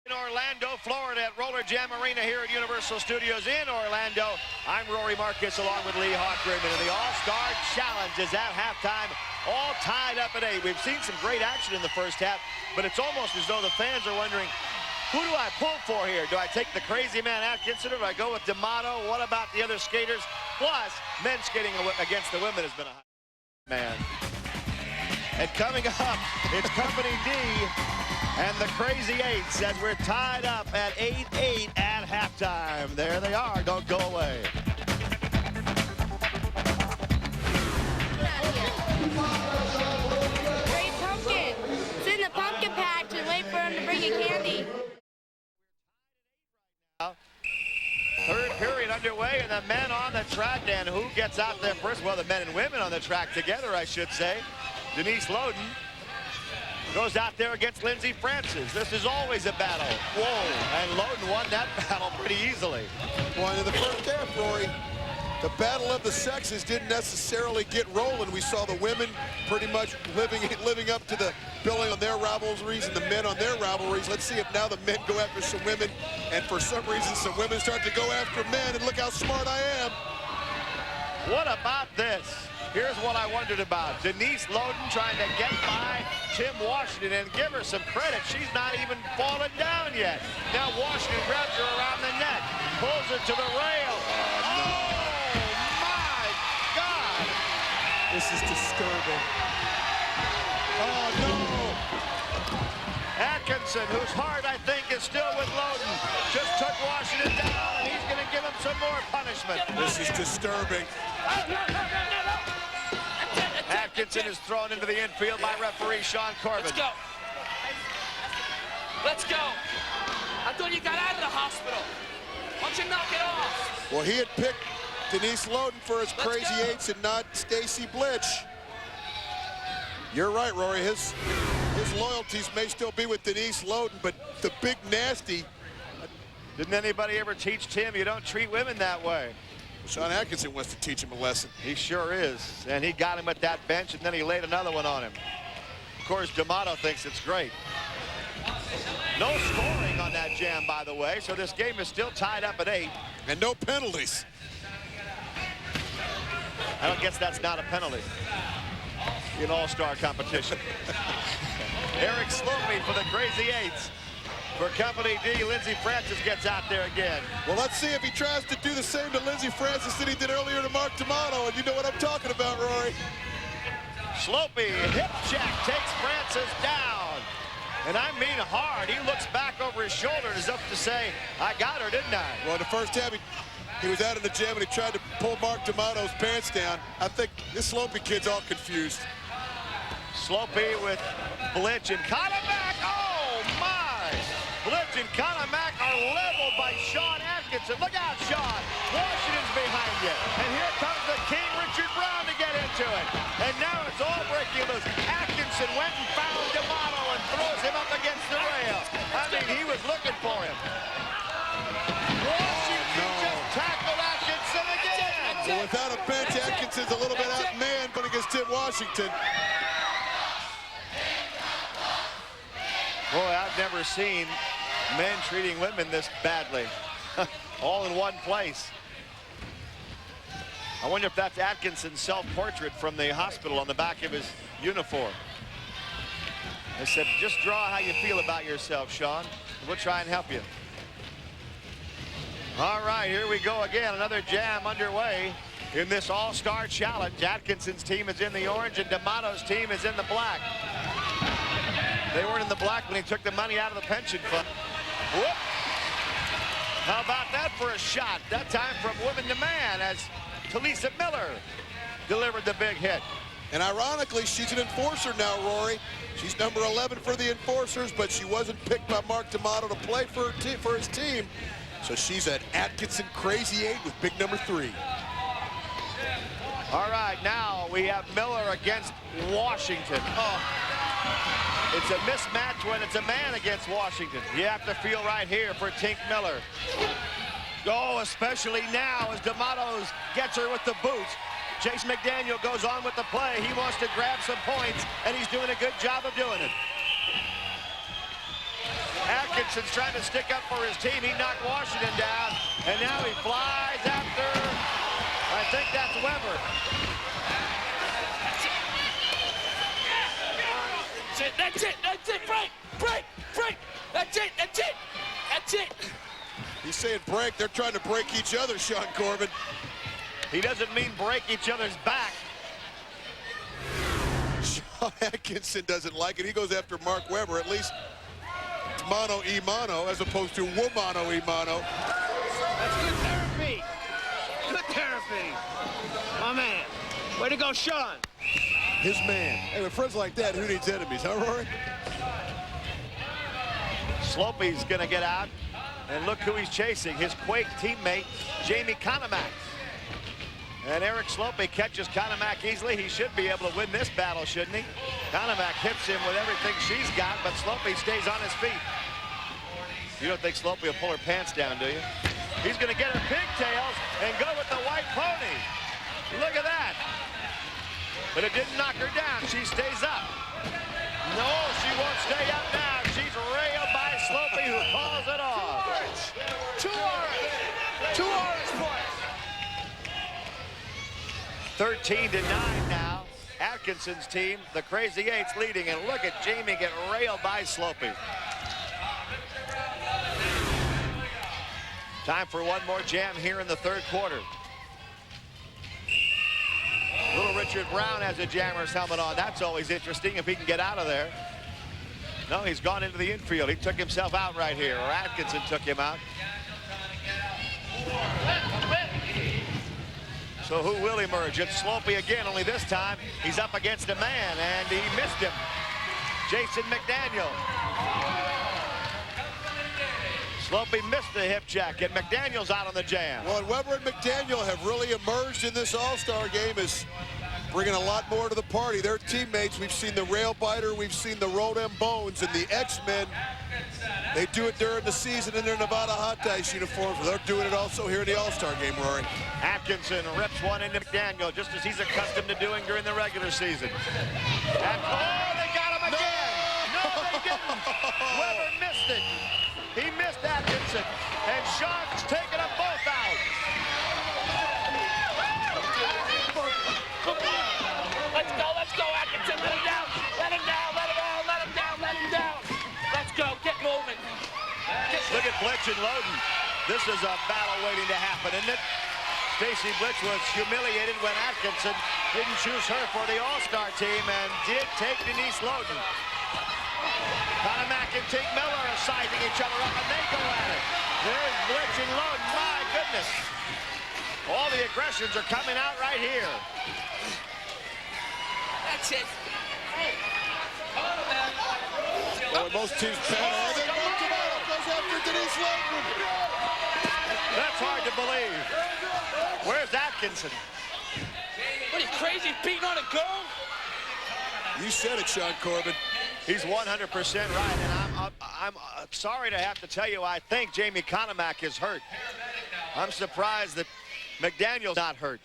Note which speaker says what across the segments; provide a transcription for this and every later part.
Speaker 1: In Orlando, Florida at RollerJam Arena here at Universal Studios in Orlando. I'm Rory Marcus along with Lee Hawkman, and the All-Star Challenge is at halftime, all tied up at 8. We've seen some great action in the first half, but it's almost as though the fans are wondering, who do I pull for here? Do I take the crazy man Atkinson, or do I go with D'Amato? What about the other skaters? Plus, men skating against the women has been a man. And coming up, it's Company D and the Crazy Eights as we're tied up at 8-8 at halftime. There they are. Don't go away.
Speaker 2: Great pumpkin. Sit in the pumpkin patch and wait for him to bring you candy.
Speaker 1: Third period underway, and the men on the track. And who gets out there first? Well, the men and women on the track together, I should say. Denise Loden goes out there against Lindsey Francis. This is always a battle. Whoa, and Loden won that battle pretty easily.
Speaker 3: Well, in the first half, Rory, the battle of the sexes didn't necessarily get rolling. We saw the women pretty much living up to the billing on their rivalries and the men on their rivalries. Let's see if now the men go after some women, and for some reason some women start to go after men, and look how smart I am.
Speaker 1: What about this? Here's what I wondered about. Denise Loden trying to get by Tim Washington, and give her some credit. She's not even fallen down yet. Now Washington grabs her around the neck, pulls her to the rail. Oh, my God.
Speaker 3: This is disturbing. Oh, no.
Speaker 1: Atkinson, whose heart, I think, is still with Loden, just took Washington down, and he's going to give him some more punishment.
Speaker 3: This is disturbing.
Speaker 1: Atkinson is thrown into the infield by referee Sean Corbin.
Speaker 4: Let's go. Let's go. I thought you got out of the hospital. Why don't you knock it off?
Speaker 3: Well, he had picked Denise Loden for his Crazy Eights and not Stacy Blitch. You're right, Rory. His loyalties may still be with Denise Loden, but the big nasty.
Speaker 1: Didn't anybody ever teach Tim you don't treat women that way?
Speaker 3: Sean Atkinson wants to teach him a lesson.
Speaker 1: He sure is. And he got him at that bench, and then he laid another one on him. Of course, D'Amato thinks it's great. No scoring on that jam, by the way, so this game is still tied up at 8.
Speaker 3: And no penalties.
Speaker 1: I don't guess that's not a penalty in all-star competition. Eric Slopey for the Crazy Eights. For Company D, Lindsey Francis gets out there again.
Speaker 3: Well, let's see if he tries to do the same to Lindsey Francis that he did earlier to Mark D'Amato, and you know what I'm talking about, Rory.
Speaker 1: Slopey, hip check, takes Francis down. And I mean hard. He looks back over his shoulder as if to say, I got her, didn't I?
Speaker 3: Well, in the first half, he was out in the gym, and he tried to pull Mark D'Amato's pants down. I think this Slopey kid's all confused.
Speaker 1: Slopey with Blitch and Konomak. Oh, my! Blitch and Konomak are leveled by Sean Atkinson. Look out, Sean. Washington's behind you. And here comes the King, Richard Brown, to get into it. And now it's all breaking loose. Atkinson went and found D'Amato and throws him up against the rail. I mean, he was looking for him. Washington just tackled Atkinson again.
Speaker 3: Well, without a bench, Atkinson's a little bit outmanned, but against Tim Washington.
Speaker 1: Boy, I've never seen men treating women this badly. All in one place. I wonder if that's Atkinson's self-portrait from the hospital on the back of his uniform. They said, just draw how you feel about yourself, Sean. We'll try and help you. All right, here we go again. Another jam underway in this All-Star Challenge. Atkinson's team is in the orange and D'Amato's team is in the black. They weren't in the black when he took the money out of the pension fund. Whoop. How about that for a shot? That time from woman to man as Talisa Miller delivered the big hit.
Speaker 3: And ironically, she's an enforcer now, Rory. She's number 11 for the enforcers, but she wasn't picked by Mark D'Amato to play for his team. So she's an Atkinson Crazy 8 with big number 3.
Speaker 1: All right, now we have Miller against Washington. Oh, it's a mismatch when it's a man against Washington. You have to feel right here for Tink Miller. Oh, especially now as D'Amato gets her with the boots. Chase McDaniel goes on with the play. He wants to grab some points, and he's doing a good job of doing it. Atkinson's trying to stick up for his team. He knocked Washington down, and now he flies after, I think that's Weber.
Speaker 4: That's it, break. That's it.
Speaker 3: He's saying break. They're trying to break each other, Sean Corbin.
Speaker 1: He doesn't mean break each other's back.
Speaker 3: Sean Atkinson doesn't like it. He goes after Mark Weber. At least it's mano y mano as opposed to womano y mano.
Speaker 5: That's good therapy. Good therapy. My man. Way to go, Sean.
Speaker 3: His man. Hey, with friends like that, who needs enemies, huh, Rory?
Speaker 1: Slopey's going to get out. And look who he's chasing. His Quake teammate, Jamie Conemack. And Eric Slopey catches Conemack easily. He should be able to win this battle, shouldn't he? Conemack hits him with everything she's got, but Slopey stays on his feet. You don't think Slopey will pull her pants down, do you? He's going to get her pigtails and go with the white pony. Look at that. But it didn't knock her down. She stays up. No, she won't stay up now. She's railed by Slopey, who calls it off.
Speaker 5: Two orange points.
Speaker 1: 13-9 now. Atkinson's team, the Crazy Eights, leading. And look at Jamie get railed by Slopey. Time for one more jam here in the third quarter. Little Richard Brown has a jammer's helmet on. That's always interesting if he can get out of there. No, he's gone into the infield. He took himself out right here, or Atkinson took him out. So who will emerge? It's Slopey again, only this time he's up against a man, and he missed him. Jason McDaniel. Slopey missed the hip check, and McDaniel's out on the jam.
Speaker 3: Well, and Weber and McDaniel have really emerged in this All-Star game as bringing a lot more to the party. They're teammates. We've seen the rail biter, we've seen the RollerJam Bones, and the X-Men. They do it during the season in their Nevada Hot Dice uniforms. They're doing it also here in the All-Star game, Rory.
Speaker 1: Atkinson rips one into McDaniel, just as he's accustomed to doing during the regular season. And, oh, they got him again! No, they didn't! Weber missed it. He missed Atkinson, and Sean's taking them both out.
Speaker 4: Let's go, Atkinson. Let him down. Let's go. Get moving.
Speaker 1: Look at Blitch and Loden. This is a battle waiting to happen, isn't it? Stacey Blitch was humiliated when Atkinson didn't choose her for the All-Star team and did take Denise Loden. Conemack and Tink Miller are sizing each other up, and they go at it. There's Blitch and Loden. My goodness. All the aggressions are coming out right here.
Speaker 4: That's it.
Speaker 3: Well, most teams battle. They move him out. Goes after Denise Loden.
Speaker 1: That's hard to believe. Where's Atkinson?
Speaker 4: What are you crazy, beating on a girl?
Speaker 3: You said it, Sean Corbin.
Speaker 1: He's 100% right, and I'm sorry to have to tell you, I think Jamie Conemack is hurt. I'm surprised that McDaniel's not hurt.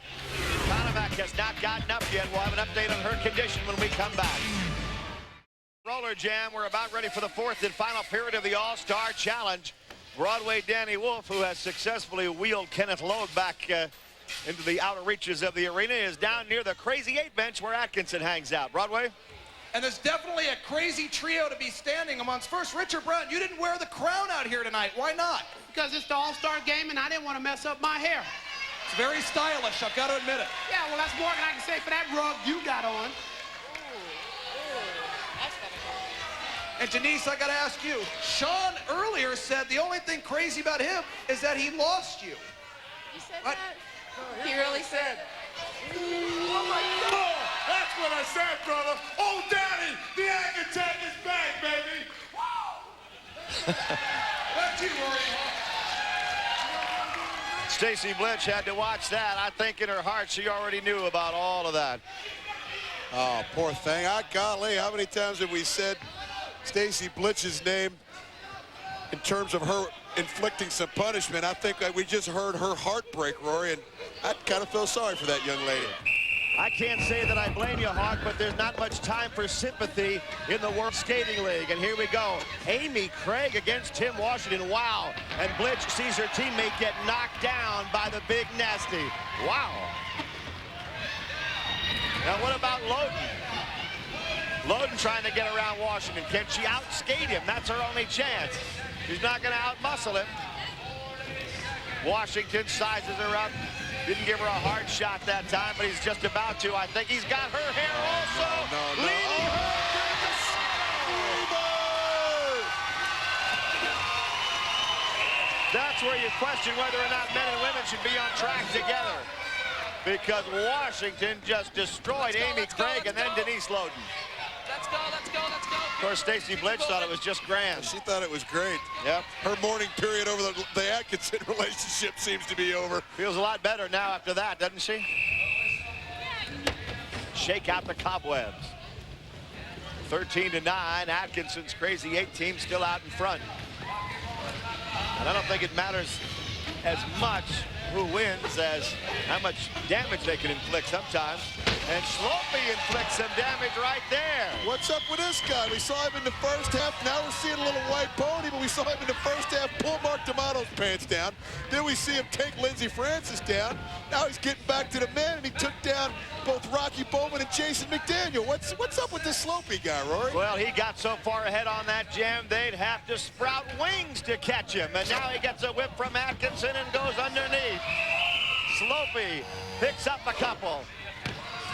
Speaker 1: Conemack has not gotten up yet. We'll have an update on her condition when we come back. RollerJam, we're about ready for the fourth and final period of the All-Star Challenge. Broadway Danny Wolf, who has successfully wheeled Kenneth Logue back into the outer reaches of the arena, is down near the Crazy Eight bench where Atkinson hangs out. Broadway?
Speaker 6: And there's definitely a crazy trio to be standing amongst. First, Richard Brown, you didn't wear the crown out here tonight. Why not?
Speaker 5: Because it's the All-Star game, and I didn't want to mess up my hair.
Speaker 6: It's very stylish, I've got to admit it.
Speaker 5: Yeah, well, that's more than I can say for that rug you got on.
Speaker 6: And Denise, I got to ask you, Sean earlier said the only thing crazy about him is that he lost you.
Speaker 2: You said
Speaker 6: What?
Speaker 2: that? He really said.
Speaker 7: Oh, that's what I said, brother. Oh, Daddy, the architect is back, baby. Woo! That's you, Rory.
Speaker 1: Stacey Blitch had to watch that. I think in her heart she already knew about all of that.
Speaker 3: Oh, poor thing. Golly, how many times have we said Stacey Blitch's name in terms of her inflicting some punishment? I think we just heard her heart break, Rory, and I kind of feel sorry for that young lady.
Speaker 1: I can't say that I blame you, Hawk, but there's not much time for sympathy in the World Skating League. And here we go. Amy Craig against Tim Washington. Wow. And Blitch sees her teammate get knocked down by the big nasty. Wow. Now what about Loden? Loden trying to get around Washington. Can she outskate him? That's her only chance. She's not going to outmuscle him. Washington sizes her up. Didn't give her a hard shot that time, but he's just about to. I think he's got her hair also.
Speaker 3: No.
Speaker 1: Leading her to the scoreboard. That's where you question whether or not men and women should be on track together. Because Washington just destroyed Amy Craig and then Denise Loden.
Speaker 4: Let's go, let's go, let's go.
Speaker 1: Of course, Stacy Blitch thought it was just grand.
Speaker 3: She thought it was great.
Speaker 1: Yep.
Speaker 3: Her mourning period over the Atkinson relationship seems to be over.
Speaker 1: Feels a lot better now after that, doesn't she? Shake out the cobwebs. 13-9, Atkinson's Crazy 8 team still out in front. And I don't think it matters as much who wins as how much damage they can inflict sometimes. And Slopey inflicts some damage right there.
Speaker 3: What's up with this guy? We saw him in the first half. Now we're seeing a little white pony, but we saw him in the first half pull Mark D'Amato's pants down. Then we see him take Lindsey Francis down. Now he's getting back to the men, and he took down both Rocky Bowman and Jason McDaniel. What's up with this Slopey guy, Rory?
Speaker 1: Well, he got so far ahead on that jam, they'd have to sprout wings to catch him. And now he gets a whip from Atkinson and goes underneath. Slopey picks up a couple.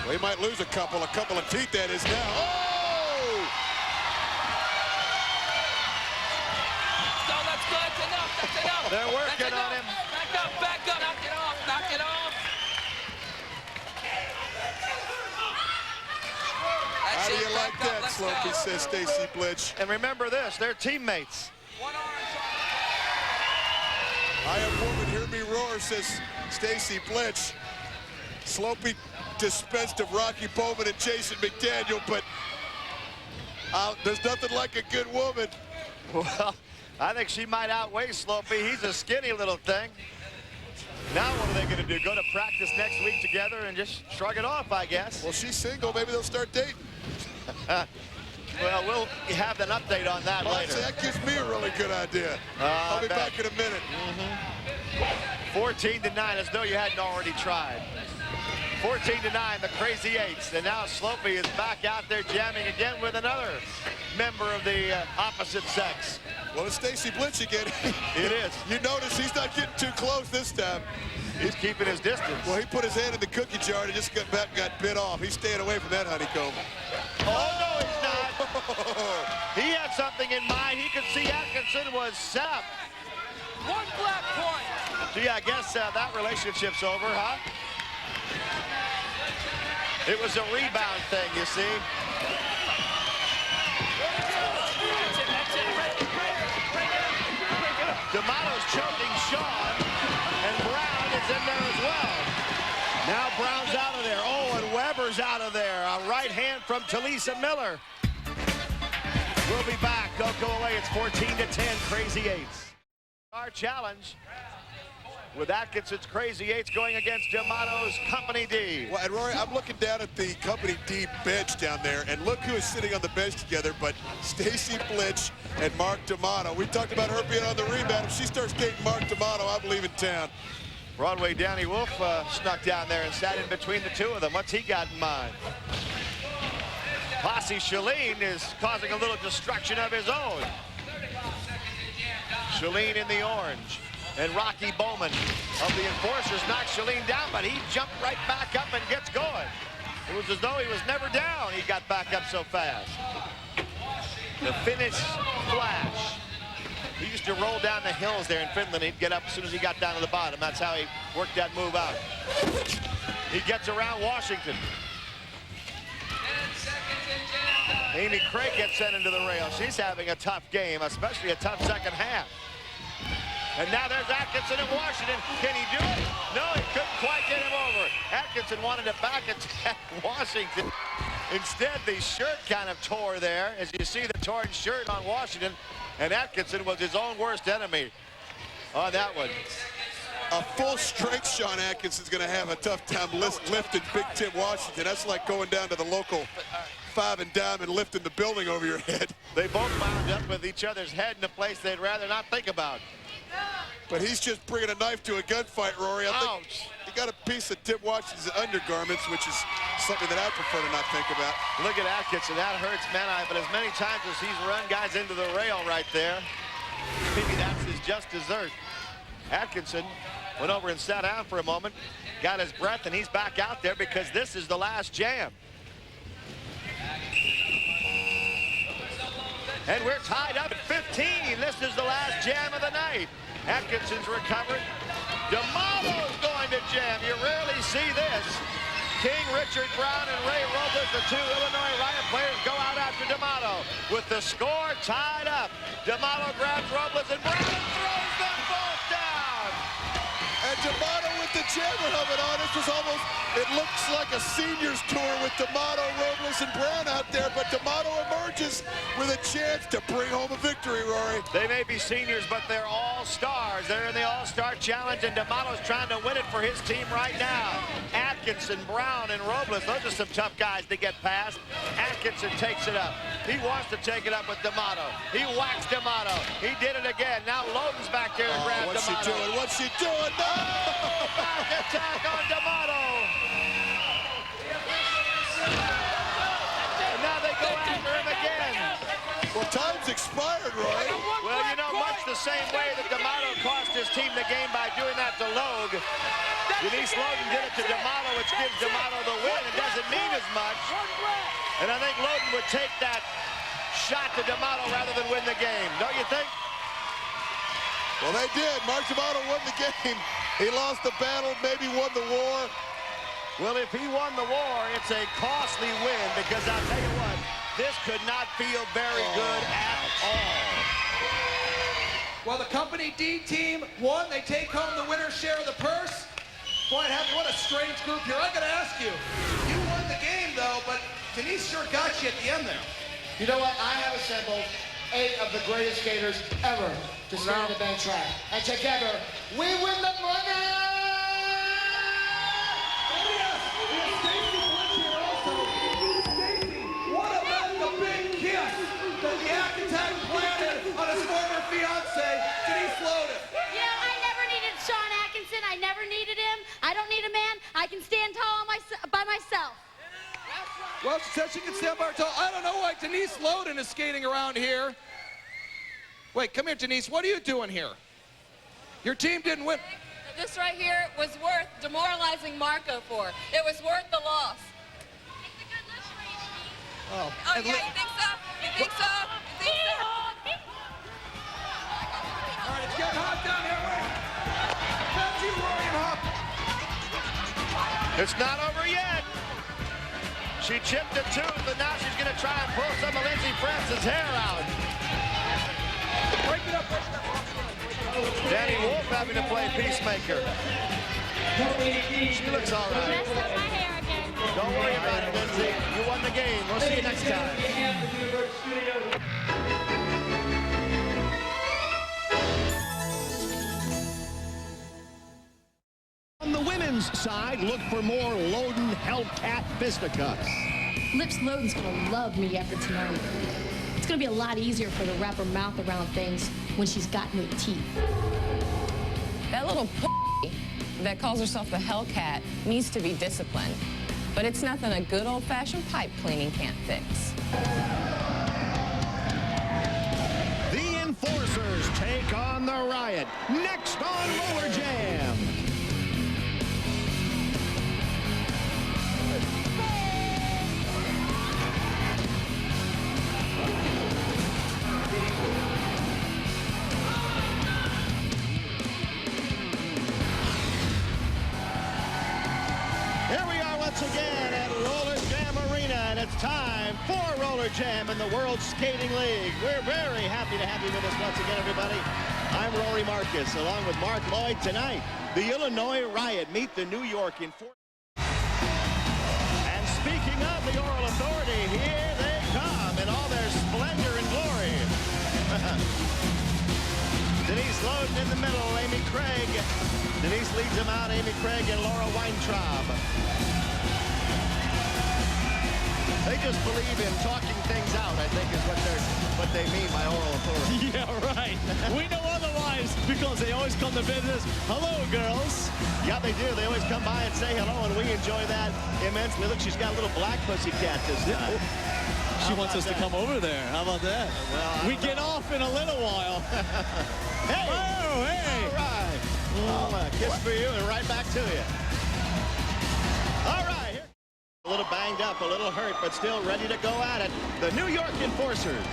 Speaker 3: Well, he might lose a couple of teeth, that is now. Oh!
Speaker 4: Let's go, that's enough, that's enough.
Speaker 1: They're working on him.
Speaker 4: Back up, knock it off, knock it off.
Speaker 3: How do you like that, Slopey, says Stacy Blitch.
Speaker 1: And remember this, they're teammates.
Speaker 4: One arm.
Speaker 3: I have woman, hear me roar, says Stacy Blitz. Slopey dispensed of Rocky Bowman and Jason McDaniel, but there's nothing like a good woman.
Speaker 1: Well, I think she might outweigh Slopey. He's a skinny little thing. Now what are they going to do? Go to practice next week together and just shrug it off, I guess.
Speaker 3: Well, she's single. Maybe they'll start dating.
Speaker 1: Well, we'll have an update on that later.
Speaker 3: That gives me a really good idea. I'll be back in a minute.
Speaker 1: 14-9, as though you hadn't already tried. 14-9, the Crazy Eights. And now Slopey is back out there jamming again with another member of the opposite sex.
Speaker 3: Well, it's Stacy Blitz again.
Speaker 1: It is.
Speaker 3: You notice he's not getting too close this time.
Speaker 1: He's keeping his distance.
Speaker 3: Well, he put his hand in the cookie jar and just got bit off. He's staying away from that honeycomb.
Speaker 1: Oh, no, he's not. He had something in mind. He could see Atkinson was set up.
Speaker 4: One black point.
Speaker 1: Gee, I guess that relationship's over, huh? It was a rebound thing, you see. D'Amato's choking Sean, and Brown is in there as well. Now Brown's out of there. Oh, and Weber's out of there. A right hand from Talisa Miller. We'll be back. Don't go away. It's 14-10, Crazy Eights. Our challenge with Atkinson's Crazy Eights going against D'Amato's Company D.
Speaker 3: Well, and Rory, I'm looking down at the Company D bench down there, and look who is sitting on the bench together, but Stacy Blitch and Mark D'Amato. We talked about her being on the rebound. If she starts dating Mark D'Amato, I believe in town.
Speaker 1: Broadway Danny Wolf snuck down there and sat in between the two of them. What's he got in mind? Posse Shalene is causing a little destruction of his own. Shalene in the orange. And Rocky Bowman of the Enforcers knocked Shalene down, but he jumped right back up and gets going. It was as though he was never down. He got back up so fast. The Finnish Flash. He used to roll down the hills there in Finland. He'd get up as soon as he got down to the bottom. That's how he worked that move out. He gets around Washington. Amy Craig gets sent into the rail. She's having a tough game, especially a tough second half. And now there's Atkinson in Washington. Can he do it? No, he couldn't quite get him over. Atkinson wanted to back attack Washington. Instead, the shirt kind of tore there, as you see the torn shirt on Washington. And Atkinson was his own worst enemy on that one.
Speaker 3: A full-strength Sean Atkinson's going to have a tough time lifting Big Tim Washington. That's like going down to the local 5 and dime and lifting the building over your head.
Speaker 1: They both wound up with each other's head in a place they'd rather not think about.
Speaker 3: But he's just bringing a knife to a gunfight, Rory. I think he got a piece of Tim Washington's undergarments, which is something that I prefer to not think about.
Speaker 1: Look at Atkinson. That hurts Manai, but as many times as he's run guys into the rail right there, maybe that's his just dessert. Atkinson went over and sat down for a moment, got his breath, and he's back out there because this is the last jam. And we're tied up at 15. This is the last jam of the night. Atkinson's recovered. D'Amato's going to jam. You rarely see this. King, Richard Brown, and Ray Robles, the two Illinois Riot players, go out after D'Amato. With the score tied up, D'Amato grabs Robles and Brown and throws them both down.
Speaker 3: And D'Amato with the jammer helmet on. It was almost, it looks like a seniors tour with D'Amato, Robles, and Brown out there, but D'Amato emerges with a chance to bring home a victory, Rory.
Speaker 1: They may be seniors, but they're all stars. They're in the All-Star Challenge, and D'Amato's trying to win it for his team right now. Atkinson, Brown, and Robles, those are some tough guys to get past. Atkinson takes it up. He wants to take it up with D'Amato. He whacks D'Amato. He did it again. Now Loden's back there to grab
Speaker 3: what's
Speaker 1: D'Amato.
Speaker 3: What's she doing? What's she doing? No!
Speaker 1: Back attack on D'Amato. And now they go after him again.
Speaker 3: Well, time's expired, Roy.
Speaker 1: Well, you know, much the same way that D'Amato cost his team the game by doing that to Logue, Denise Loden did it to D'Amato, which gives D'Amato the win. It doesn't mean as much. And I think Loden would take that shot to D'Amato rather than win the game. Don't you think?
Speaker 3: Well, they did. Mark D'Amato won the game. He lost the battle, maybe won the war.
Speaker 1: Well, if he won the war, it's a costly win because I'll tell you what, this could not feel very good at all.
Speaker 6: Well, the Company D team won. They take home the winner's share of the purse. Boy, what a strange group here. I got to ask you, you won the game, though, but Denise sure got you at the end there.
Speaker 8: You know what? I have assembled 8 of the greatest skaters ever to skate on the band track. And together, we win the money!
Speaker 6: What about the big kiss that the architect planted on his former fiancée, Denise Loden?
Speaker 2: You know, I never needed Sean Atkinson. I never needed him. I don't need a man. I can stand tall by myself.
Speaker 6: Well, she said she can stand by her tall. I don't know why Denise Loden is skating around here. Wait, come here, Denise. What are you doing here? Your team didn't win.
Speaker 9: This right here was worth demoralizing Marco for. It was worth the loss.
Speaker 6: Oh,
Speaker 9: Oh, yeah, you think so? You think so? You think so?
Speaker 6: All right, it's getting hot down here. Wait. Back to you, Rory and Hop.
Speaker 1: It's not over yet. She chipped a tooth, but now she's going to try and pull some of Lindsey Francis' hair out.
Speaker 6: Break it up, break it up.
Speaker 1: Danny Wolf having to play peacemaker. She looks all right.
Speaker 2: Messed up my hair again.
Speaker 1: Don't worry about it, Lindsey. You won the game. We'll see you next time.
Speaker 10: On the women's side, look for more Loden Hellcat fisticuffs.
Speaker 11: Lips Loden's gonna love me after tonight. It's gonna be a lot easier for her to wrap her mouth around things when she's got new teeth.
Speaker 9: That little that calls herself the Hellcat needs to be disciplined. But it's nothing a good old-fashioned pipe cleaning can't fix.
Speaker 10: The Enforcers take on the Riot. Next on RollerJam. Here we are once again at RollerJam Arena, and it's time for RollerJam in the World Skating League. We're very happy to have you with us once again, everybody. I'm Rory Marcus, along with Mark Lloyd. Tonight, the Illinois Riot meet the New York Enforcers. And speaking of the Oral Authority, here they come in all their splendor and glory. Denise Loden in the middle, Amy Craig. Denise leads them out, Amy Craig and Laura Weintraub. They just believe in talking things out, I think, is what they mean by oral authority.
Speaker 12: Yeah, right. We know otherwise because they always come to business. Hello, girls.
Speaker 10: Yeah, they do. They always come by and say hello, and we enjoy that immensely. Look, she's got a little black pussycat this time.
Speaker 12: She wants us to come over there. How about that?
Speaker 10: Well,
Speaker 12: we get off in a little while.
Speaker 10: Hey!
Speaker 12: Oh, hey!
Speaker 10: All right. Oh, kiss for you and right back to you. All right. A little banged up, a little hurt, but still ready to go at it. The New York Enforcers.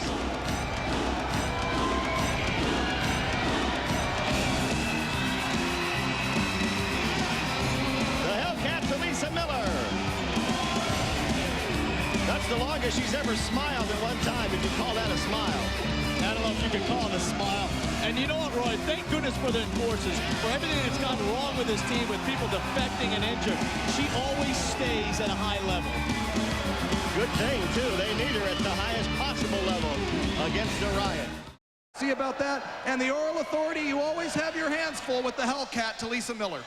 Speaker 10: The Hellcat to Lisa Miller. That's the longest she's ever smiled at one time. Did you call that a smile?
Speaker 12: I don't know if you could call it a smile. And you know what, Roy? Thank goodness for the enforcers, for everything that's gone wrong with this team, with people defecting and injured. She always stays at a high level.
Speaker 10: Good thing, too. They need her at the highest possible level against the Riot.
Speaker 6: See about that? And the Oral Authority, you always have your hands full with the Hellcat to Lisa Miller.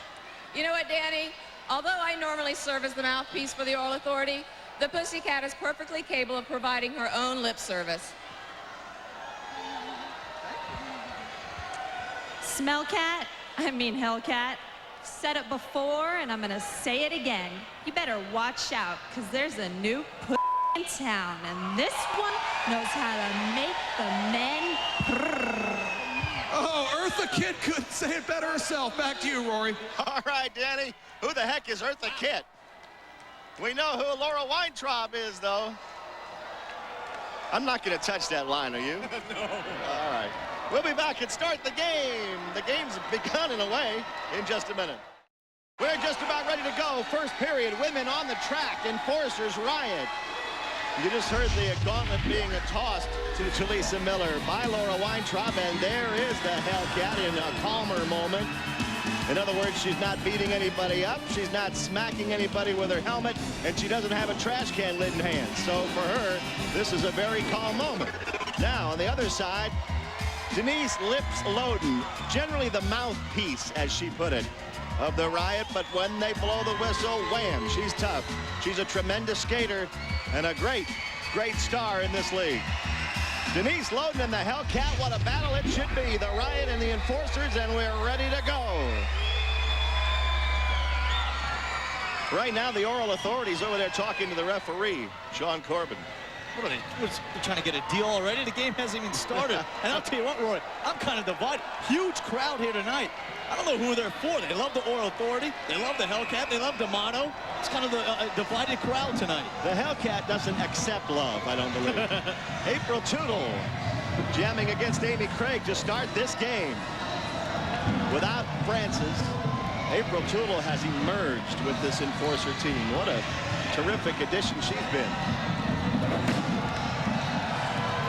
Speaker 9: You know what, Danny? Although I normally serve as the mouthpiece for the Oral Authority, the Pussycat is perfectly capable of providing her own lip service.
Speaker 13: Smellcat, I mean Hellcat, said it before and I'm gonna say it again. You better watch out, because there's a new in town, and this one knows how to make the men purr.
Speaker 6: Oh, Eartha Kitt couldn't say it better herself. Back to you, Rory.
Speaker 10: All right, Danny. Who the heck is Eartha Kitt? We know who Laura Weintraub is, though. I'm not going to touch that line, are you?
Speaker 12: No.
Speaker 10: All right. We'll be back and start the game. The game's begun in a way in just a minute. We're just about ready to go. First period, women on the track. Enforcers Riot. You just heard the gauntlet being tossed to Lisa Miller by Laura Weintraub, and there is the Hellcat in a calmer moment. In other words, she's not beating anybody up, she's not smacking anybody with her helmet, and she doesn't have a trash can lid in hand. So for her, this is a very calm moment. Now, on the other side, Denise Lips Loden, generally the mouthpiece, as she put it, of the Riot, but when they blow the whistle, wham, she's tough. She's a tremendous skater and a great, great star in this league. Denise Loden and the Hellcat, what a battle it should be. The Riot and the Enforcers, and we're ready to go. Right now, the Oral Authority's over there talking to the referee, Sean Corbin.
Speaker 12: What are they trying to get a deal already? The game hasn't even started. And I'll tell you what, Roy, I'm kind of divided. Huge crowd here tonight. I don't know who they're for. They love the Oral Authority. They love the Hellcat. They love D'Amato. It's kind of the divided crowd tonight.
Speaker 10: The Hellcat doesn't accept love, I don't believe. April Tootle jamming against Amy Craig to start this game. Without Francis, April Tootle has emerged with this Enforcer team. What a terrific addition she's been.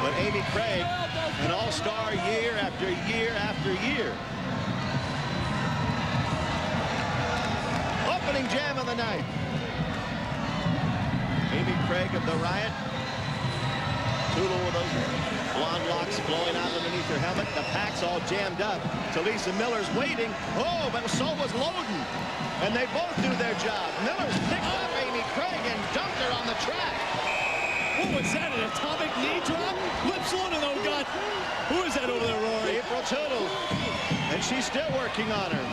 Speaker 10: But Amy Craig, an all-star year after year after year. Opening jam of the night. Amy Craig of the Riot. Tootle with those blonde locks blowing out underneath her helmet. The pack's all jammed up. Lisa Miller's waiting. Oh, but so was Loden. And they both do their job. Miller's picked up Amy Craig and dumped her on the track.
Speaker 12: What was that, an atomic knee drop? Lips Loden, oh God. Who is that over there, Rory?
Speaker 10: April Tootle. And she's still working on her.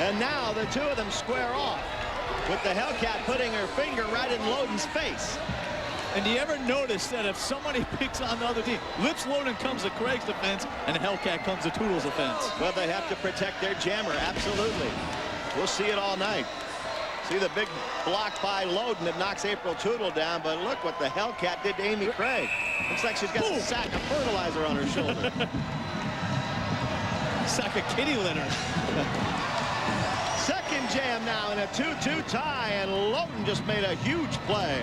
Speaker 10: And now the two of them square off, with the Hellcat putting her finger right in Loden's face.
Speaker 12: And do you ever notice that if somebody picks on the other team, Lips Loden comes to Craig's defense, and the Hellcat comes to Tootle's defense?
Speaker 10: Well, they have to protect their jammer, absolutely. We'll see it all night. See the big block by Loden that knocks April Tootle down, but look what the Hellcat did to Amy Craig. Looks like she's got a sack of fertilizer on her shoulder.
Speaker 12: Sack of kitty litter.
Speaker 10: Second jam now in a 2-2 tie, and Loden just made a huge play.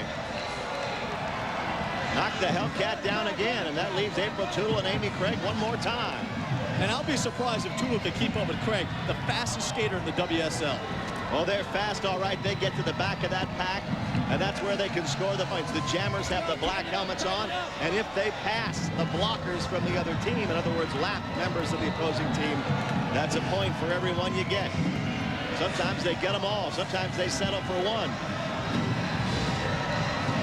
Speaker 10: Knocked the Hellcat down again, and that leaves April Tootle and Amy Craig one more time.
Speaker 12: And I'll be surprised if Tootle could keep up with Craig, the fastest skater in the WSL.
Speaker 10: Oh, they're fast, all right. They get to the back of that pack. and that's where they can score the points. The Jammers have the black helmets on, and if they pass the blockers from the other team, in other words, lap members of the opposing team, that's a point for every one you get. Sometimes they get them all. Sometimes they settle for one.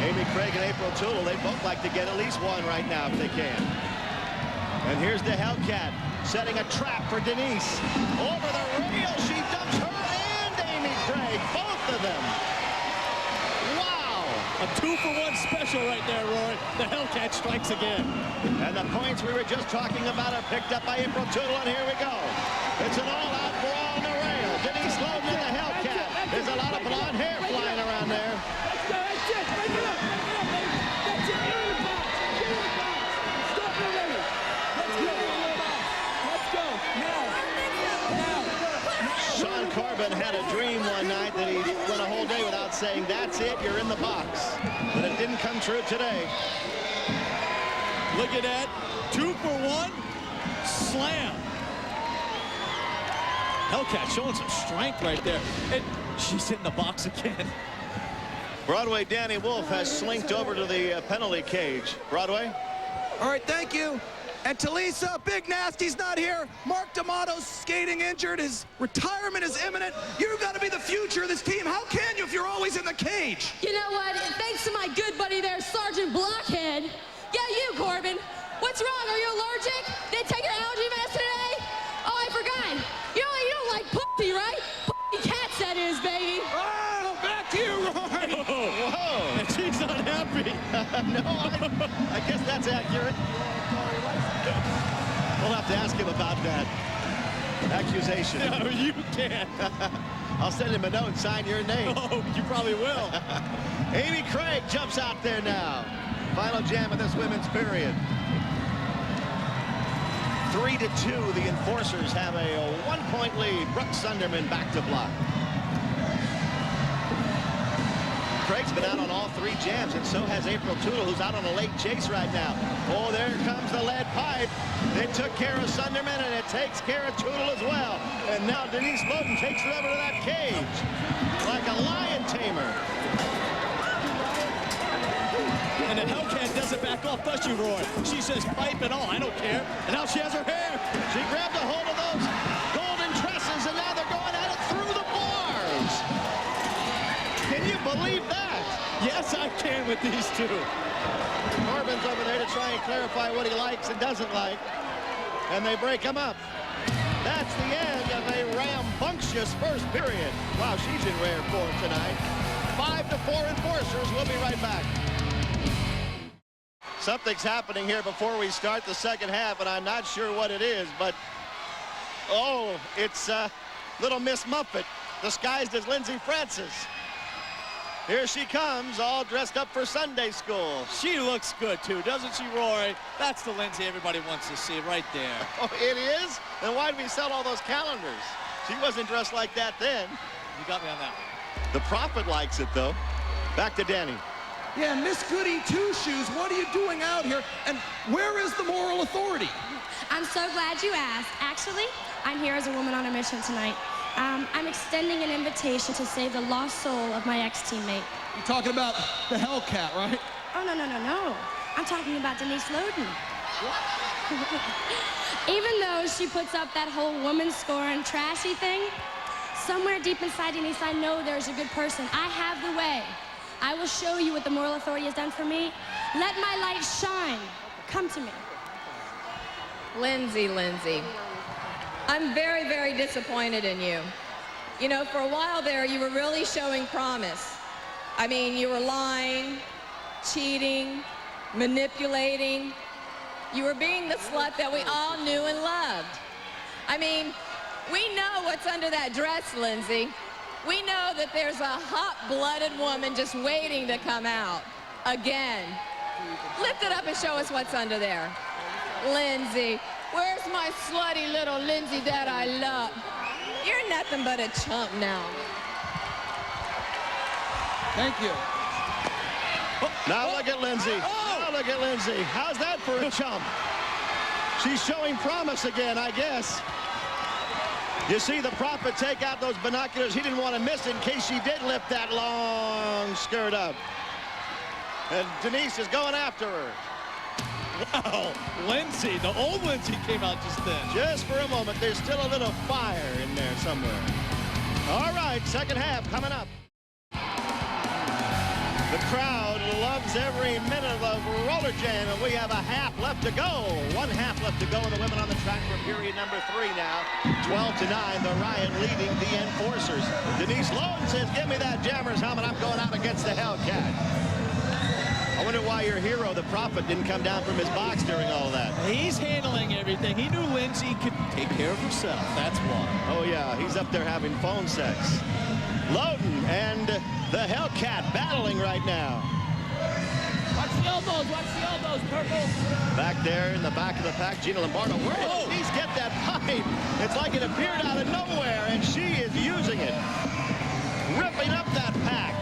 Speaker 10: Amy Craig and April Toole, they both like to get at least one right now if they can. And here's the Hellcat setting a trap for Denise. Over the rail, she dumps her and Amy Craig, both of them. Wow!
Speaker 12: A 2-for-1 special right there, Rory. The Hellcat strikes again.
Speaker 10: And the points we were just talking about are picked up by April Toole, and here we go. It's an all-out brawl on the rail. Denise Loden in the Hellcat. There's a lot of blonde hair flying around there.
Speaker 5: Let's go, that's it. Break it up, baby. That's it. Get in the box. Get in the box. Stop already. Let's go. Let's go. Now.
Speaker 10: Sean Corbin had a dream one night that he went a whole day without saying, that's it, you're in the box. But it didn't come true today.
Speaker 12: Look at that. 2-for-1. Slam. Hellcat showing some strength right there. And she's in the box again.
Speaker 10: Broadway Danny Wolf has slinked over to the penalty cage. Broadway?
Speaker 6: All right, thank you. And Talisa, Big Nasty's not here. Mark D'Amato's skating injured. His retirement is imminent. You've got to be the future of this team. How can you if you're always in the cage?
Speaker 11: You know what? Thanks to my good buddy there, Sergeant Blockhead. Yeah, you, Corbin. What's wrong? Are you allergic? Did you take your allergy meds today? Oh, I forgot. You don't like pussy, right? Pussy cats, that is, baby.
Speaker 5: Oh, back to you, Roy.
Speaker 10: Whoa.
Speaker 12: And she's unhappy.
Speaker 10: No, I guess that's accurate. We'll have to ask him about that accusation.
Speaker 12: No, you can't.
Speaker 10: I'll send him a note and sign your name.
Speaker 12: Oh, you probably will.
Speaker 10: Amy Craig jumps out there now. Final jam of this women's period. 3-2, the Enforcers have a 1-point lead. Brooke Sunderman back to block. Craig's been out on all 3 jams, and so has April Toole, who's out on a late chase right now. Oh, there comes the lead pipe. They took care of Sunderman, and it takes care of Toole as well. And now Denise Loden takes her over to that cage like a lion tamer.
Speaker 12: And the Hellcat doesn't back off, does she, Roy? She says pipe and all, I don't care. And now she has her hair.
Speaker 10: She grabbed a hold of those golden tresses, and now they're going at it through the bars. Can you believe that?
Speaker 12: Yes, I can with these two.
Speaker 10: Corbin's over there to try and clarify what he likes and doesn't like. And they break him up. That's the end of a rambunctious first period. Wow, she's in rare form tonight. 5-4 Enforcers. We'll be right back. Something's happening here before we start the second half, and I'm not sure what it is, but oh, it's little Miss Muffet disguised as Lindsay Francis. Here she comes, all dressed up for Sunday school.
Speaker 12: She looks good, too, doesn't she, Rory? That's the Lindsay everybody wants to see right there.
Speaker 10: Oh, it is? Then why did we sell all those calendars? She wasn't dressed like that then.
Speaker 12: You got me on that one.
Speaker 10: The Prophet likes it, though. Back to Danny.
Speaker 6: Yeah, Miss Goody Two-Shoes, what are you doing out here? And where is the moral authority?
Speaker 14: I'm so glad you asked. Actually, I'm here as a woman on a mission tonight. I'm extending an invitation to save the lost soul of my ex-teammate.
Speaker 6: You're talking about the Hellcat, right?
Speaker 14: Oh, no. I'm talking about Denise Loden. Even though she puts up that whole woman scoring trashy thing, somewhere deep inside Denise, I know there's a good person. I have the way. I will show you what the moral authority has done for me. Let my light shine. Come to me.
Speaker 9: Lindsay, I'm very, very disappointed in you. You know, for a while there, you were really showing promise. I mean, you were lying, cheating, manipulating. You were being the slut that we all knew and loved. I mean, we know what's under that dress, Lindsay. We know that there's a hot-blooded woman just waiting to come out. Again. Lift it up and show us what's under there. Lindsay, where's my slutty little Lindsay that I love? You're nothing but a chump now.
Speaker 6: Thank you.
Speaker 10: Now look at Lindsay. Now look at Lindsay. How's that for a chump? She's showing promise again, I guess. You see the Prophet take out those binoculars. He didn't want to miss in case she did lift that long skirt up. And Denise is going after her.
Speaker 12: Wow, Lindsay, the old Lindsay came out just then.
Speaker 10: Just for a moment, there's still a little fire in there somewhere. All right, second half coming up. The crowd loves every minute of RollerJam, and we have a half left to go. One half left to go, and the women on the track for period number 3 now. 12-9, the Riot leading the Enforcers. Denise Loden says, give me that Jammers helmet. I'm going out against the Hellcat. I wonder why your hero, the Prophet, didn't come down from his box during all that.
Speaker 12: He's handling everything. He knew Lindsay could take care of herself. That's why.
Speaker 10: Oh, yeah. He's up there having phone sex. Loden and the Hellcat battling right now.
Speaker 5: Watch the elbows. Watch the elbows, Purple.
Speaker 10: Back there in the back of the pack, Gina Lombardo. Where did Denise get that pipe? It's like it appeared out of nowhere, and she is using it. Ripping up that pack.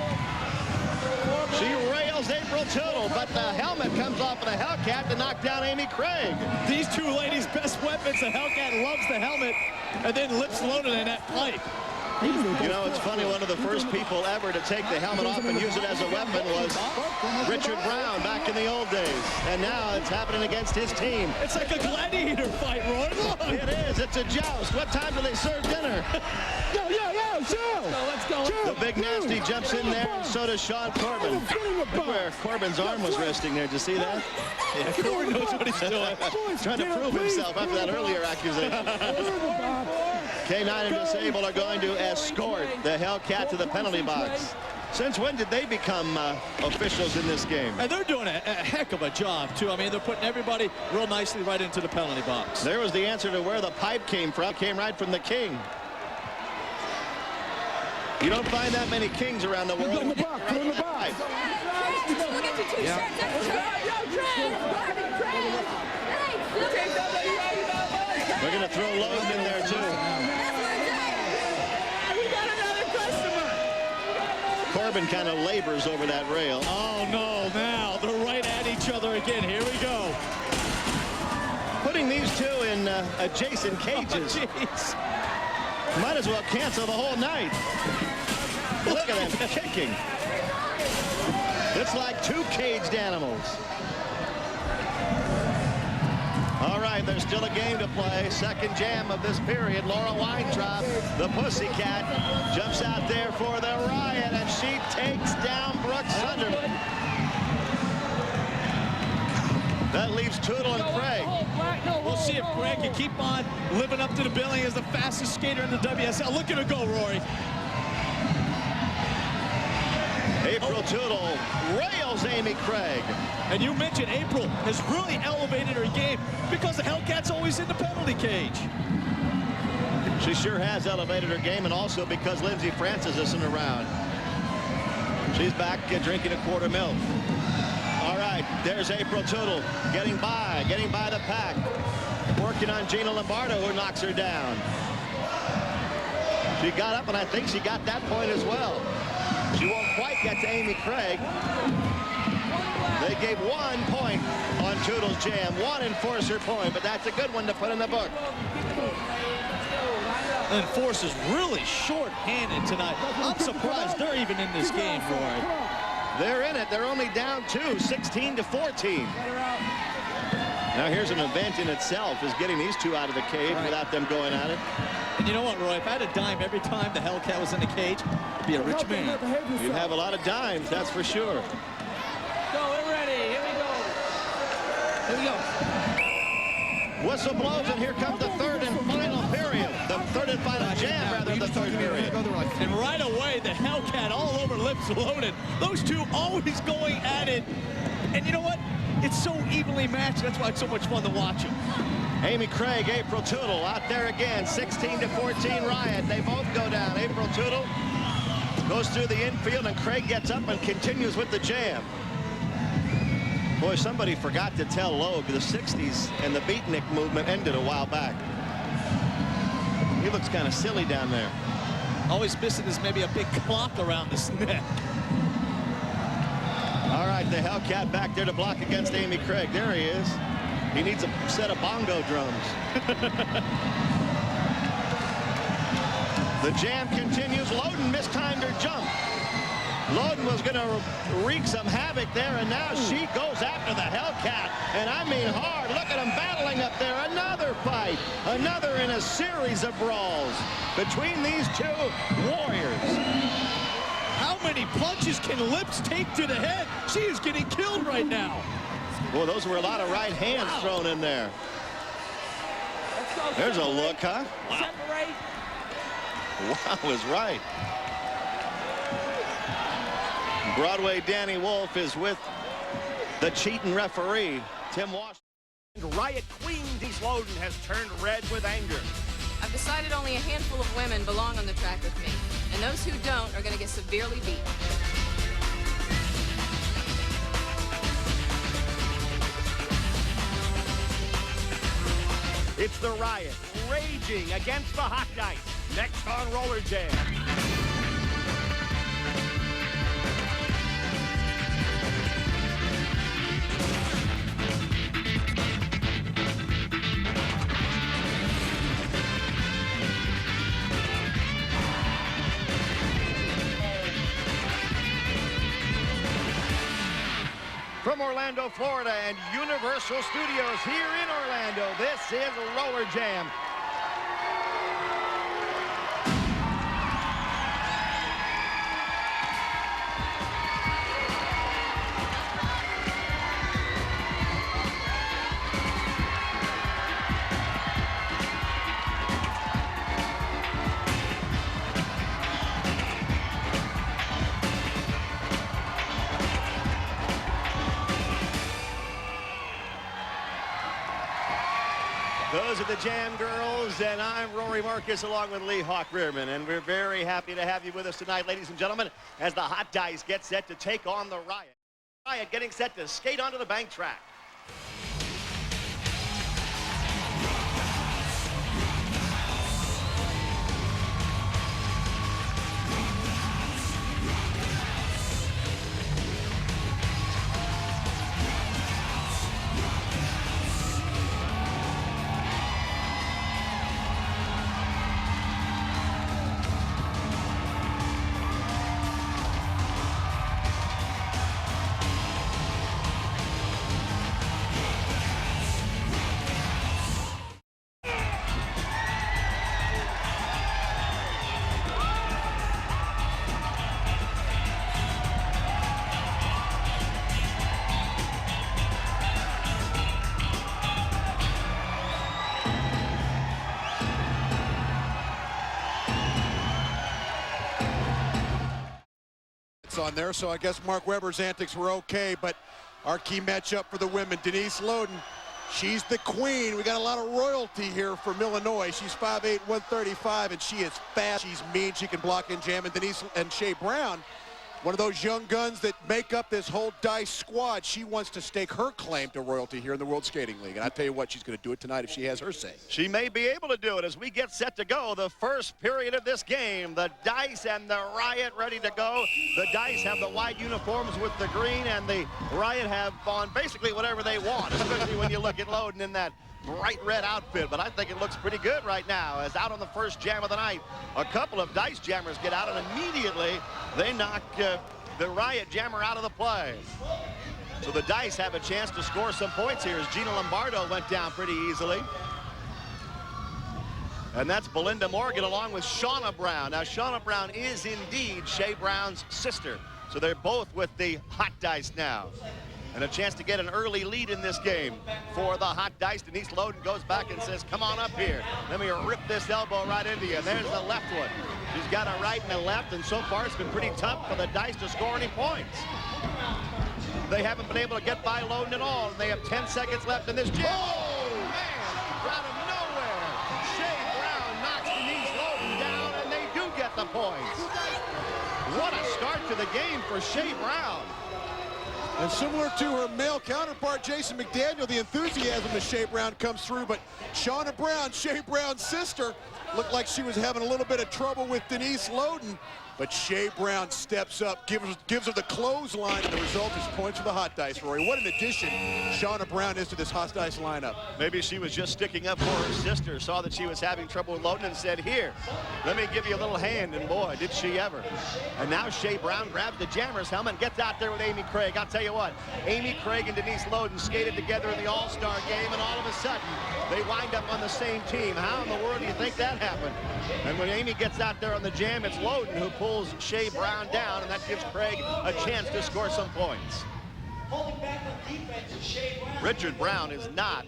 Speaker 10: She rails April Tootle, but the helmet comes off of the Hellcat to knock down Amy Craig.
Speaker 12: These two ladies' best weapons. The Hellcat loves the helmet and then lips loaded in that pipe.
Speaker 10: You know, it's funny, one of the first people ever to take the helmet off and use it as a weapon was Richard Brown back in the old days. And now it's happening against his team.
Speaker 12: It's like a gladiator fight, Roy. Look.
Speaker 10: It is. It's a joust. What time do they serve dinner?
Speaker 5: Joe. Let's go.
Speaker 10: The big nasty jumps in there, and so does Sean Corbin. Look where Corbin's arm was resting there. Did you see that?
Speaker 12: Yeah, Corbin knows what he's doing.
Speaker 10: Trying to prove himself after that earlier accusation. K9 and Disabled are going to escort the Hellcat to the penalty box. Since when did they become officials in this game?
Speaker 12: And they're doing a heck of a job, too. I mean, they're putting everybody real nicely right into the penalty box.
Speaker 10: There was the answer to where the pipe came from. It came right from the king. You don't find that many kings around the world.
Speaker 5: Look at the 2
Speaker 10: Yeah. We're going to throw Loden in there, too.
Speaker 5: We got another customer.
Speaker 10: Corbin kind of labors over that rail.
Speaker 12: Oh, no, now they're right at each other again. Here we go.
Speaker 10: Putting these two in adjacent cages.
Speaker 12: Oh,
Speaker 10: might as well cancel the whole night. Look at them kicking. It's like 2 caged animals. All right, there's still a game to play. Second jam of this period. Laura Weintraub, the Pussycat, jumps out there for the Riot, and she takes down Brooke Sunderland. That leaves Tootle and Craig.
Speaker 12: We'll see if Craig can keep on living up to the billing as the fastest skater in the WSL. Look at her go, Rory.
Speaker 10: April Tootle rails Amy Craig.
Speaker 12: And you mentioned April has really elevated her game because the Hellcat's always in the penalty cage.
Speaker 10: She sure has elevated her game, and also because Lindsey Francis isn't around. She's back drinking a quarter milk. All right, there's April Tootle getting by the pack. Working on Gina Lombardo, who knocks her down. She got up, and I think she got that point as well. She won't quite get to Amy Craig. They gave 1 point on Tootle's jam, 1 enforcer point, but that's a good one to put in the book.
Speaker 12: Enforcer's really short-handed tonight. I'm surprised they're even in this game, Roy.
Speaker 10: They're in it. They're only down 2, 16-14. Now here's an event in itself, is getting these two out of the cage without them going at it.
Speaker 12: And you know what, Roy? If I had a dime every time the Hellcat was in the cage, I'd be a rich man.
Speaker 10: You'd have a lot of dimes, that's for sure.
Speaker 5: Go, we're ready. Here we go. Here we go.
Speaker 10: Whistle blows, and here comes the third and final period. The third and final jam, rather, the third period.
Speaker 12: And right away, the Hellcat all over lips loaded. Those two always going at it. And you know what? It's so evenly matched. That's why it's so much fun to watch them.
Speaker 10: Amy Craig, April Tootle out there again. 16-14 Riot. They both go down. April Tootle goes through the infield, and Craig gets up and continues with the jam. Boy, somebody forgot to tell Logue the 60s and the beatnik movement ended a while back. He looks kind of silly down there.
Speaker 12: Always missing is maybe a big clock around his neck.
Speaker 10: All right, the Hellcat back there to block against Amy Craig. There he is. He needs a set of bongo drums. The jam continues. Loden mistimed her jump. Loden was going to wreak some havoc there, and now she goes after the Hellcat. And I mean hard. Look at them battling up there. Another fight. Another in a series of brawls between these two warriors.
Speaker 12: How many punches can Lips take to the head? She is getting killed right now.
Speaker 10: Well, those were a lot of right hands thrown in there. There's a look, huh? Wow. Wow is right. Broadway Danny Wolf is with the cheating referee, Tim Washington.
Speaker 1: Riot Queen Denise Loden has turned red with anger.
Speaker 9: I've decided only a handful of women belong on the track with me, and those who don't are going to get severely beat.
Speaker 1: It's the Riot raging against the Hot Dice. Next on RollerJam. From Orlando, Florida, and Universal Studios here in Orlando, this is RollerJam. Those are the Jam Girls, and I'm Rory Marcus along with Lee Hawk Rearman, and we're very happy to have you with us tonight, ladies and gentlemen, as the Hot Dice get set to take on the Riot. Riot getting set to skate onto the bank track.
Speaker 3: On there, so I guess Mark Webber's antics were okay, but our key matchup for the women, Denise Loden, she's the queen. We got a lot of royalty here from Illinois. She's 5'8", 135, and she is fast. She's mean. She can block and jam. And Denise and Shea Brown, one of those young guns that make up this whole Dice squad. She wants to stake her claim to royalty here in the World Skating League. And I tell you what, she's going to do it tonight if she has her say.
Speaker 1: She may be able to do it as we get set to go. The first period of this game, the Dice and the Riot ready to go. The Dice have the white uniforms with the green, and the Riot have on basically whatever they want, especially when you look at Loden in that bright red outfit. But I think it looks pretty good right now, as out on the first jam of the night, a couple of Dice jammers get out, and immediately they knock the Riot jammer out of the play. So the Dice have a chance to score some points here, as Gina Lombardo went down pretty easily. And that's Belinda Morgan along with Shauna Brown. Now, Shauna Brown is indeed Shea Brown's sister. So they're both with the Hot Dice now. And a chance to get an early lead in this game for the Hot Dice. Denise Loden goes back and says, come on up here. Let me rip this elbow right into you. And there's the left one. She's got a right and a left, and so far it's been pretty tough for the Dice to score any points. They haven't been able to get by Loden at all, and they have 10 seconds left in this jam. Oh, man, out of nowhere. Shea Brown knocks Denise Loden down, and they do get the points. What a start to the game for Shea Brown.
Speaker 3: And similar to her male counterpart, Jason McDaniel, the enthusiasm of Shea Brown comes through, but Shauna Brown, Shea Brown's sister, looked like she was having a little bit of trouble with Denise Loden. But Shea Brown steps up, gives her the clothesline, and the result is points for the Hot Dice, Rory. What an addition Shauna Brown is to this Hot Dice lineup.
Speaker 1: Maybe she was just sticking up for her sister, saw that she was having trouble loading and said, here, let me give you a little hand, and boy, did she ever. And now Shea Brown grabs the Jammer's helmet and gets out there with Amy Craig. I'll tell you what, Amy Craig and Denise Loden skated together in the All-Star game, and all of a sudden, they wind up on the same team. How in the world do you think that happened? And when Amy gets out there on the jam, it's Loden who pulls Shea Brown down, and that gives Craig a chance to score some points. Richard Brown is not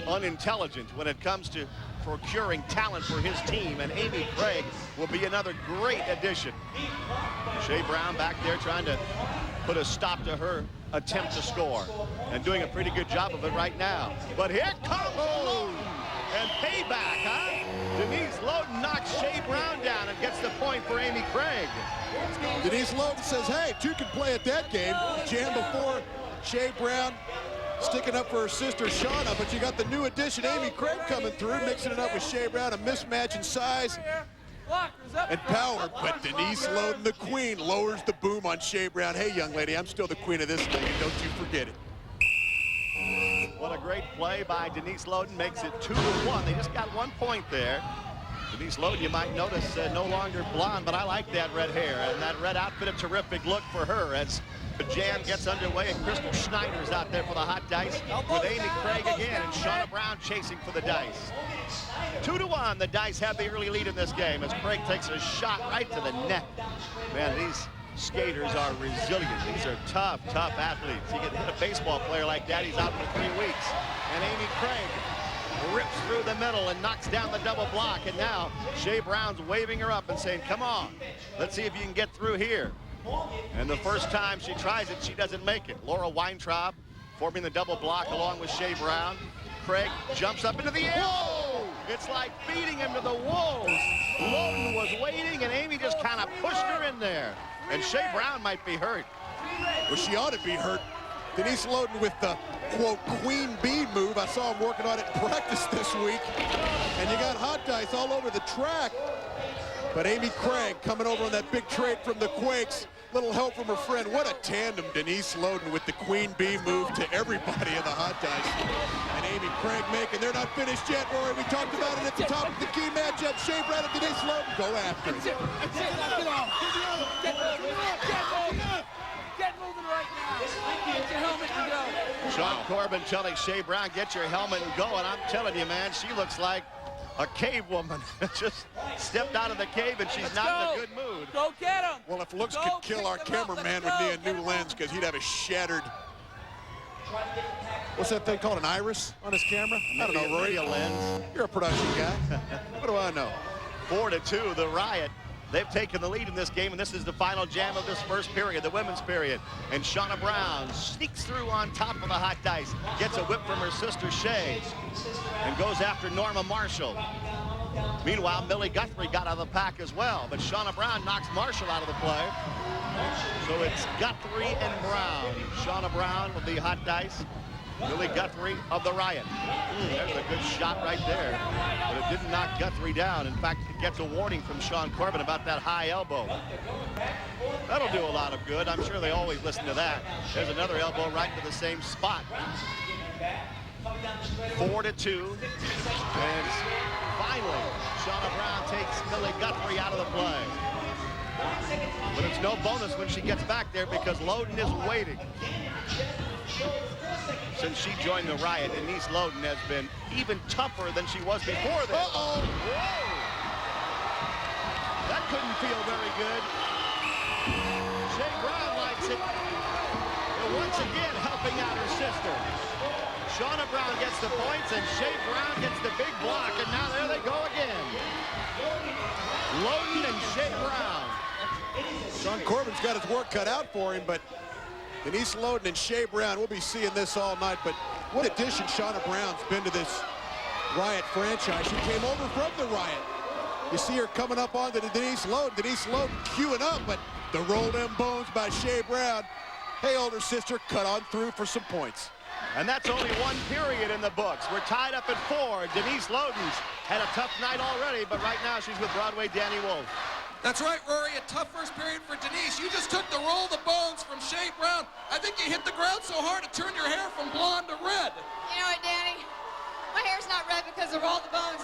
Speaker 1: unintelligent when it comes to procuring talent for his team, and Amy Craig will be another great addition. Shea Brown back there trying to put a stop to her attempt to score, and doing a pretty good job of it right now. But here comes Loden, and payback, huh? Denise Loden knocks Shea Brown down and gets the point for Amy Craig.
Speaker 3: Denise Loden says, hey, two can play at that game. Jam before, Shea Brown sticking up for her sister Shauna, but you got the new addition, Amy Craig, coming through, mixing it up with Shea Brown, a mismatch in size and power, but Denise Loden, the queen, lowers the boom on Shea Brown. Hey, young lady, I'm still the queen of this thing, and don't you forget it.
Speaker 1: What a great play by Denise Loden, makes it 2-1. They just got 1 point there. Denise Loden, you might notice, no longer blonde, but I like that red hair, and that red outfit, a terrific look for her as the jam gets underway, and Crystal Schneider's out there for the Hot Dice with Amy Craig again, and Shauna Brown chasing for the Dice. 2-1, the Dice have the early lead in this game as Craig takes a shot right to the net. Man, these skaters are resilient. These are tough, tough athletes. You get hit a baseball player like that, he's out for 3 weeks. And Amy Craig rips through the middle and knocks down the double block. And now Shea Brown's waving her up and saying, come on, let's see if you can get through here. And the first time she tries it, she doesn't make it. Laura Weintraub forming the double block along with Shea Brown. Craig jumps up into the air. Whoa! It's like feeding him to the wolves. Loden was waiting, and Amy just kind of pushed her in there. And Shea Brown might be hurt.
Speaker 3: Well, she ought to be hurt. Denise Loden with the, quote, queen bee move. I saw him working on it in practice this week. And you got Hot Dice all over the track. But Amy Craig coming over on that big trade from the Quakes. Little help from her friend. What a tandem, Denise Loden with the queen bee move to everybody in the Hot Dice. And Amy Craig making. They're not finished yet, Rory. We talked about it at the top of the key matchup. Shea Brown and Denise Loden go after it.
Speaker 5: Get moving right now. Get your helmet and go.
Speaker 1: Sean Corbin telling Shea Brown, get your helmet and go. And I'm telling you, man, she looks like a cave woman. Just stepped out of the cave, and she's not in a good mood.
Speaker 5: Go get him.
Speaker 3: Well, if looks could kill our cameraman, would need a new lens because he'd have a shattered, what's that thing called, an iris on his camera? I don't know, Rory.
Speaker 1: A lens.
Speaker 3: You're a production guy. What do I know?
Speaker 1: 4-2, the Riot. They've taken the lead in this game, and this is the final jam of this first period, the women's period. And Shauna Brown sneaks through on top of the Hot Dice, gets a whip from her sister Shea, and goes after Norma Marshall. Meanwhile, Millie Guthrie got out of the pack as well, but Shauna Brown knocks Marshall out of the play. So it's Guthrie and Brown. Shauna Brown of the Hot Dice, Millie Guthrie of the Riot. There's a good shot right there, but it didn't knock Guthrie down. In fact, it gets a warning from Sean Corbin about that high elbow. That'll do a lot of good. I'm sure they always listen to that. There's another elbow right to the same spot. 4-2, and finally, Shauna Brown takes Millie Guthrie out of the play. But it's no bonus when she gets back there because Loden is waiting. Since she joined the Riot, Denise Loden has been even tougher than she was before this.
Speaker 3: Uh-oh.
Speaker 1: Whoa! That couldn't feel very good. Shea Brown likes it. But once again, helping out her sister. Shauna Brown gets the points, and Shea Brown gets the big block, and now there they go again. Loden and Shea Brown.
Speaker 3: Sean Corbin's got his work cut out for him, but Denise Loden and Shea Brown, we'll be seeing this all night. But what addition Shauna Brown's been to this Riot franchise. She came over from the Riot. You see her coming up onto the Denise Loden queuing up, but the roll them bones by Shea Brown. Hey, older sister, cut on through for some points.
Speaker 1: And that's only one period in the books. We're tied up at 4. Denise Loden's had a tough night already, but right now she's with Broadway Danny Wolf.
Speaker 6: That's right, Rory. A tough first period for Denise. You just took the roll the bones from Shea Brown. I think you hit the ground so hard it turned your hair from blonde to red.
Speaker 9: You know what, Danny? My hair's not red because of Roll the Bones.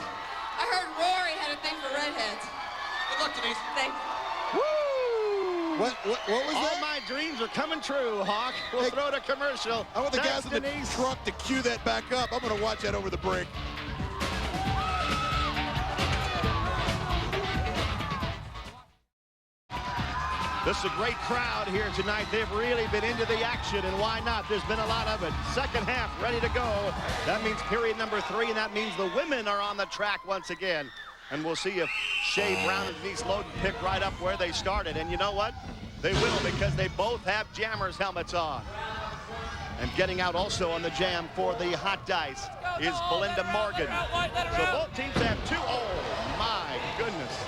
Speaker 9: I heard Rory had a thing for redheads.
Speaker 6: Good luck, Denise.
Speaker 9: Thanks.
Speaker 10: Woo!
Speaker 3: What was
Speaker 10: All
Speaker 3: that?
Speaker 10: my dreams are coming true, Hawk. We'll throw to commercial.
Speaker 3: I want the
Speaker 10: Thanks,
Speaker 3: guys in the
Speaker 10: Denise.
Speaker 3: truck to cue that back up. I'm going to watch that over the break.
Speaker 10: This is a great crowd here tonight. They've really been into the action, and why not? There's been a lot of it. Second half ready to go. That means period number 3, and that means the women are on the track once again. And we'll see if Shea Brown and Denise Loden pick right up where they started. And you know what? They will, because they both have jammers helmets on. And getting out also on the jam for the hot dice is Belinda Morgan. So both teams have 2. Oh, my goodness.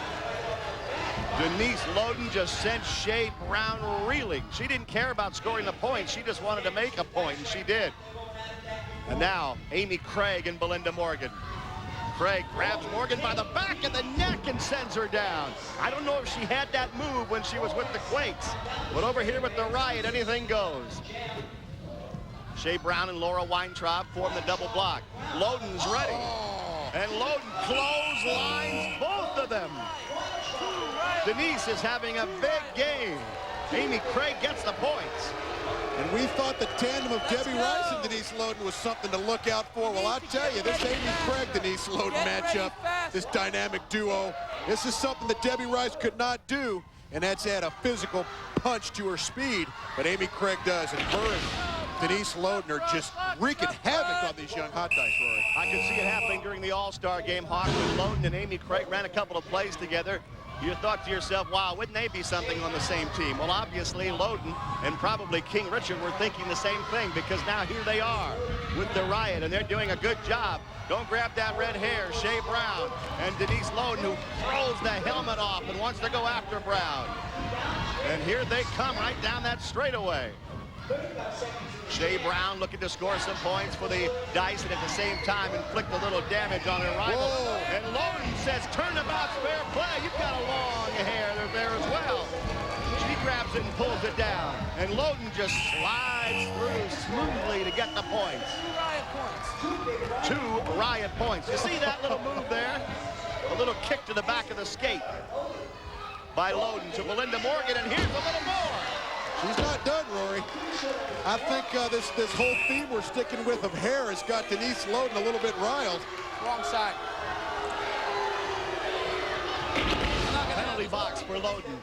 Speaker 10: Denise Loden just sent Shea Brown reeling. She didn't care about scoring the point. She just wanted to make a point, and she did. And now, Amy Craig and Belinda Morgan. Craig grabs Morgan by the back of the neck and sends her down. I don't know if she had that move when she was with the Quakes, but over here with the Riot, anything goes. Shea Brown and Laura Weintraub form the double block. Loden's ready. And Loden clotheslines both of them. Denise is having a big game. Amy Craig gets the points.
Speaker 3: And we thought the tandem of Debbie Rice and Denise Loden was something to look out for. Well, I tell you, this Amy Craig-Denise Loden matchup, this dynamic duo, this is something that Debbie Rice could not do, and that's add a physical punch to her speed. But Amy Craig does, and her and Denise Loden are just wreaking havoc on these young hot dice, Rory.
Speaker 10: I could see it happening during the All-Star game. Hawk and Loden and Amy Craig ran a couple of plays together. You thought to yourself, wow, wouldn't they be something on the same team? Well, obviously, Loden and probably King Richard were thinking the same thing, because now here they are with the Riot, and they're doing a good job. Don't grab that red hair. Shea Brown and Denise Loden, who throws the helmet off and wants to go after Brown. And here they come right down that straightaway. Shea Brown looking to score some points for the dice, and at the same time inflict a little damage on her rival.
Speaker 3: Whoa.
Speaker 10: And Loden says, turnabout's fair play. You've got a long hair there as well. She grabs it and pulls it down. And Loden just slides through smoothly to get the points. 2 Riot points. You see that little move there? A little kick to the back of the skate by Loden to Belinda Morgan, and here's a little more.
Speaker 3: She's not done, Rory. I think this whole theme we're sticking with of hair has got Denise Loden a little bit riled.
Speaker 6: Wrong side.
Speaker 10: Penalty box for Loden.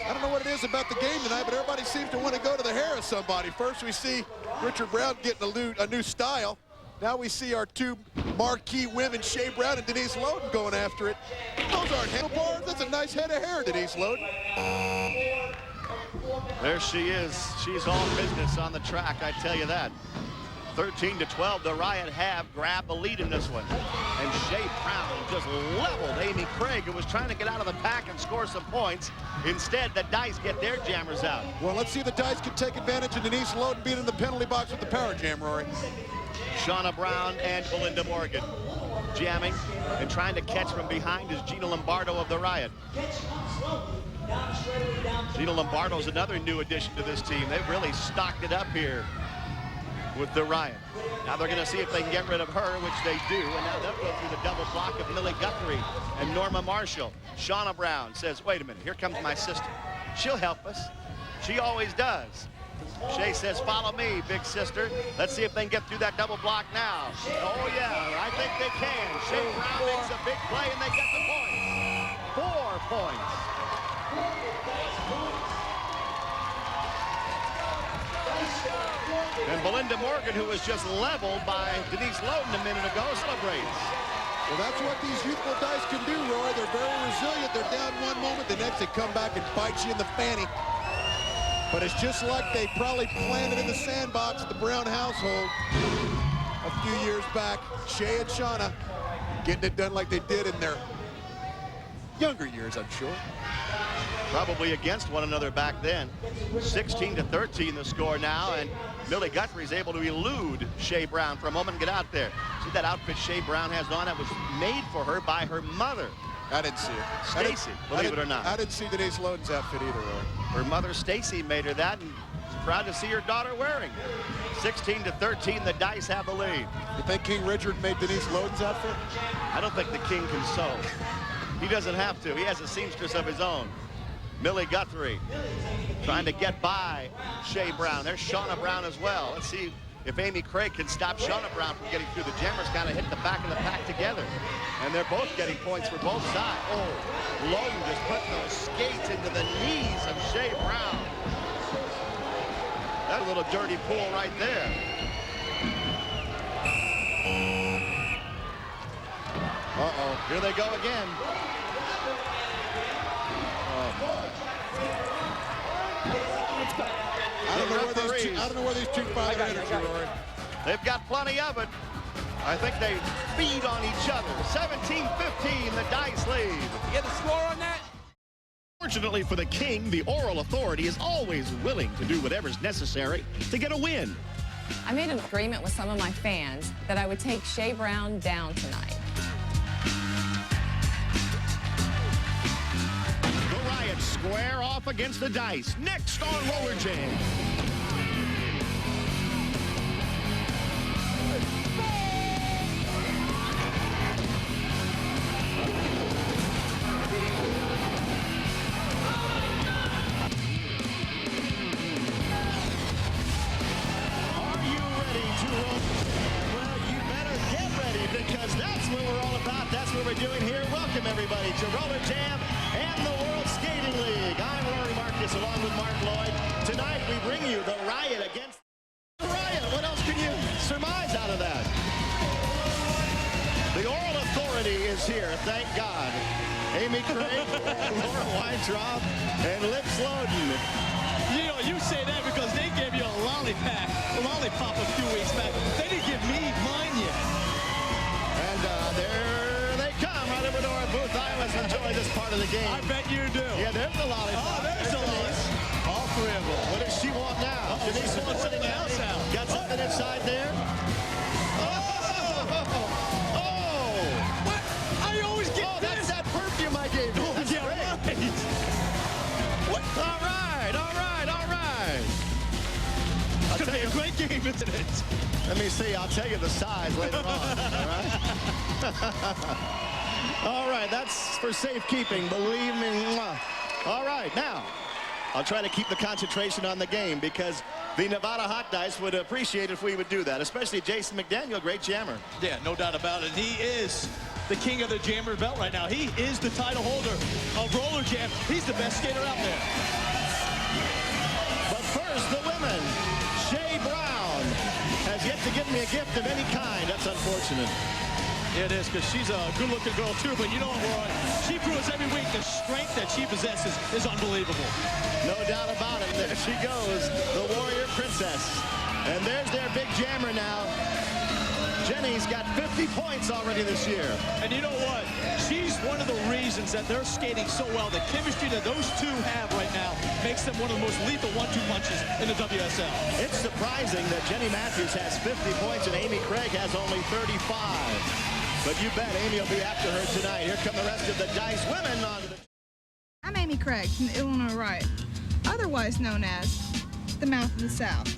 Speaker 3: I don't know what it is about the game tonight, but everybody seems to want to go to the hair of somebody. First we see Richard Brown getting a new style. Now we see our 2 marquee women, Shea Brown and Denise Loden, going after it. Those aren't handlebars. That's a nice head of hair, Denise Loden.
Speaker 10: There she is. She's all business on the track, I tell you that. 13-12, the Riot have grabbed the lead in this one. And Shea Brown just leveled Amy Craig, who was trying to get out of the pack and score some points. Instead, the dice get their jammers out.
Speaker 3: Well, let's see if the dice can take advantage of Denise Loden being in the penalty box with the power jam, Rory.
Speaker 10: Shauna Brown and Belinda Morgan jamming and trying to catch from behind is Gina Lombardo of the Riot. Gina Lombardo's another new addition to this team. They've really stocked it up here with the Riot. Now they're going to see if they can get rid of her, which they do, and now they'll go through the double block of Millie Guthrie and Norma Marshall. Shauna Brown says, wait a minute, here comes my sister. She'll help us. She always does. Shea says, follow me, big sister. Let's see if they can get through that double block now. Oh, yeah, I think they can. Shea Brown makes a big play, and they get the point. 4 points. And Belinda Morgan, who was just leveled by Denise Loden a minute ago, celebrates.
Speaker 3: Well, that's what these youthful dice can do, Roy. They're very resilient. They're down one moment. The next, they come back and bite you in the fanny. But it's just like they probably planted in the sandbox at the Brown household a few years back. Shea and Shauna getting it done like they did in their younger years, I'm sure.
Speaker 10: Probably against one another back then. 16-13 the score now, and Millie Guthrie's able to elude Shea Brown for a moment and get out there. See that outfit Shea Brown has on? That was made for her by her mother.
Speaker 3: I didn't see it.
Speaker 1: Stacy, believe it or not.
Speaker 3: I didn't see Denise Loden's outfit either, Roy.
Speaker 1: Her mother, Stacy, made her that, and she's proud to see her daughter wearing. 16-13, the Dice have the lead.
Speaker 3: You think King Richard made Denise Loden's outfit?
Speaker 1: I don't think the King can sew. He doesn't have to. He has a seamstress of his own. Millie Guthrie trying to get by Shea Brown. There's Shauna Brown as well. Let's see if Amy Craig can stop Shauna Brown from getting through. The Jammers kind of hit the back of the pack together. And they're both getting points for both sides. Oh, Loden just putting those skates into the knees of Shea Brown. That little dirty pool right there. Uh-oh, here they go again.
Speaker 3: I don't know where these two find their energy, Rory.
Speaker 1: They've got plenty of it. I think they feed on each other. 17-15, the Dice lead.
Speaker 4: You get the score on that?
Speaker 10: Fortunately for the King, the Oral Authority is always willing to do whatever's necessary to get a win.
Speaker 9: I made an agreement with some of my fans that I would take Shea Brown down tonight.
Speaker 10: The Riot square off against the Dice. Next on RollerJam.
Speaker 1: Because that's what we're all about. That's what we're doing here. Welcome, everybody, to RollerJam and the World Skating League. I'm Rory Marcus, along with Mark Lloyd. Tonight, we bring you the Riot against the Riot. What else can you surmise out of that? The Oral Authority is here, thank God. Amy Craig, Laura Weintraub, and Liv Loden.
Speaker 12: You know, you say that because they gave you a lollipop a few weeks back. They didn't give me mine yet.
Speaker 1: And there they come right over to our booth. I always enjoy this part of the game.
Speaker 12: I bet you do.
Speaker 1: Yeah, there's the lollipop.
Speaker 12: Oh, there's the lollipop. All three of them.
Speaker 1: What does she want now?
Speaker 12: Denise wants something else out.
Speaker 1: Got something inside there? Oh!
Speaker 12: What? I always get this.
Speaker 1: That's that perfume I gave you. That's
Speaker 12: yeah,
Speaker 1: great.
Speaker 12: right. What?
Speaker 1: All right, all right, all right.
Speaker 12: It's going to be a great game, isn't it?
Speaker 1: Let me see. I'll tell you the size later on. All right? All right, that's for safekeeping. Believe me. All right, now, I'll try to keep the concentration on the game because the Nevada Hot Dice would appreciate if we would do that, especially Jason McDaniel, great jammer.
Speaker 12: Yeah, no doubt about it. He is the king of the jammer belt right now. He is the title holder of RollerJam. He's the best skater out there.
Speaker 1: But first, the women. Shea Brown has yet to give me a gift of any kind. That's unfortunate.
Speaker 12: It is, because she's a good-looking girl, too. But you know what, Roy? She proves every week the strength that she possesses is unbelievable.
Speaker 1: No doubt about it. There she goes, the Warrior Princess. And there's their big jammer now. Jenny's got 50 points already this year.
Speaker 12: And you know what? She's one of the reasons that they're skating so well. The chemistry that those two have right now makes them one of the most lethal 1-2 punches in the WSL.
Speaker 1: It's surprising that Jenny Matthews has 50 points and Amy Craig has only 35. But you bet Amy will be after her tonight. Here come the rest of the Dice women onto the...
Speaker 15: I'm Amy Craig from the Illinois Riot, otherwise known as the Mouth of the South.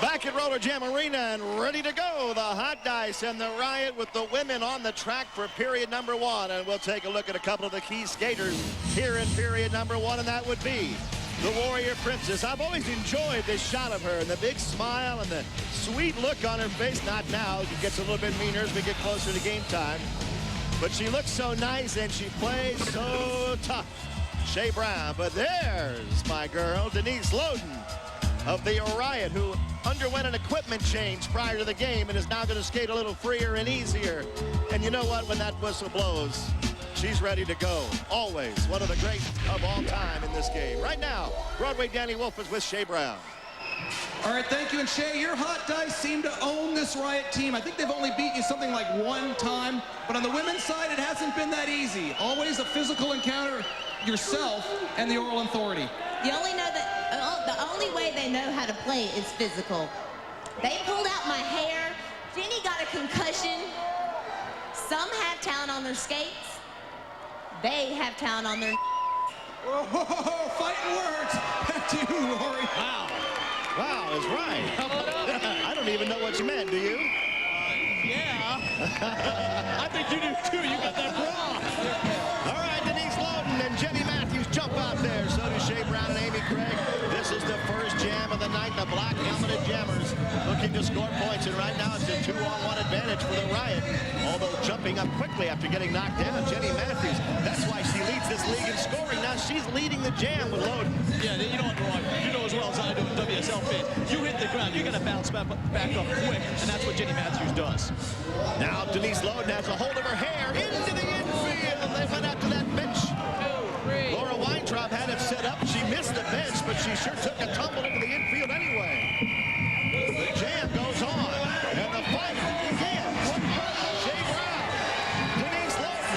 Speaker 1: Back at RollerJam Arena and ready to go. The Hot Dice and the Riot with the women on the track for period number 1. And we'll take a look at a couple of the key skaters here in period number 1, and that would be the Warrior Princess. I've always enjoyed this shot of her and the big smile and the sweet look on her face. Not now. It gets a little bit meaner as we get closer to game time. But she looks so nice and she plays so tough. Shea Brown. But there's my girl, Denise Loden of the Riot, who underwent an equipment change prior to the game and is now going to skate a little freer and easier. And you know what? When that whistle blows, she's ready to go. Always one of the greats of all time in this game. Right now, Broadway Danny Wolf is with Shea Brown.
Speaker 6: All right, thank you. And Shay, your hot dice seem to own this Riot team. I think they've only beaten you something like one time, but on the women's side, it hasn't been that easy. Always a physical encounter, yourself and the Oral Authority.
Speaker 16: The only way they know how to play is physical. They pulled out my hair. Jenny got a concussion. Some have talent on their skates. They have talent on their...
Speaker 6: Whoa, fighting words. Back to you, Rory.
Speaker 10: Wow. Wow, that's right. I don't even know what you meant, do you?
Speaker 12: Yeah. I think you do too. You got that bra.
Speaker 10: All right, Denise Loden and Jenny Matthews jump out there. So do Shea Brown and Amy Craig. This is the first jam of the night. The black helmeted jammers looking to score points. And right now it's a 2-on-1 advantage for the Riot. Although jumping up quickly after getting knocked down, Jenny Matthews. That's why she leads this league in scoring. Now she's leading the jam with Loden.
Speaker 12: Yeah, you know what, Roy? You know as well as I do in WSL fan. You hit the ground, you got to bounce back up quick, and that's what Jenny Matthews does.
Speaker 10: Now Denise Loden has a hold of her hair into the infield. They went out to that bench. Laura Weintraub had it set up. She missed the bench, but she sure took a tumble into the infield anyway. The jam goes on, and the fight begins. Shea Brown, Denise Loden.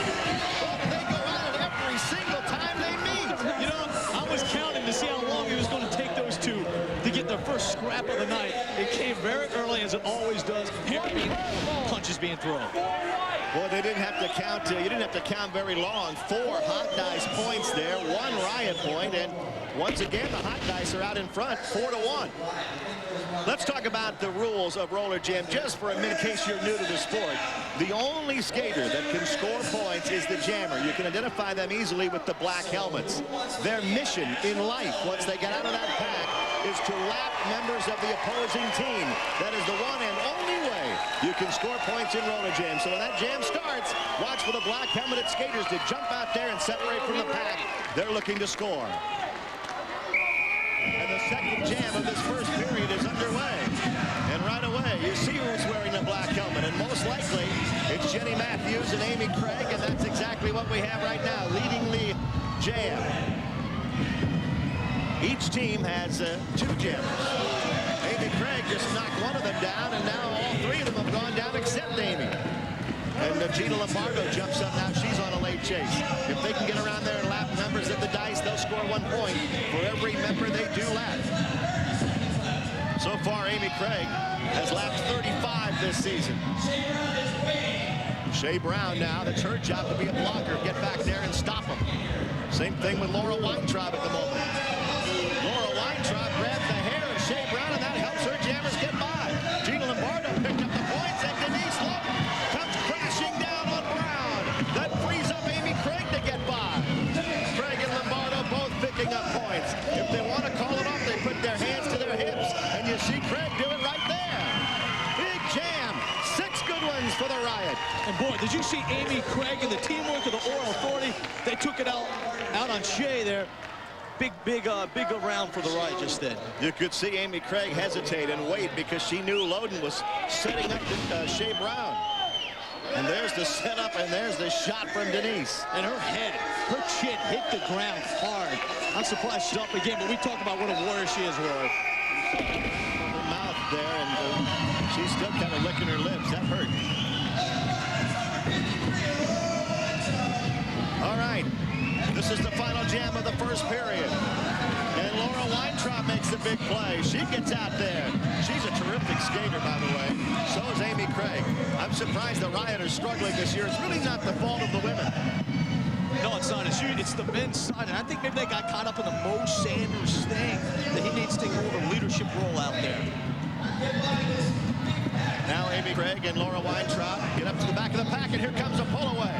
Speaker 10: They go at it every single time they meet.
Speaker 12: You know, I was counting to see how long it was going to take those two to get their first scrap of the night. It came very early, as it always does. Punches being thrown.
Speaker 10: Well, they didn't have to count. You didn't have to count very long. 4 hot dice points there, 1 Riot point, and once again the hot dice are out in front, 4-1. Let's talk about the rules of RollerJam just for a minute, in case you're new to the sport. The only skater that can score points is the jammer. You can identify them easily with the black helmets. Their mission in life, once they get out of that pack, is to lap members of the opposing team. That is the one and only way you can score points in RollerJam. So when that jam starts, watch for the black helmeted skaters to jump out there and separate from the pack. They're looking to score. And the second jam of this first period is underway. And right away, you see who's wearing the black helmet. And most likely, it's Jenny Matthews and Amy Craig. And that's exactly what we have right now, leading the jam. Each team has 2 jammers. Amy Craig just knocked one of them down, and now all 3 of them have gone down except Amy. And Gina Lombardo jumps up now. She's on a late chase. If they can get around there and lap members of the dice, they'll score 1 point for every member they do lap. So far, Amy Craig has lapped 35 this season. Shea Brown now, that's her job to be a blocker, get back there and stop them. Same thing with Laura Weintraub at the moment. Laura Weintraub grabs the hair of Shea Brown, and that helps her jammers get by. Gina Lombardo picked up the points, and Denise Loden comes crashing down on Brown. That frees up Amy Craig to get by. Craig and Lombardo both picking up points. If they want to call it off, they put their hands to their hips, and you see Craig do it right there. Big jam. 6 good ones for the Riot.
Speaker 12: And boy, did you see Amy Craig and the teamwork of the Oral Authority? They took it out on Shea there. Big round for the Riot just then.
Speaker 10: You could see Amy Craig hesitate and wait because she knew Loden was setting up Shea Brown. And there's the setup, and there's the shot from Denise.
Speaker 12: And her head, her chin hit the ground hard. I'm surprised she's up again, but we talk about what a warrior she is, Roy.
Speaker 10: Her mouth there, and she's still kind of licking her lips. That hurt. All right. This is the final jam of the first period. And Laura Weintraub makes the big play. She gets out there. She's a terrific skater, by the way. So is Amy Craig. I'm surprised the Riot are struggling this year. It's really not the fault of the women.
Speaker 12: No, it's not. It's the men's side. And I think maybe they got caught up in the Mo Sanders thing, that he needs to take more of a leadership role out there.
Speaker 10: Now Amy Craig and Laura Weintraub get up to the back of the pack, and here comes a pull away.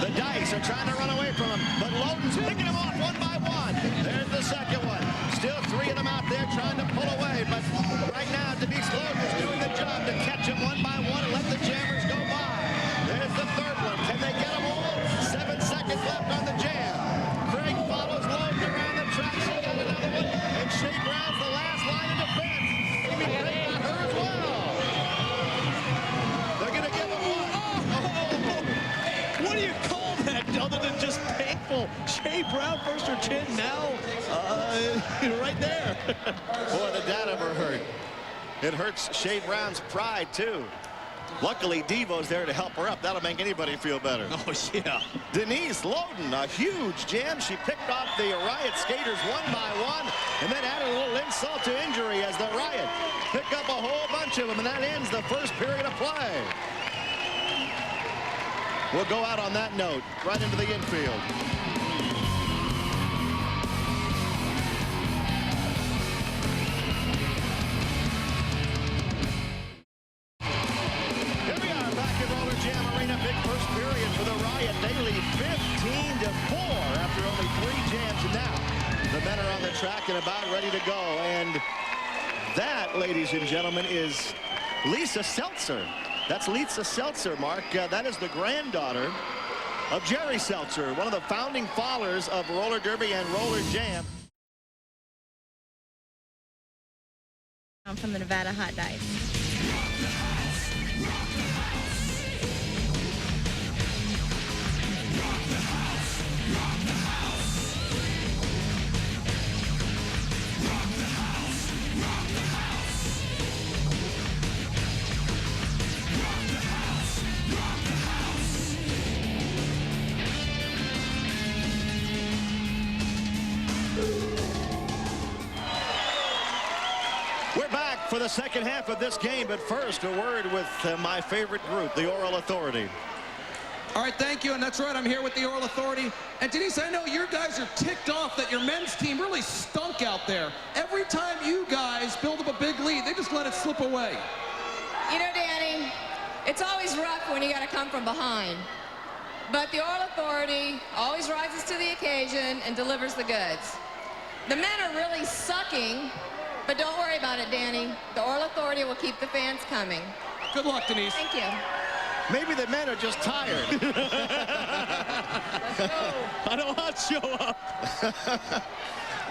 Speaker 10: The dice are trying to run away from him, but Loden's picking them off 1 by 1. There's the second one. Still 3 of them out there trying to pull away, but right now Denise Loden is doing the job to catch them 1 by 1 and let the jammers go by. There's the third one. Can they get them all? 7 seconds left on the jam. Craig follows Loden around the track. She got another one, and Shea Brown's the last line of defense. Amy Craig got her as well. They're going to give them one.
Speaker 12: What do you call that other than just painful? Shea Brown first her chin, now right there.
Speaker 10: Boy, the dad ever hurt. It hurts Shea Brown's pride, too. Luckily, Devo's there to help her up. That'll make anybody feel better.
Speaker 12: Oh, yeah.
Speaker 10: Denise Loden, a huge jam. She picked off the Riot skaters one by one and then added a little insult to injury as the Riot pick up a whole bunch of them, and that ends the first period of play. We'll go out on that note, right into the infield. RollerJam Arena, big first period for the Riot. They lead 15-4 after only 3 jams. And now the men are on the track and about ready to go. And that, ladies and gentlemen, is Lisa Seltzer. That's Lisa Seltzer, Mark. That is the granddaughter of Jerry Seltzer, one of the founding fathers of roller derby and RollerJam.
Speaker 16: I'm from the Nevada Hot Dice.
Speaker 10: We're back for the second half of this game, but first a word with my favorite group, the Oral Authority.
Speaker 6: All right, thank you, and that's right, I'm here with the Oral Authority. And Denise, I know your guys are ticked off that your men's team really stunk out there. Every time you guys build up a big lead, they just let it slip away.
Speaker 9: You know, Danny, it's always rough when you got to come from behind. But the Oral Authority always rises to the occasion and delivers the goods. The men are really sucking, but don't worry about it, Danny. The Oral Authority will keep the fans coming.
Speaker 6: Good luck, Denise.
Speaker 9: Thank you.
Speaker 10: Maybe the men are just tired.
Speaker 9: Let's go.
Speaker 12: I don't want to show up.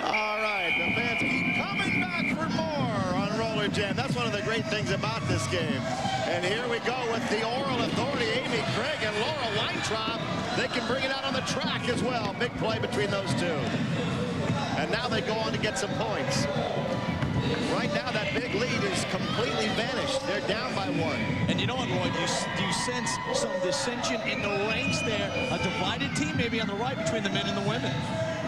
Speaker 10: All right, the fans keep coming back for more on RollerJam. That's one of the great things about this game. And here we go with the Oral Authority, Amy Craig and Laura Weintraub. They can bring it out on the track as well. Big play between those two. And now they go on to get some points. Right now, that big lead is completely vanished. They're down by 1.
Speaker 12: And you know what, Lloyd? Do you sense some dissension in the ranks there? A divided team maybe on the right between the men and the women.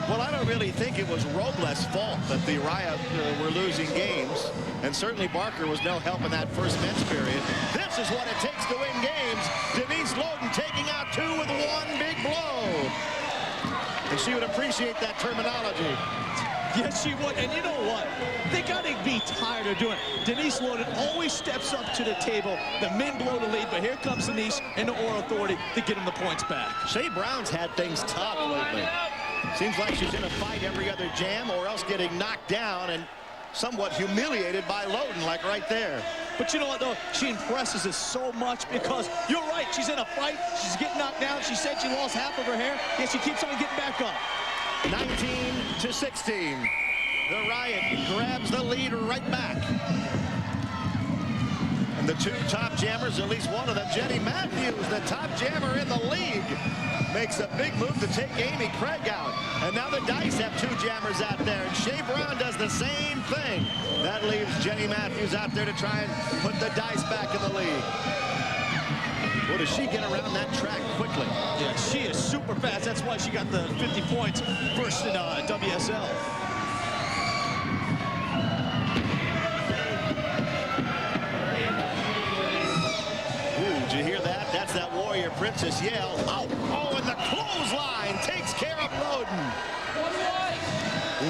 Speaker 10: Well, I don't really think it was Robles' fault that the Riot were losing games. And certainly Barker was no help in that first men's period. This is what it takes to win games. Denise Loden taking out 2 with 1 big blow. And she would appreciate that terminology.
Speaker 12: Yes, she would. And you know what? They got to be tired of doing it. Denise Loden always steps up to the table. The men blow the lead, but here comes Denise and the Oral Authority to get them the points back.
Speaker 10: Shea Brown's had things tough lately. Seems like she's in a fight every other jam or else getting knocked down and somewhat humiliated by Loden, like right there.
Speaker 12: But you know what, though? She impresses us so much because you're right. She's in a fight. She's getting knocked down. She said she lost half of her hair. Yet she keeps on getting back up.
Speaker 10: 19-16. The Riot grabs the lead right back. And the 2 top jammers, at least one of them, Jenny Matthews, the top jammer in the league, makes a big move to take Amy Craig out. And now the Dice have 2 jammers out there, and Shea Brown does the same thing. That leaves Jenny Matthews out there to try and put the Dice back in the league. Well, does she get around that track quickly?
Speaker 12: Yeah, she is super fast. That's why she got the 50 points first in WSL.
Speaker 10: Ooh, did you hear that? That's that Warrior Princess yell. Oh, and the clothesline takes care of Loden.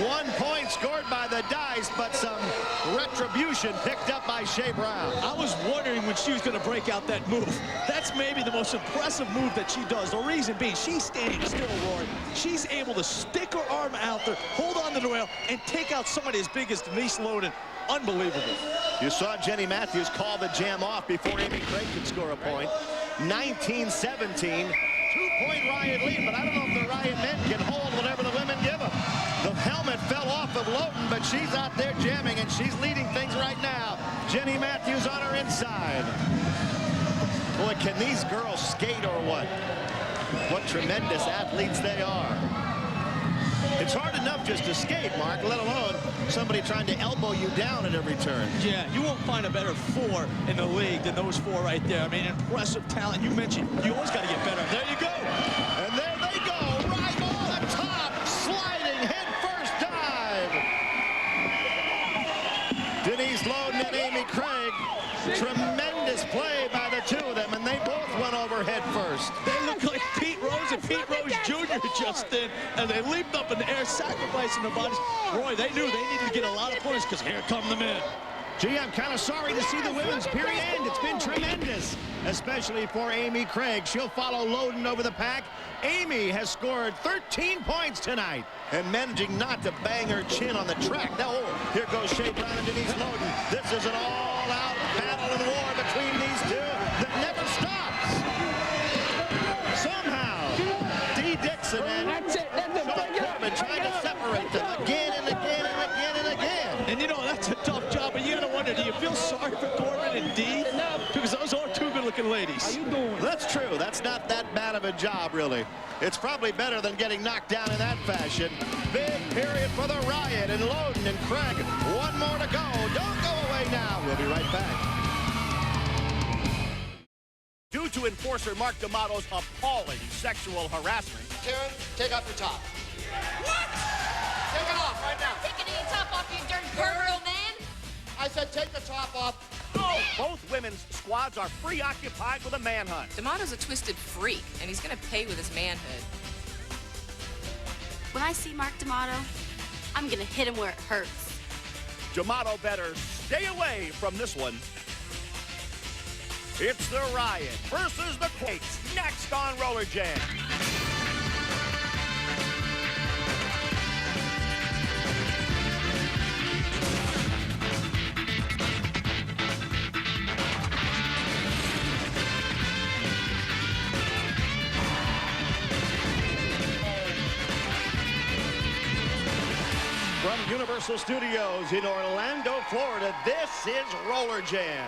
Speaker 10: 1 point scored by the Dice, but some retribution picked up by Shea Brown.
Speaker 12: I was wondering when she was going to break out that move. That's maybe the most impressive move that she does. The reason being, she's standing still, Rory. She's able to stick her arm out there, hold on to the rail, and take out somebody as big as Denise Loden. Unbelievable.
Speaker 10: You saw Jenny Matthews call the jam off before Amy Craig could score a point. 19-17. 2-point Riot lead, but I don't know if the Riot men can hold whatever the women give them. The helmet fell off of Loden, but she's out there jamming, and she's leading things right now. Jenny Matthews on her inside. Boy, can these girls skate or what? What tremendous athletes they are. It's hard enough just to skate, Mark, let alone somebody trying to elbow you down at every turn.
Speaker 12: Yeah, you won't find a better 4 in the league than those 4 right there. I mean, impressive talent. You mentioned you always got to get better. There you go.
Speaker 10: And there they go. Right on the top. Sliding head first dive. Denise Loden and Amy Craig. Tremendous play by the two of them, and they both went over head first.
Speaker 12: They look like Pete Rose and Pete Rose Jr. just did, and they leaped up in the air, sacrificing their bodies. Roy, they knew they needed to get a lot of points because here come the men.
Speaker 10: Gee, I'm kind of sorry to see the women's period end. It's been tremendous, especially for Amy Craig. She'll follow Loden over the pack. Amy has scored 13 points tonight and managing not to bang her chin on the track. Now, here goes Shea Brown and Denise Loden. This is an all-out battle and war between these two that never stops. Somehow, Dee Dixon and Sean Corbin trying to separate them again and again and again and again.
Speaker 12: And you know, that's a tough job, but you got to wonder, do you feel sorry for Corbin and Dee? Because those are two good-looking ladies.
Speaker 10: How you doing? That's true. That's not that bad of a job, really. It's probably better than getting knocked down in that fashion. Big period for the Riot, and Loden and Craig. One more to go. Don't go away now. We'll be right back.
Speaker 1: Due to enforcer Mark D'Amato's appalling sexual harassment.
Speaker 8: Karen, take off your top.
Speaker 2: What?
Speaker 8: Take it off right now.
Speaker 2: Taking any top off, you dirty pervert, man.
Speaker 8: I said take the top off.
Speaker 1: Oh, both women's squads are preoccupied with a manhunt.
Speaker 17: D'Amato's a twisted freak, and he's going to pay with his manhood.
Speaker 2: When I see Mark D'Amato, I'm gonna hit him where it hurts.
Speaker 1: D'Amato better stay away from this one. It's the Riot versus the Quakes, next on RollerJam. From Universal Studios in Orlando, Florida, this is RollerJam.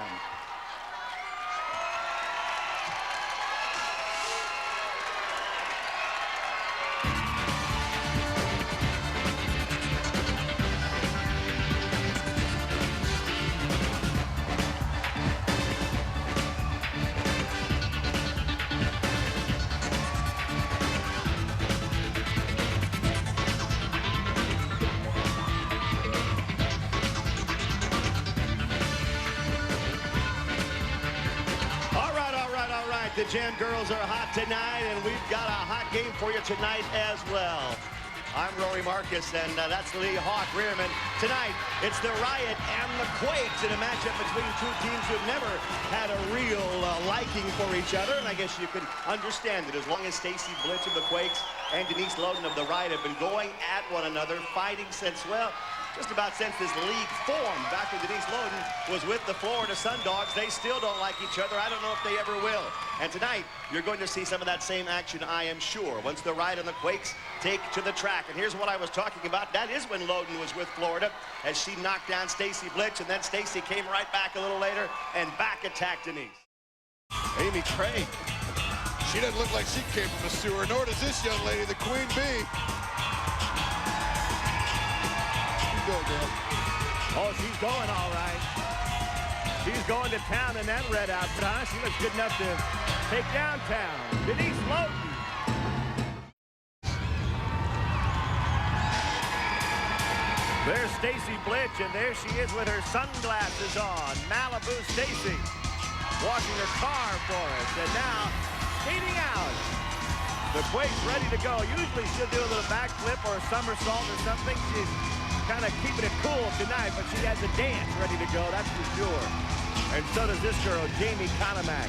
Speaker 1: The Jam girls are hot tonight, and we've got a hot game for you tonight as well. I'm Rory Marcus, and that's Lee Hawk Rearman. Tonight, it's the Riot and the Quakes in a matchup between two teams who've never had a real liking for each other, and I guess you can understand it as long as Stacy Blitz of the Quakes and Denise Loden of the Riot have been going at one another, fighting since, well, just about since this league formed. Back when Denise Loden was with the Florida Sundogs, they still don't like each other. I don't know if they ever will. And tonight, you're going to see some of that same action, I am sure, once the Riot and the Quakes take to the track. And here's what I was talking about. That is when Loden was with Florida, as she knocked down Stacy Blitz, and then Stacy came right back a little later and back attacked Denise.
Speaker 3: Amy Craig. She doesn't look like she came from a sewer, nor does this young lady, the Queen Bee.
Speaker 1: Oh, she's going all right. She's going to town in that red outfit, huh? She looks good enough to take downtown. Denise Loden. There's Stacy Blitz, and there she is with her sunglasses on. Malibu Stacy walking her car for us, and now skating out. The Quakes ready to go. Usually she'll do a little backflip or a somersault or something. She's kind of keeping it cool tonight, but she has a dance ready to go, that's for sure. And so does this girl, Jamie Konomak.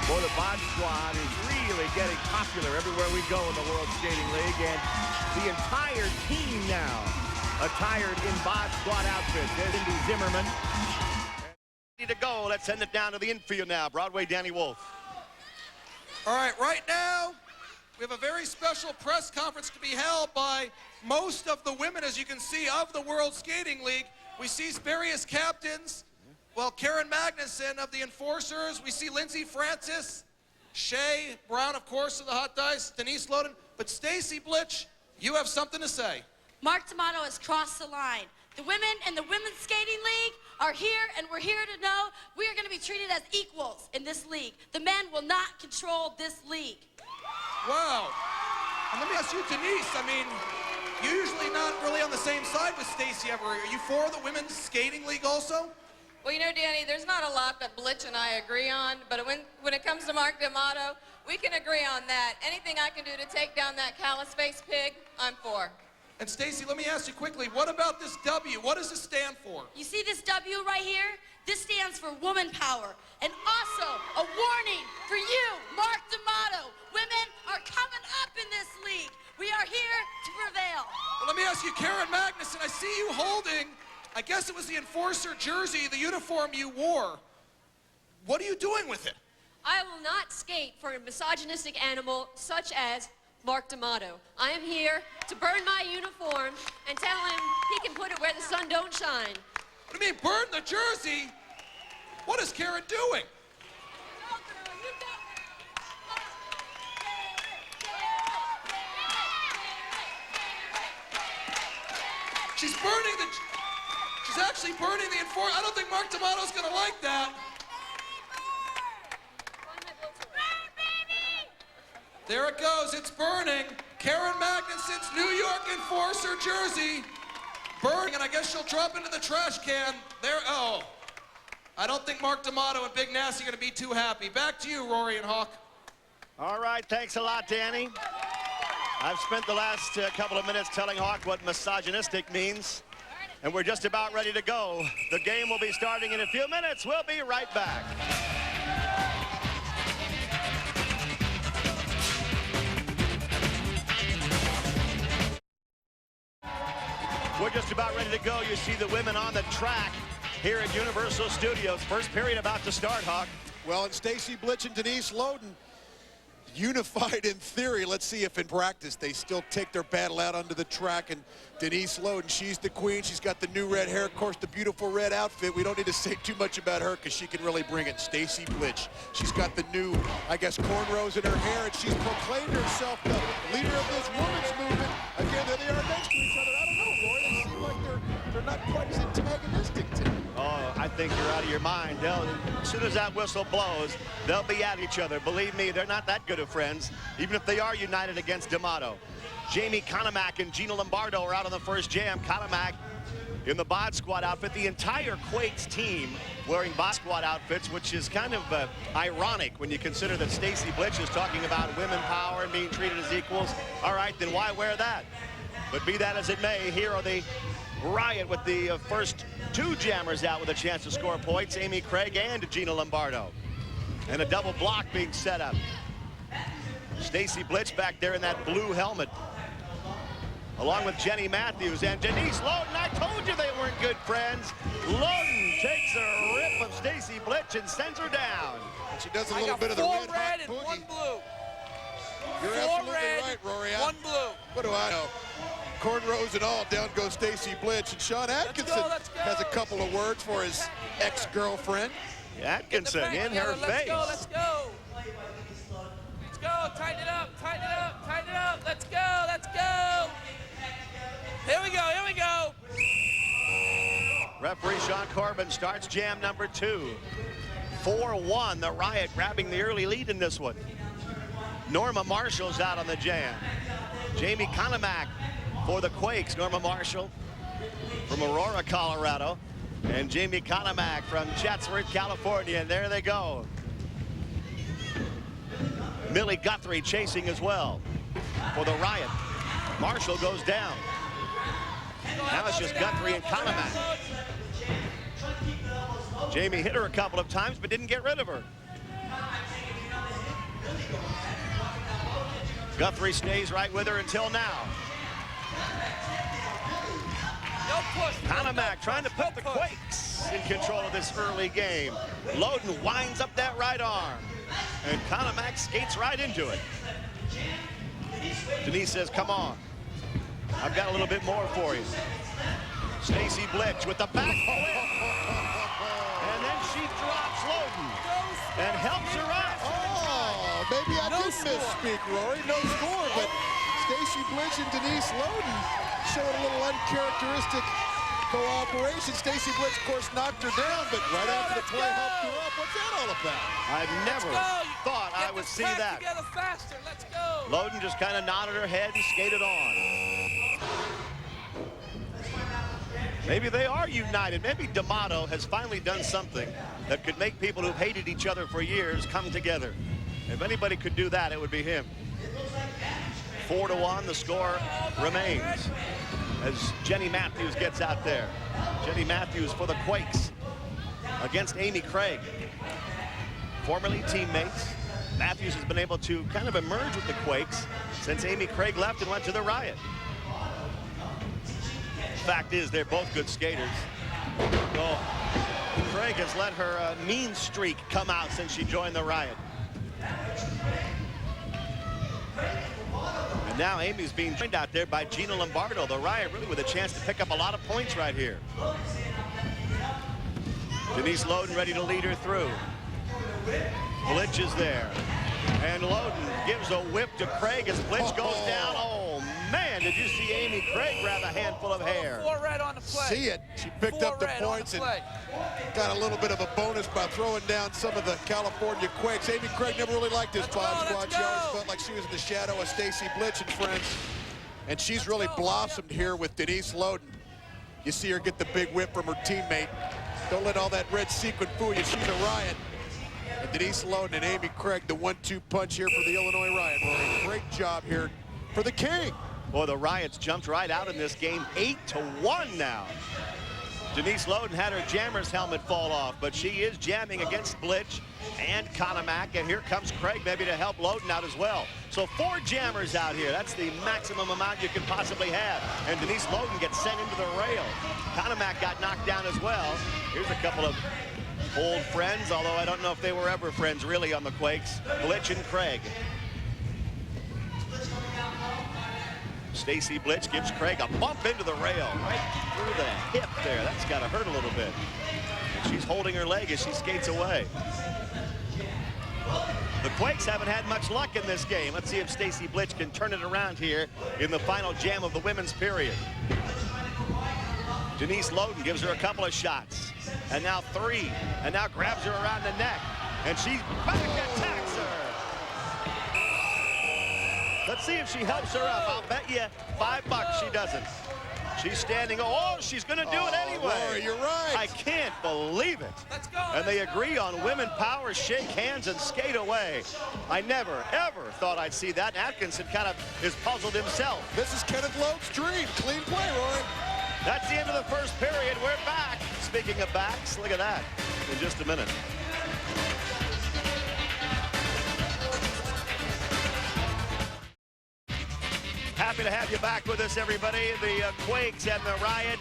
Speaker 1: Boy, the Bod Squad is really getting popular everywhere we go in the World Skating League, and the entire team now attired in Bod Squad outfits. There's Cindy Zimmerman. Ready to go. Let's send it down to the infield now. Broadway, Danny Wolf.
Speaker 6: All right now, we have a very special press conference to be held by most of the women, as you can see, of the World Skating League. We see various captains. Well, Karen Magnuson of the Enforcers. We see Lindsay Francis, Shea Brown, of course, of the Hot Dice, Denise Loden. But Stacy Blitz, You have something to say.
Speaker 2: Mark D'Amato has crossed the line. The women in the Women's Skating League are here, and we're here to know we are going to be treated as equals in this league. The men will not control this league.
Speaker 6: Wow. And let me ask you, Denise, I mean, you're usually not really on the same side with Stacy ever. Are you for the Women's Skating League also?
Speaker 18: Well, you know, Danny, there's not a lot that Blitch and I agree on, but when it comes to Mark D'Amato, we can agree on that. Anything I can do to take down that callous-faced pig, I'm for.
Speaker 6: And Stacy, let me ask you quickly, what about this W? What does this stand for?
Speaker 2: You see this W right here? This stands for woman power. And also a warning for you, Mark D'Amato. Women are coming up in this league. We are here to prevail.
Speaker 6: Well, let me ask you, Karen Magnuson, I see you holding, I guess it was the Enforcer jersey, the uniform you wore. What are you doing with it?
Speaker 19: I will not skate for a misogynistic animal such as Mark D'Amato. I am here to burn my uniform and tell him he can put it where the sun don't shine.
Speaker 6: What do you mean, burn the jersey? What is Karen doing? She's actually burning the Enforcer. I don't think Mark D'Amato's gonna like that. There it goes, it's burning. Karen Magnuson's New York Enforcer jersey. Burning, and I guess she'll drop into the trash can. There, oh. I don't think Mark D'Amato and Big Nasty are gonna be too happy. Back to you, Rory and Hawk.
Speaker 10: All right, thanks a lot, Danny. I've spent the last couple of minutes telling Hawk what misogynistic means, and we're just about ready to go. The game will be starting in a few minutes. We'll be right back. We're just about ready to go. You see the women on the track here at Universal Studios. First period about to start, Hawk.
Speaker 3: Well, and Stacy Blitch and Denise Loden unified in theory. Let's see if in practice they still take their battle out onto the track. And Denise Loden, she's the queen. She's got the new red hair, of course, the beautiful red outfit. We don't need to say too much about her because she can really bring it. Stacy Blitch, she's got the new, I guess, cornrows in her hair, and she's proclaimed herself the leader of this women's movement. Again, there they are next to each other. I don't know, Roy. They seem like they're not quite as antagonistic today.
Speaker 10: Oh, I think you're out of your mind. As soon as that whistle blows, they'll be at each other. Believe me, they're not that good of friends, even if they are united against D'Amato. Jamie Konomak and Gina Lombardo are out on the first jam. Konomak in the Bod Squad outfit. The entire Quakes team wearing Bod Squad outfits, which is kind of ironic when you consider that Stacy Blitch is talking about women power and being treated as equals. All right, then why wear that? But be that as it may, here are the Riot with the first two jammers out with a chance to score points, Amy Craig and Gina Lombardo. And a double block being set up. Stacy Blitch back there in that blue helmet, along with Jenny Matthews and Denise Loden. I told you they weren't good friends. Loden takes a rip of Stacy Blitch and sends her down.
Speaker 3: And she does a little bit of the red hot
Speaker 4: and
Speaker 3: boogie.
Speaker 4: one blue.
Speaker 3: You're absolutely right, Rory.
Speaker 4: One blue.
Speaker 3: What do I know? Cornrows and all, down goes Stacy Blitch. And Sean Atkinson has a couple of words for his ex-girlfriend.
Speaker 10: Atkinson in her face.
Speaker 4: Let's go. Let's go. Tighten it up. Tighten it up. Tighten it up. Let's go. Let's go. Here we go. Here we go.
Speaker 10: Referee Sean Corbin starts jam number 2. 4-1. The Riot grabbing the early lead in this one. Norma Marshall's out on the jam. Jamie Konomak for the Quakes. Norma Marshall from Aurora, Colorado. And Jamie Konomak from Chatsworth, California. And there they go. Millie Guthrie chasing as well for the Riot. Marshall goes down. Now it's just Guthrie and Konomak. Jamie hit her a couple of times, but didn't get rid of her. Guthrie stays right with her until now. Konomak trying to put the Quakes in control of this early game. Loden winds up that right arm, and Konomak skates right into it. Denise says, come on. I've got a little bit more for you. Stacy Blitch with the back whip. And then she drops Loden and helps her out.
Speaker 3: Oh, maybe I did misspeak, Rory. No score, but Stacy Blitz and Denise Loden showed a little uncharacteristic cooperation. Stacy Blitz, of course, knocked her down, but right after the play helped her up. What's that all about?
Speaker 1: I never thought I would see that.
Speaker 4: Together faster. Let's go.
Speaker 1: Loden just kind of nodded her head and skated on. Maybe they are united. Maybe D'Amato has finally done something that could make people who've hated each other for years come together. If anybody could do that, it would be him. 4-1, the score remains as Jenny Matthews gets out there. Jenny Matthews for the Quakes against Amy Craig. Formerly teammates, Matthews has been able to kind of emerge with the Quakes since Amy Craig left and went to the Riot. Fact is, they're both good skaters. Well, Craig has let her mean streak come out since she joined the Riot. And now Amy's being trained out there by Gina Lombardo. The Riot really with a chance to pick up a lot of points right here. Denise Loden ready to lead her through. Blitz is there. And Loden gives a whip to Craig as Blitz goes down. Oh, man, did you see Amy Craig grab a handful of hair?
Speaker 4: 4 red on the play.
Speaker 3: See it. She picked up the points and got a little bit of a bonus by throwing down some of the California Quakes. Amy Craig never really liked this pod squad. She always felt like she was in the shadow of Stacy Blitz and friends. And she's really blossomed here with Denise Loden. You see her get the big whip from her teammate. Don't let all that red sequin fool you. She's a Riot. And Denise Loden and Amy Craig, the 1-2 punch here for the Illinois Riot. Rory, great job here for the King.
Speaker 1: Boy, the Riots jumped right out in this game, 8-1 now. Denise Loden had her jammer's helmet fall off, but she is jamming against Blitz and Konomak, and here comes Craig maybe to help Loden out as well. So 4 jammers out here. That's the maximum amount you can possibly have. And Denise Loden gets sent into the rail. Konomak got knocked down as well. Here's a couple of old friends, although I don't know if they were ever friends really on the Quakes. Blitz and Craig. Stacy Blitz gives Craig a bump into the rail right through the hip there. That's got to hurt a little bit. And she's holding her leg as she skates away. The Quakes haven't had much luck in this game. Let's see if Stacy Blitz can turn it around here in the final jam of the women's period. Denise Loden gives her a couple of shots. And now 3. And now grabs her around the neck. And she back attacks her. Let's see if she helps her up. I'll bet you $5 she doesn't. She's standing. Oh, she's going to do it anyway.
Speaker 3: Rory, you're right.
Speaker 1: I can't believe it.
Speaker 4: Let's go.
Speaker 1: And they agree on women power, shake hands, and skate away. I never, ever thought I'd see that. Atkinson kind of is puzzled himself.
Speaker 3: This is Kenneth Loeb's dream. Clean play, Rory.
Speaker 1: That's the end of the first period. We're back. Speaking of backs, look at that in just a minute. Happy to have you back with us, everybody. The Quakes and the Riot.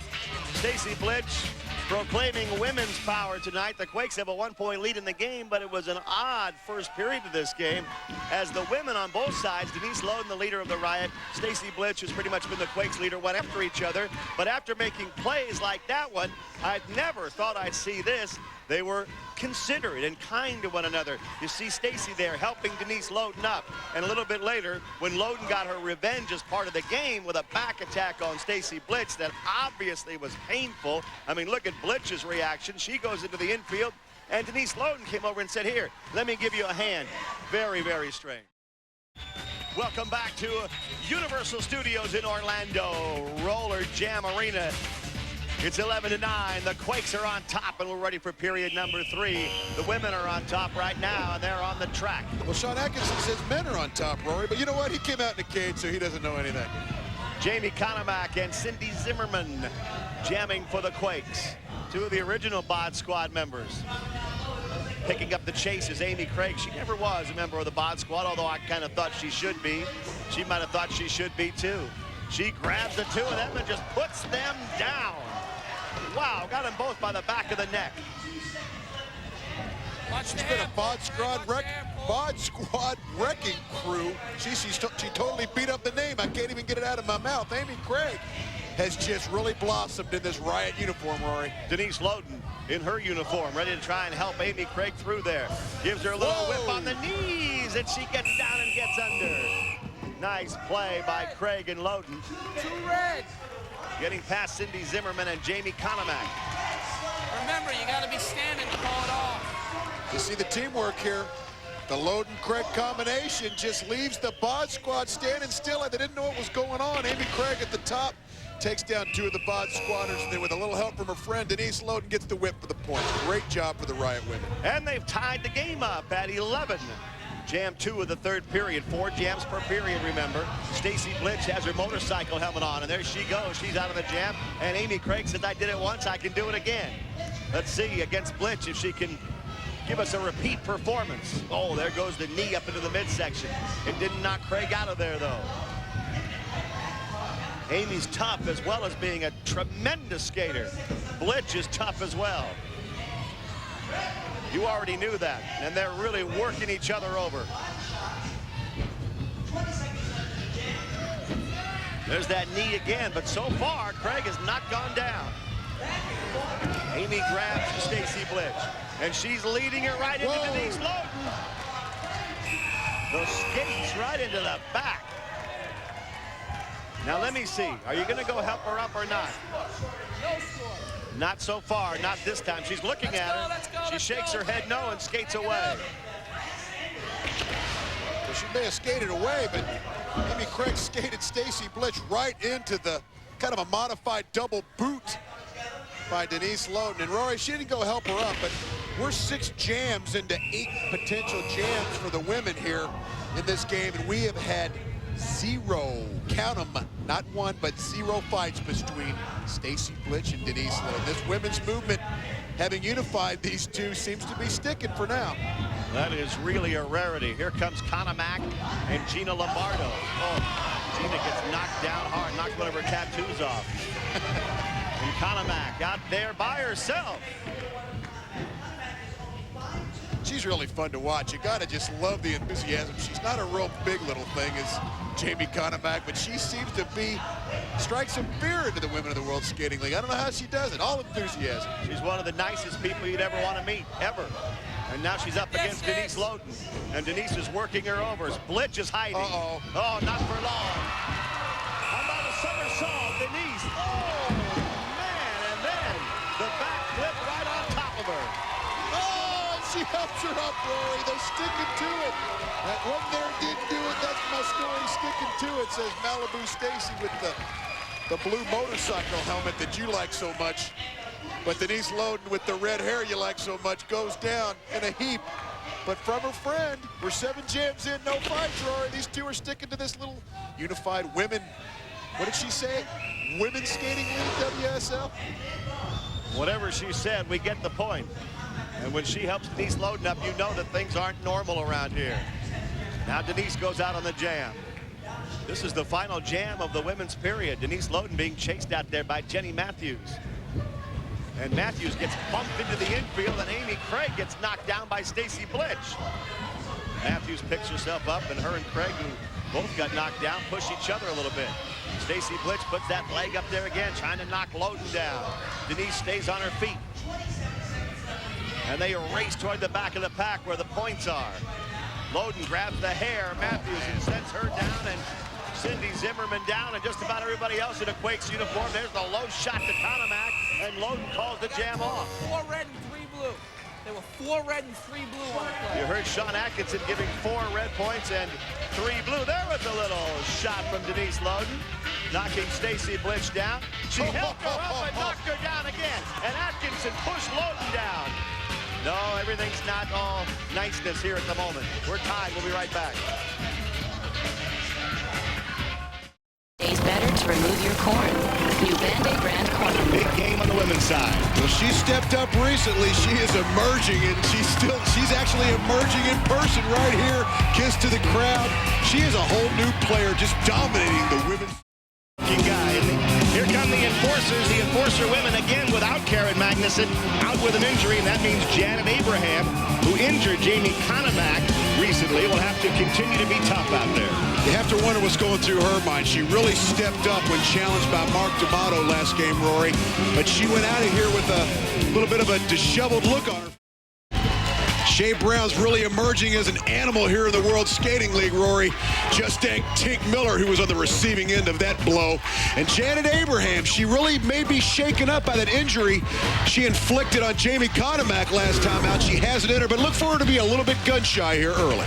Speaker 1: Stacy Blitz proclaiming women's power tonight. The Quakes have a 1-point lead in the game, but it was an odd first period to this game as the women on both sides, Denise Loden, the leader of the Riot, Stacy Blitz, who's pretty much been the Quakes leader, went after each other. But after making plays like that one, I'd never thought I'd see this. They were considerate and kind to one another. You see Stacy there helping Denise Loden up. And a little bit later, when Loden got her revenge as part of the game with a back attack on Stacy Blitz that obviously was painful. I mean, look at Blitz's reaction. She goes into the infield, and Denise Loden came over and said, here, let me give you a hand. Very, very strange. Welcome back to Universal Studios in Orlando, RollerJam Arena. It's 11-9. The Quakes are on top, and we're ready for period number 3. The women are on top right now, and they're on the track.
Speaker 3: Well, Sean Atkinson says men are on top, Rory, but you know what? He came out in the cage, so he doesn't know anything.
Speaker 1: Jamie Konomak and Cindy Zimmerman jamming for the Quakes. 2 of the original Bod Squad members. Picking up the chase is Amy Craig. She never was a member of the Bod Squad, although I kind of thought she should be. She might have thought she should be, too. She grabs the 2 of them and just puts them down. Wow, got them both by the back of the neck.
Speaker 3: She's been a Bod Squad wrecking crew. She totally beat up the name. I can't even get it out of my mouth. Amy Craig has just really blossomed in this Riot uniform, Rory.
Speaker 1: Denise Loden in her uniform, ready to try and help Amy Craig through there. Gives her a little whip on the knees, and she gets down and gets under. Nice play by Craig and Loden.
Speaker 4: 2 red.
Speaker 1: Getting past Cindy Zimmerman and Jamie Konomak.
Speaker 4: Remember, you got to be standing to call it off.
Speaker 3: You see the teamwork here. The Loden-Craig combination just leaves the Bod squad standing still. They didn't know what was going on. Amy Craig at the top takes down 2 of the Bod squatters, and then with a little help from her friend, Denise Loden gets the whip for the points. Great job for the Riot women.
Speaker 1: And they've tied the game up at 11. Jam 2 of the 3rd period. 4 jams per period, remember. Stacy Blitch has her motorcycle helmet on, and there she goes. She's out of the jam. And Amy Craig says, I did it once, I can do it again. Let's see against Blitch if she can give us a repeat performance. Oh, there goes the knee up into the midsection. It didn't knock Craig out of there, though. Amy's tough as well as being a tremendous skater. Blitch is tough as well. You already knew that, and they're really working each other over. There's that knee again, but so far, Craig has not gone down. Amy grabs Stacy Blitch, and she's leading it right into Denise Loden. Those skates right into the back. Now let me see, are you gonna go help her up or not? Not so far, not this time. She's looking at her. She shakes her head no and skates away.
Speaker 3: Well, she may have skated away, but Amy Craig skated Stacy Blitch right into the kind of a modified double boot by Denise Loden. And Rory, she didn't go help her up, but we're 6 jams into 8 potential jams for the women here in this game, and we have had 0, count them, not 1, but 0 fights between Stacy Blitch and Denise Loden. This women's movement, having unified these two, seems to be sticking for now.
Speaker 1: That is really a rarity. Here comes Konomak and Gina Lombardo. Oh, Gina gets knocked down hard, knocked one of her tattoos off. And Konomak out there by herself.
Speaker 3: She's really fun to watch. You gotta just love the enthusiasm. She's not a real big little thing as Jamie Konomak, but she seems to strike some fear into the Women of the World Skating League. I don't know how she does it. All enthusiasm.
Speaker 1: She's one of the nicest people you'd ever want to meet, ever. And now she's up against Denise Loden. And Denise is working her over. Blitch is hiding.
Speaker 3: Uh-oh.
Speaker 1: Oh, not for long. How about a somersault, Denise? Oh, man. And then the back flip right on top of her.
Speaker 3: She helps her up, Rory. They're sticking to it. That one there didn't do it. That's my story, sticking to it, says Malibu Stacy with the blue motorcycle helmet that you like so much. But Denise Loden with the red hair you like so much goes down in a heap. But from her friend, we're 7 jams in, no fights, Rory. These two are sticking to this little unified women. What did she say? Women's Skating League, WSL?
Speaker 1: Whatever she said, we get the point. And when she helps Denise Loden up, you know that things aren't normal around here. Now Denise goes out on the jam. This is the final jam of the women's period. Denise Loden being chased out there by Jenny Matthews. And Matthews gets bumped into the infield, and Amy Craig gets knocked down by Stacy Blitch. Matthews picks herself up, and her and Craig, who both got knocked down, push each other a little bit. Stacy Blitch puts that leg up there again, trying to knock Loden down. Denise stays on her feet. And they race toward the back of the pack where the points are. Loden grabs the hair, Matthews, and sends her down, and Cindy Zimmerman down, and just about everybody else in a Quakes uniform. There's the low shot to Konomak, and Loden calls the jam off.
Speaker 4: 4 red and 3 blue. There were 4 red and 3 blue on the play.
Speaker 1: You heard Sean Atkinson giving 4 red points and 3 blue. There was a little shot from Denise Loden, knocking Stacy Blitch down. She helped her up and knocked her down again, and Atkinson pushed Loden down. No, everything's not all niceness here at the moment. We're tied. We'll be right back.
Speaker 20: It's better to remove your corn. New Band-Aid brand corn.
Speaker 1: Big game on the women's side.
Speaker 3: Well, she stepped up recently. She is emerging, and she's actually emerging in person right here. Kiss to the crowd. She is a whole new player, just dominating the women's.
Speaker 1: Here come the enforcers, the enforcer women again without Karen Magnuson, out with an injury, and that means Janet Abraham, who injured Jamie Konomak recently, will have to continue to be tough out there.
Speaker 3: You have to wonder what's going through her mind. She really stepped up when challenged by Mark D'Amato last game, Rory, but she went out of here with a little bit of a disheveled look on her. Shea Brown's really emerging as an animal here in the World Skating League, Rory. Just thank Tink Miller, who was on the receiving end of that blow. And Janet Abraham, she really may be shaken up by that injury she inflicted on Jamie Conemack last time out. She has it in her, but look for her to be a little bit gun-shy here early.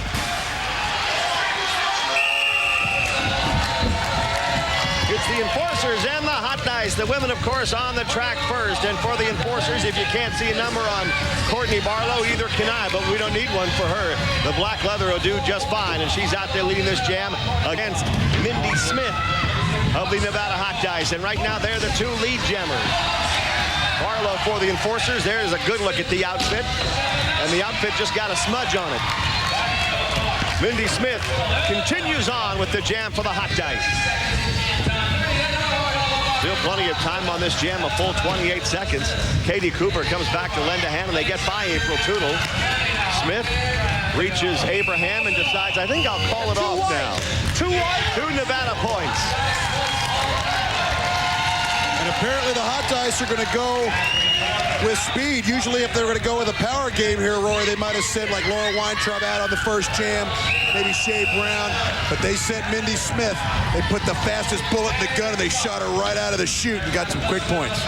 Speaker 1: It's the Enforcers and the Hot Dice. The women, of course, on the track first. And for the Enforcers, if you can't see a number on Courtney Barlow, either can I, but we don't need one for her. The black leather will do just fine, and she's out there leading this jam against Mindy Smith of the Nevada Hot Dice. And right now, they're the two lead jammers. Barlow for the Enforcers. There's a good look at the outfit, and the outfit just got a smudge on it. Mindy Smith continues on with the jam for the Hot Dice. Still plenty of time on this jam, a full 28 seconds. Katie Cooper comes back to lend a hand, and they get by April Tootle. Smith reaches Abraham and decides, I think I'll call it off now. 2 Nevada points.
Speaker 3: And apparently the Hot Dice are going to go with speed. Usually if they were going to go with a power game here, Roy, they might have sent like Laura Weintraub out on the first jam, maybe Shea Brown, but they sent Mindy Smith. They put the fastest bullet in the gun and they shot her right out of the chute and got some quick points.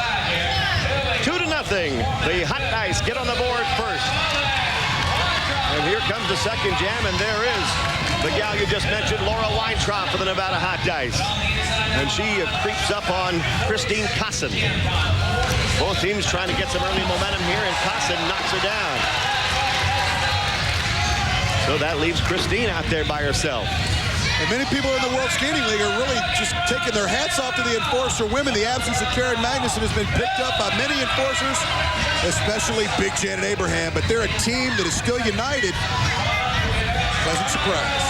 Speaker 1: 2-0. The Hot Dice get on the board first. And here comes the second jam, and there is the gal you just mentioned, Laura Weintraub for the Nevada Hot Dice. And she creeps up on Christine Kasson. Both teams trying to get some early momentum here, and Kasson knocks her down. So that leaves Christine out there by herself.
Speaker 3: And many people in the World Skating League are really just taking their hats off to the Enforcer women. The absence of Karen Magnuson has been picked up by many Enforcers, especially Big Janet Abraham. But they're a team that is still united. Pleasant surprise.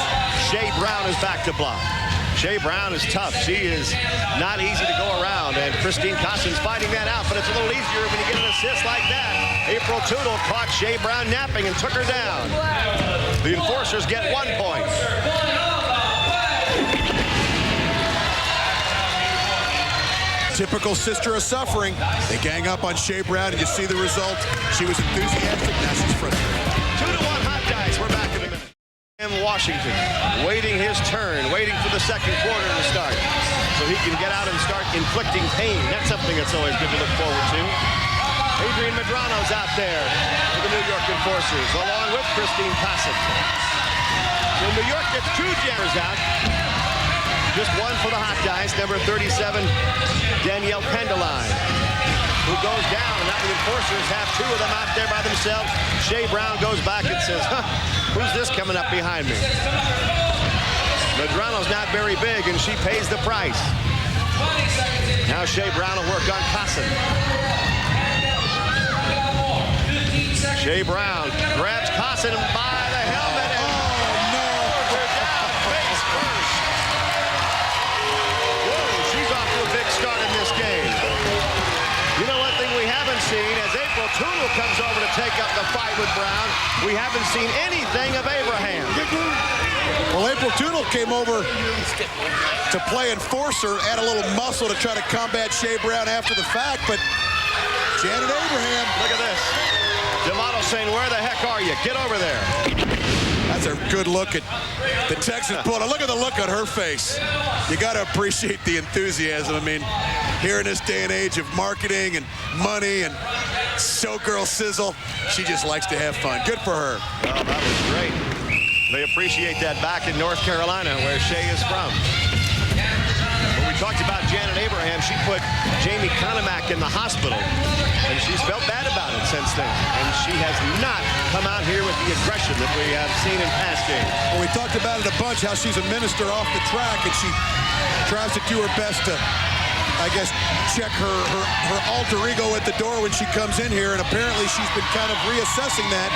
Speaker 1: Shea Brown is back to block. Shea Brown is tough. She is not easy to go around, and Christine Kasson's fighting that out, but it's a little easier when you get an assist like that. April Tootle caught Shea Brown napping and took her down. The Enforcers get 1 point.
Speaker 3: Typical sister of suffering. They gang up on Shea Brown, and you see the result. She was enthusiastic, now she's frustrated.
Speaker 1: 2-1 Hot Dice. We're back in a minute. And Washington waiting his turn, waiting for the second quarter to start, so he can get out and start inflicting pain. That's something that's always good to look forward to. Adrian Medrano's out there for the New York Enforcers, along with Christine Kasson. So New York gets 2 jammers out. Just 1 for the Hot Dice, number 37, Danielle Pendeline, who goes down. And now the Enforcers have 2 of them out there by themselves. Shea Brown goes back and says, who's this coming up behind me? Medrano's not very big, and she pays the price. Now Shea Brown will work on Kasson. Shea Brown grabs Kasson by the helmet and throws her down face first. Whoa, she's off to a big start in this game. You know, one thing we haven't seen, as April Tootle comes over to take up the fight with Brown, we haven't seen anything of Abraham.
Speaker 3: Well, April Tootle came over to play Enforcer, add a little muscle to try to combat Shea Brown after the fact, but Janet Abraham.
Speaker 1: Look at this. D'Amato saying, where the heck are you? Get over there.
Speaker 3: That's a good look at the Texas Bulldog. Look at the look on her face. You got to appreciate the enthusiasm. I mean, here in this day and age of marketing and money and showgirl sizzle, she just likes to have fun. Good for her.
Speaker 1: Well, that was great. They appreciate that back in North Carolina, where Shea is from. When we talked about Janet Abraham, she put Jamie Conemack in the hospital, and she's felt bad about it since then. And she has not come out here with the aggression that we have seen in past games.
Speaker 3: Well, we talked about it a bunch, how she's a minister off the track, and she tries to do her best to, I guess, check her alter ego at the door when she comes in here, and apparently she's been kind of reassessing that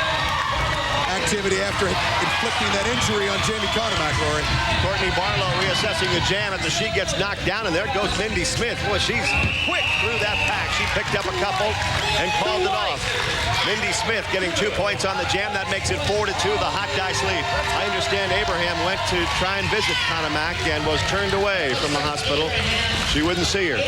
Speaker 3: activity after inflicting that injury on Jamie Conemack, Rory.
Speaker 1: Courtney Barlow reassessing the jam after she gets knocked down, and there goes Mindy Smith. Boy, she's quick through that pack. She picked up a couple and called it off. Mindy Smith getting 2 points on the jam. That makes it 4-2, the hot dice lead. I understand Abraham went to try and visit Conamac and was turned away from the hospital. She wouldn't see her.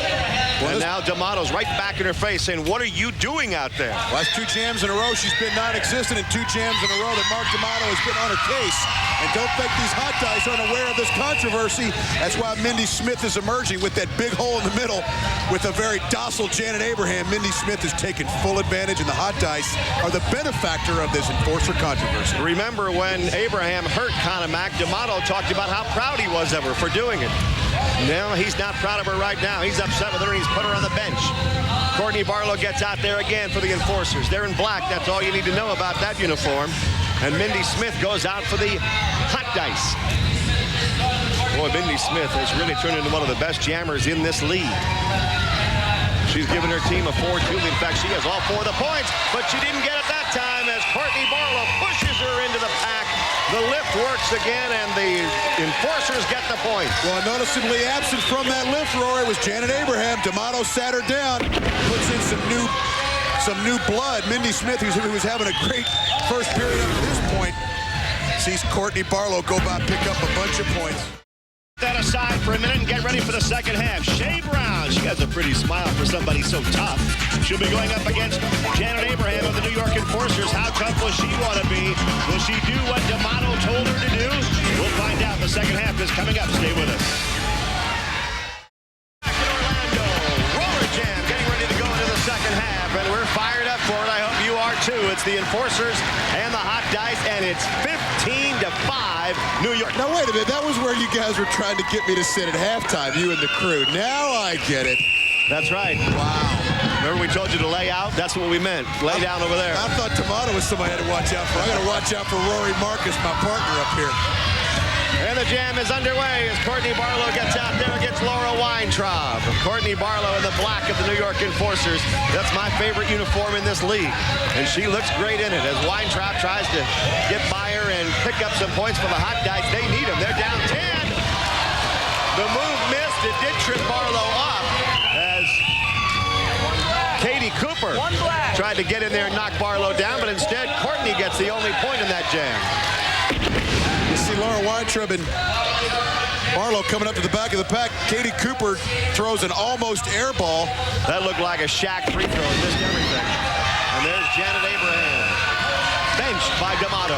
Speaker 1: And now D'Amato's right back in her face saying, what are you doing out there?
Speaker 21: Last 2 jams in a row, she's been non-existent, and 2 jams in a row that Mark D'Amato has been on her case. And don't think these hot dice aren't aware of this controversy. That's why Mindy Smith is emerging with that big hole in the middle with a very docile Janet Abraham. Mindy Smith has taken full advantage, and the hot dice are the benefactor of this enforcer controversy.
Speaker 1: Remember when Abraham hurt Conamac, D'Amato talked about how proud he was of her for doing it. Now he's not proud of her right now. He's upset with her, and he's put her on the bench. Courtney Barlow gets out there again for the enforcers. They're in black. That's all you need to know about that uniform. And Mindy Smith goes out for the hot dice. Boy, Mindy Smith has really turned into one of the best jammers in this league. She's given her team a 4-2. In fact, she has all 4 of the points, but she didn't get it that time as Courtney Barlow pushes her into the pack. The lift works again, and the enforcers get the point.
Speaker 21: Well, noticeably absent from that lift, Rory, was Janet Abraham. D'Amato sat her down, puts in some new blood. Mindy Smith, who was having a great first period up to this point, sees Courtney Barlow go by pick up a bunch of points.
Speaker 10: That aside for a minute and get ready for the second half. Shea Brown, she has a pretty smile for somebody so tough. She'll be going up against Janet Abraham of the New York Enforcers. How tough will she want to be? Will she do what D'Amato told her to do? We'll find out. The second half is coming up. Stay with us. Back in Orlando, RollerJam getting ready to go into the second half, and we're fired up for it. I hope you are too. It's the enforcers and the hot dice, and it's 15-5 New York.
Speaker 21: Now wait a minute, that was where you guys were trying to get me to sit at halftime, you and the crew. Now I get it.
Speaker 1: That's right.
Speaker 21: Wow.
Speaker 1: Remember we told you to lay out? That's what we meant. Lay down over there.
Speaker 21: I thought D'Amato was somebody I had to watch out for. I got to watch out for Rory Marcus, my partner up here.
Speaker 1: And the jam is underway as Courtney Barlow gets out there against Laura Weintraub. Courtney Barlow in the black of the New York Enforcers. That's my favorite uniform in this league. And she looks great in it as Weintraub tries to get by her and pick up some points for the hot dice. They need them. They're down 10. The move missed. It did trip Barlow up as Katie Cooper tried to get in there and knock Barlow down, but instead Courtney gets the only point in that jam.
Speaker 21: You see Laura Weintraub and Barlow coming up to the back of the pack. Katie Cooper throws an almost air ball.
Speaker 1: That looked like a Shaq free throw. He missed everything. And there's Janet Abraham. Benched by D'Amato.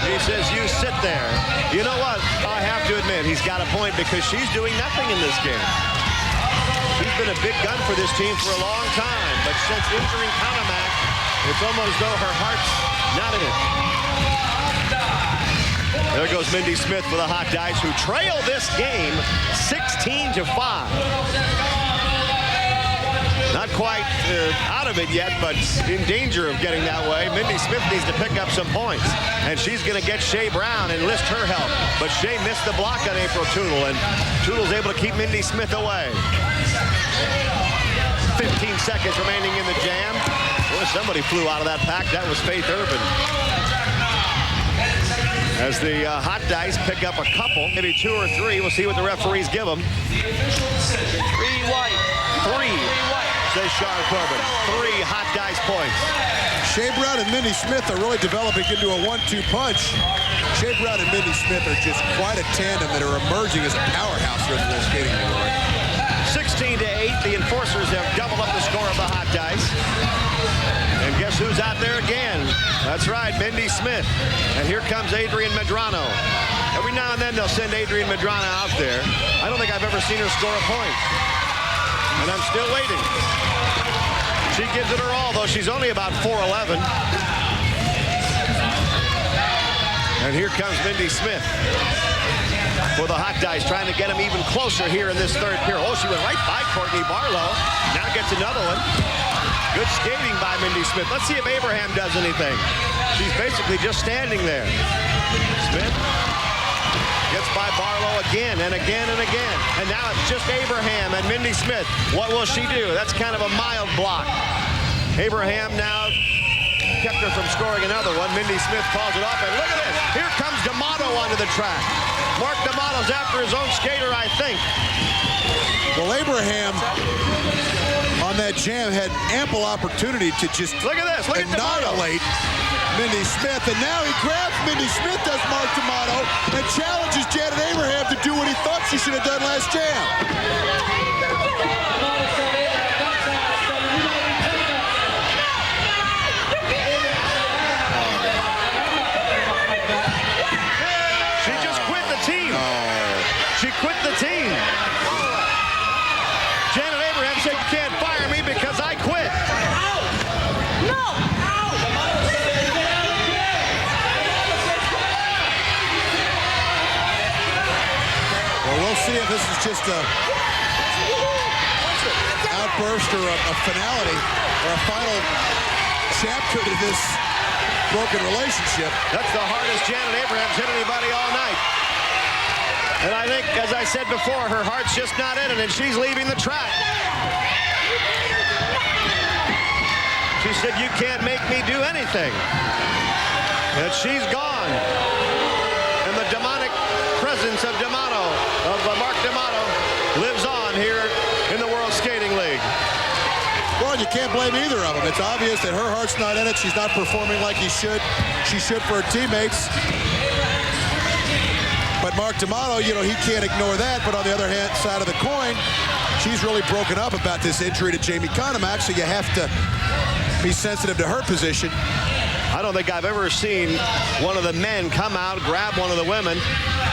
Speaker 1: He says, you sit there. You know what? I have to admit, he's got a point because she's doing nothing in this game. She's been a big gun for this team for a long time, but since injuring Conamac, it's almost as though her heart's not in it. There goes Mindy Smith for the hot dice, who trail this game 16-5. Not quite out of it yet, but in danger of getting that way. Mindy Smith needs to pick up some points, and she's going to get Shea Brown and enlist her help. But Shea missed the block on April Tootle, and Tootle's able to keep Mindy Smith away. 15 seconds remaining in the jam. Boy, somebody flew out of that pack. That was Faith Urban. As the hot dice pick up a couple, maybe 2 or 3. We'll see what the referees give them. 3 white. 3, says Sean Corbin. 3 hot dice points.
Speaker 21: Shea Brown and Mindy Smith are really developing into a 1-2 punch. Shea Brown and Mindy Smith are just quite a tandem that are emerging as a powerhouse here in the skating league.
Speaker 1: 16-8, the enforcers have doubled up the score of the hot dice. And guess who's out there again? That's right, Mindy Smith. And here comes Adrian Medrano. Every now and then they'll send Adrian Medrano out there. I don't think I've ever seen her score a point. And I'm still waiting. She gives it her all, though she's only about 4'11". And here comes Mindy Smith for the hot dice, trying to get him even closer here in this third period. Oh, she went right by Courtney Barlow. Now gets another one. Good skating by Mindy Smith. Let's see if Abraham does anything. She's basically just standing there. Smith gets by Barlow again and again and again. And now it's just Abraham and Mindy Smith. What will she do? That's kind of a mild block. Abraham now kept her from scoring another one. Mindy Smith calls it off, and look at this. Here comes D'Amato onto the track. Mark D'Amato's after his own skater, I think.
Speaker 21: Well, Abraham, on that jam had ample opportunity to just
Speaker 1: look at this. Look
Speaker 21: annihilate Mindy Smith. And now he grabs Mindy Smith, does Mark D'Amato, and challenges Janet Abraham to do what he thought she should have done last jam.
Speaker 1: She just quit the team. She quit the team. Janet Abraham said, you can't fire me because I quit.
Speaker 5: No!
Speaker 21: Well, we'll see if this is just a outburst or a finality or a final chapter to this broken relationship.
Speaker 1: That's the hardest Janet Abraham's hit anybody all night. And I think, as I said before, her heart's just not in it, and she's leaving the track. She said, you can't make me do anything. And she's gone. And the demonic presence of D'Amato, of Mark D'Amato, lives on here in the World Skating League.
Speaker 21: Well, you can't blame either of them. It's obvious that her heart's not in it. She's not performing like she should for her teammates. But Mark D'Amato, you know, he can't ignore that. But on the other hand, side of the coin, she's really broken up about this injury to Jamie Conemack, so you have to be sensitive to her position.
Speaker 1: I don't think I've ever seen one of the men come out, grab one of the women,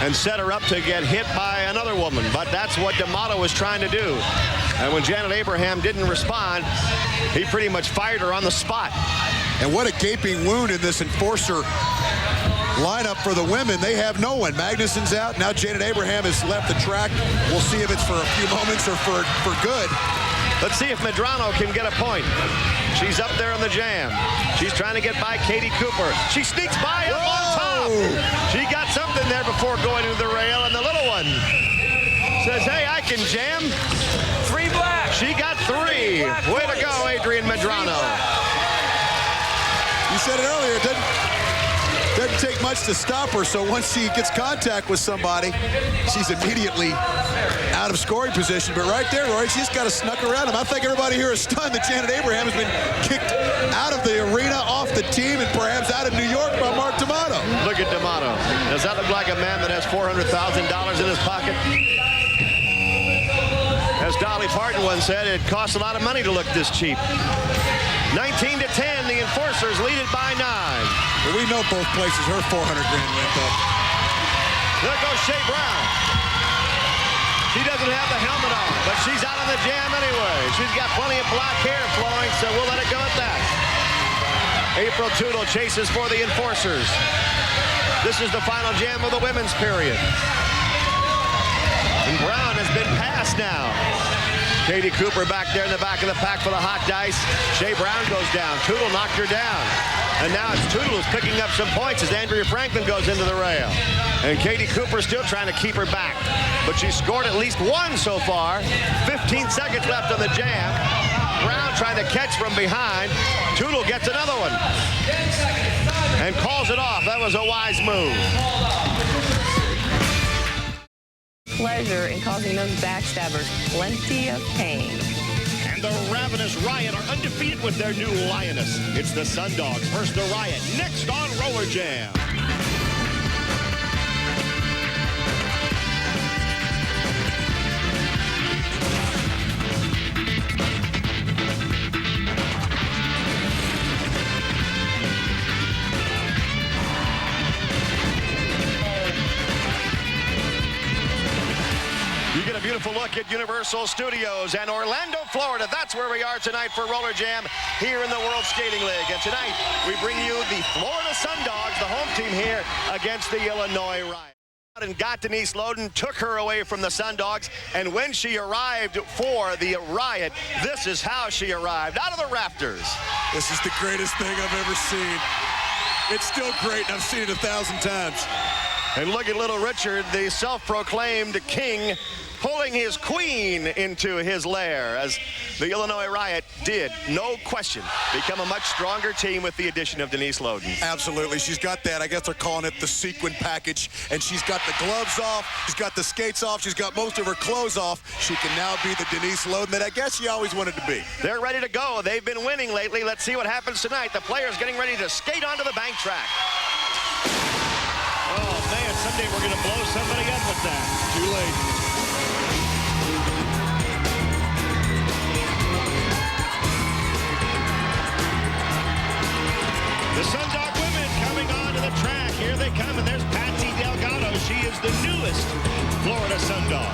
Speaker 1: and set her up to get hit by another woman. But that's what D'Amato was trying to do. And when Janet Abraham didn't respond, he pretty much fired her on the spot.
Speaker 21: And what a gaping wound in this enforcer lineup for the women. They have no one. Magnuson's out. Now Janet Abraham has left the track. We'll see if it's for a few moments or for good.
Speaker 1: Let's see if Medrano can get a point. She's up there on the jam. She's trying to get by Katie Cooper. She sneaks by up on top. She got something there before going to the rail, and the little one says, hey, I can jam.
Speaker 4: 3 black.
Speaker 1: She got 3. Way to go, Adrian Medrano.
Speaker 21: You said it earlier, it doesn't take much to stop her, so once she gets contact with somebody, she's immediately out of scoring position. But right there, Rory, she just got to snuck around him. I think everybody here is stunned that Janet Abraham has been kicked out of the arena, off the team, and perhaps out of New York by Mark D'Amato.
Speaker 1: Look at D'Amato. Does that look like a man that has $400,000 in his pocket? As Dolly Parton once said, it costs a lot of money to look this cheap. 19-10, the Enforcers lead it by 9.
Speaker 21: Well, we know both places her $400,000 went up.
Speaker 1: There goes Shea Brown. She doesn't have the helmet on, but she's out on the jam anyway. She's got plenty of black hair flowing, so we'll let it go at that. April Tootle chases for the Enforcers. This is the final jam of the women's period. And Brown has been passed now. Katie Cooper back there in the back of the pack for the hot dice. Shea Brown goes down. Tootle knocked her down. And now it's Tootle who's picking up some points as Andrea Franklin goes into the rail. And Katie Cooper still trying to keep her back. But she's scored at least 1 so far. 15 seconds left on the jam. Brown trying to catch from behind. Tootle gets another one. And calls it off. That was a wise move.
Speaker 7: Pleasure in causing those backstabbers plenty of pain.
Speaker 10: And the Ravenous Riot are undefeated with their new lioness. It's the Sundogs versus the Riot, next on RollerJam. You get a beautiful look at Universal Studios and Orlando, Florida. That's where we are tonight for RollerJam here in the World Skating League. And tonight, we bring you the Florida Sundogs, the home team here against the Illinois Riot. And got Denise Loden, took her away from the Sundogs, and when she arrived for the Riot, this is how she arrived, out of the rafters.
Speaker 21: This is the greatest thing I've ever seen. It's still great, and I've seen it 1,000 times.
Speaker 1: And look at little Richard, the self-proclaimed king, pulling his queen into his lair as the Illinois Riot did, no question, become a much stronger team with the addition of Denise Loden.
Speaker 21: Absolutely. She's got that. I guess they're calling it the sequin package. And she's got the gloves off. She's got the skates off. She's got most of her clothes off. She can now be the Denise Loden that I guess she always wanted to be.
Speaker 1: They're ready to go. They've been winning lately. Let's see what happens tonight. The players getting ready to skate onto the bank track.
Speaker 10: Oh, man, someday we're going to blow somebody up with that.
Speaker 21: Too late.
Speaker 10: The Sundog women coming onto the track. Here they come, and there's Patsy Delgado. She is the newest Florida Sundog.
Speaker 21: I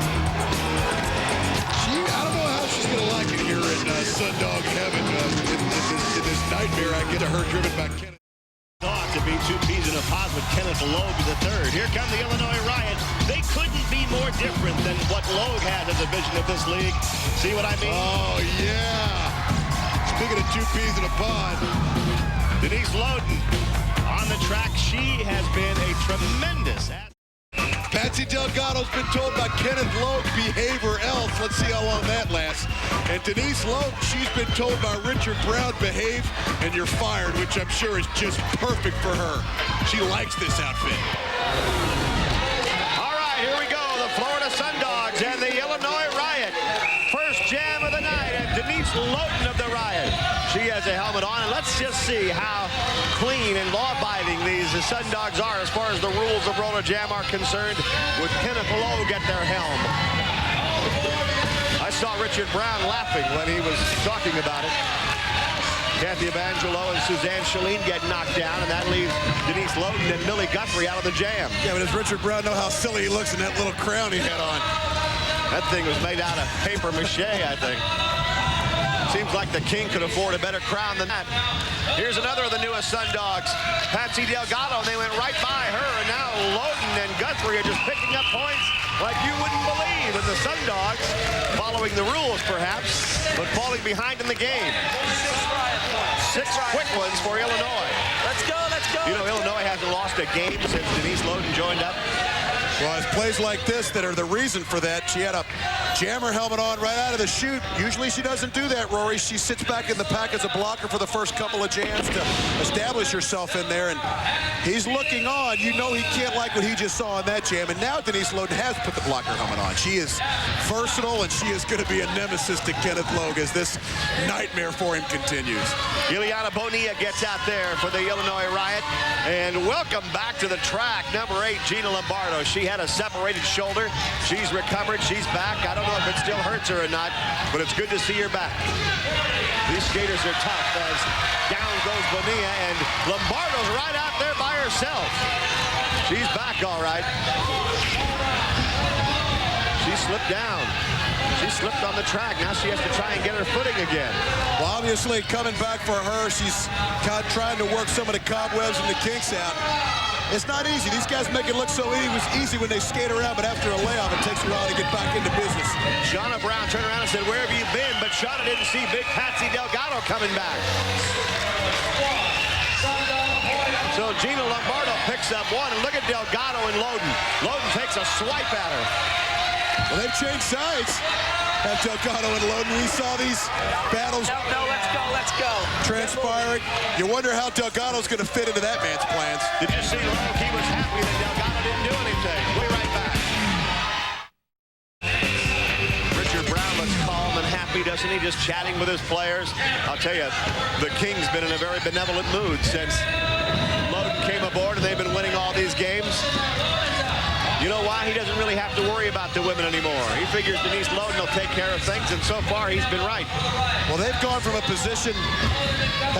Speaker 21: don't know how she's going to like it here in Sundog heaven. In this nightmare, I get to her driven by Kenneth.
Speaker 10: Thought to be 2 peas in a pod with Kenneth Logue III. Here come the Illinois Riot. They couldn't be more different than what Logue had as a vision of this league. See what I mean?
Speaker 21: Oh, yeah. Speaking of 2 peas in a pod,
Speaker 10: Denise Loden on the track. She has been a tremendous
Speaker 21: Patsy Delgado's been told by Kenneth Logue, behave or else. Let's see how long that lasts. And Denise Logue, she's been told by Richard Brown, behave and you're fired, which I'm sure is just perfect for her. She likes this outfit.
Speaker 1: All right, here we go. The Florida Sundogs and the Illinois Riot. First jam of the night, and Denise Loden of the Riot. She has a helmet on, and let's just see how clean and law-abiding these Sundogs are as far as the rules of RollerJam are concerned with Kenneth Logue at their helm. I saw Richard Brown laughing when he was talking about it. Kathy Evangelo and Suzanne Chalene get knocked down, and that leaves Denise Loden and Millie Guthrie out of the jam.
Speaker 21: Yeah, but does Richard Brown know how silly he looks in that little crown he had on?
Speaker 1: That thing was made out of paper mache, I think. Seems like the king could afford a better crown than that. Here's another of the newest Sundogs, Patsy Delgado, and they went right by her, and now Loden and Guthrie are just picking up points like you wouldn't believe. And the Sundogs, following the rules perhaps, but falling behind in the game. 6 quick ones for Illinois.
Speaker 4: Let's go, let's go.
Speaker 1: You know, Illinois hasn't lost a game since Denise Loden joined up.
Speaker 21: Well, it's plays like this that are the reason for that. She had a jammer helmet on right out of the chute. Usually she doesn't do that, Rory. She sits back in the pack as a blocker for the first couple of jams to establish herself in there, and he's looking on. You know he can't like what he just saw in that jam, and now Denise Loden has put the blocker helmet on. She is versatile, and she is going to be a nemesis to Kenneth Logue as this nightmare for him continues.
Speaker 1: Ileana Bonilla gets out there for the Illinois Riot, and welcome back to the track, number 8, Gina Lombardo. She had a separated shoulder. She's recovered. She's back. I don't know if it still hurts her or not, but it's good to see her back. These skaters are tough as down goes Bonilla, and Lombardo's right out there by herself. She's back all right. She slipped down. She slipped on the track. Now she has to try and get her footing again.
Speaker 21: Well, obviously, coming back for her, she's trying to work some of the cobwebs and the kinks out. It's not easy. These guys make it look so easy when they skate around, but after a layoff, it takes a while to get back into business.
Speaker 1: Shauna Brown turned around and said, "Where have you been?" But Shauna didn't see big Patsy Delgado coming back. So Gina Lombardo picks up one, and look at Delgado and Loden. Loden takes a swipe at her.
Speaker 21: Well, they've changed sides. Have Delgado and Loden. We saw these battles
Speaker 4: let's go.
Speaker 21: transpiring. You wonder how Delgado's going to fit into that man's plans.
Speaker 1: Did you see Logue? He was happy that Delgado didn't do anything. We'll be right back. Richard Brown looks calm and happy, doesn't he? Just chatting with his players. I'll tell you, the King's been in a very benevolent mood since Loden came aboard, and they've been winning all these games. You know why? He doesn't really have to worry about the women anymore. He figures Denise Loden will take care of things, and so far he's been right.
Speaker 21: Well, they've gone from a position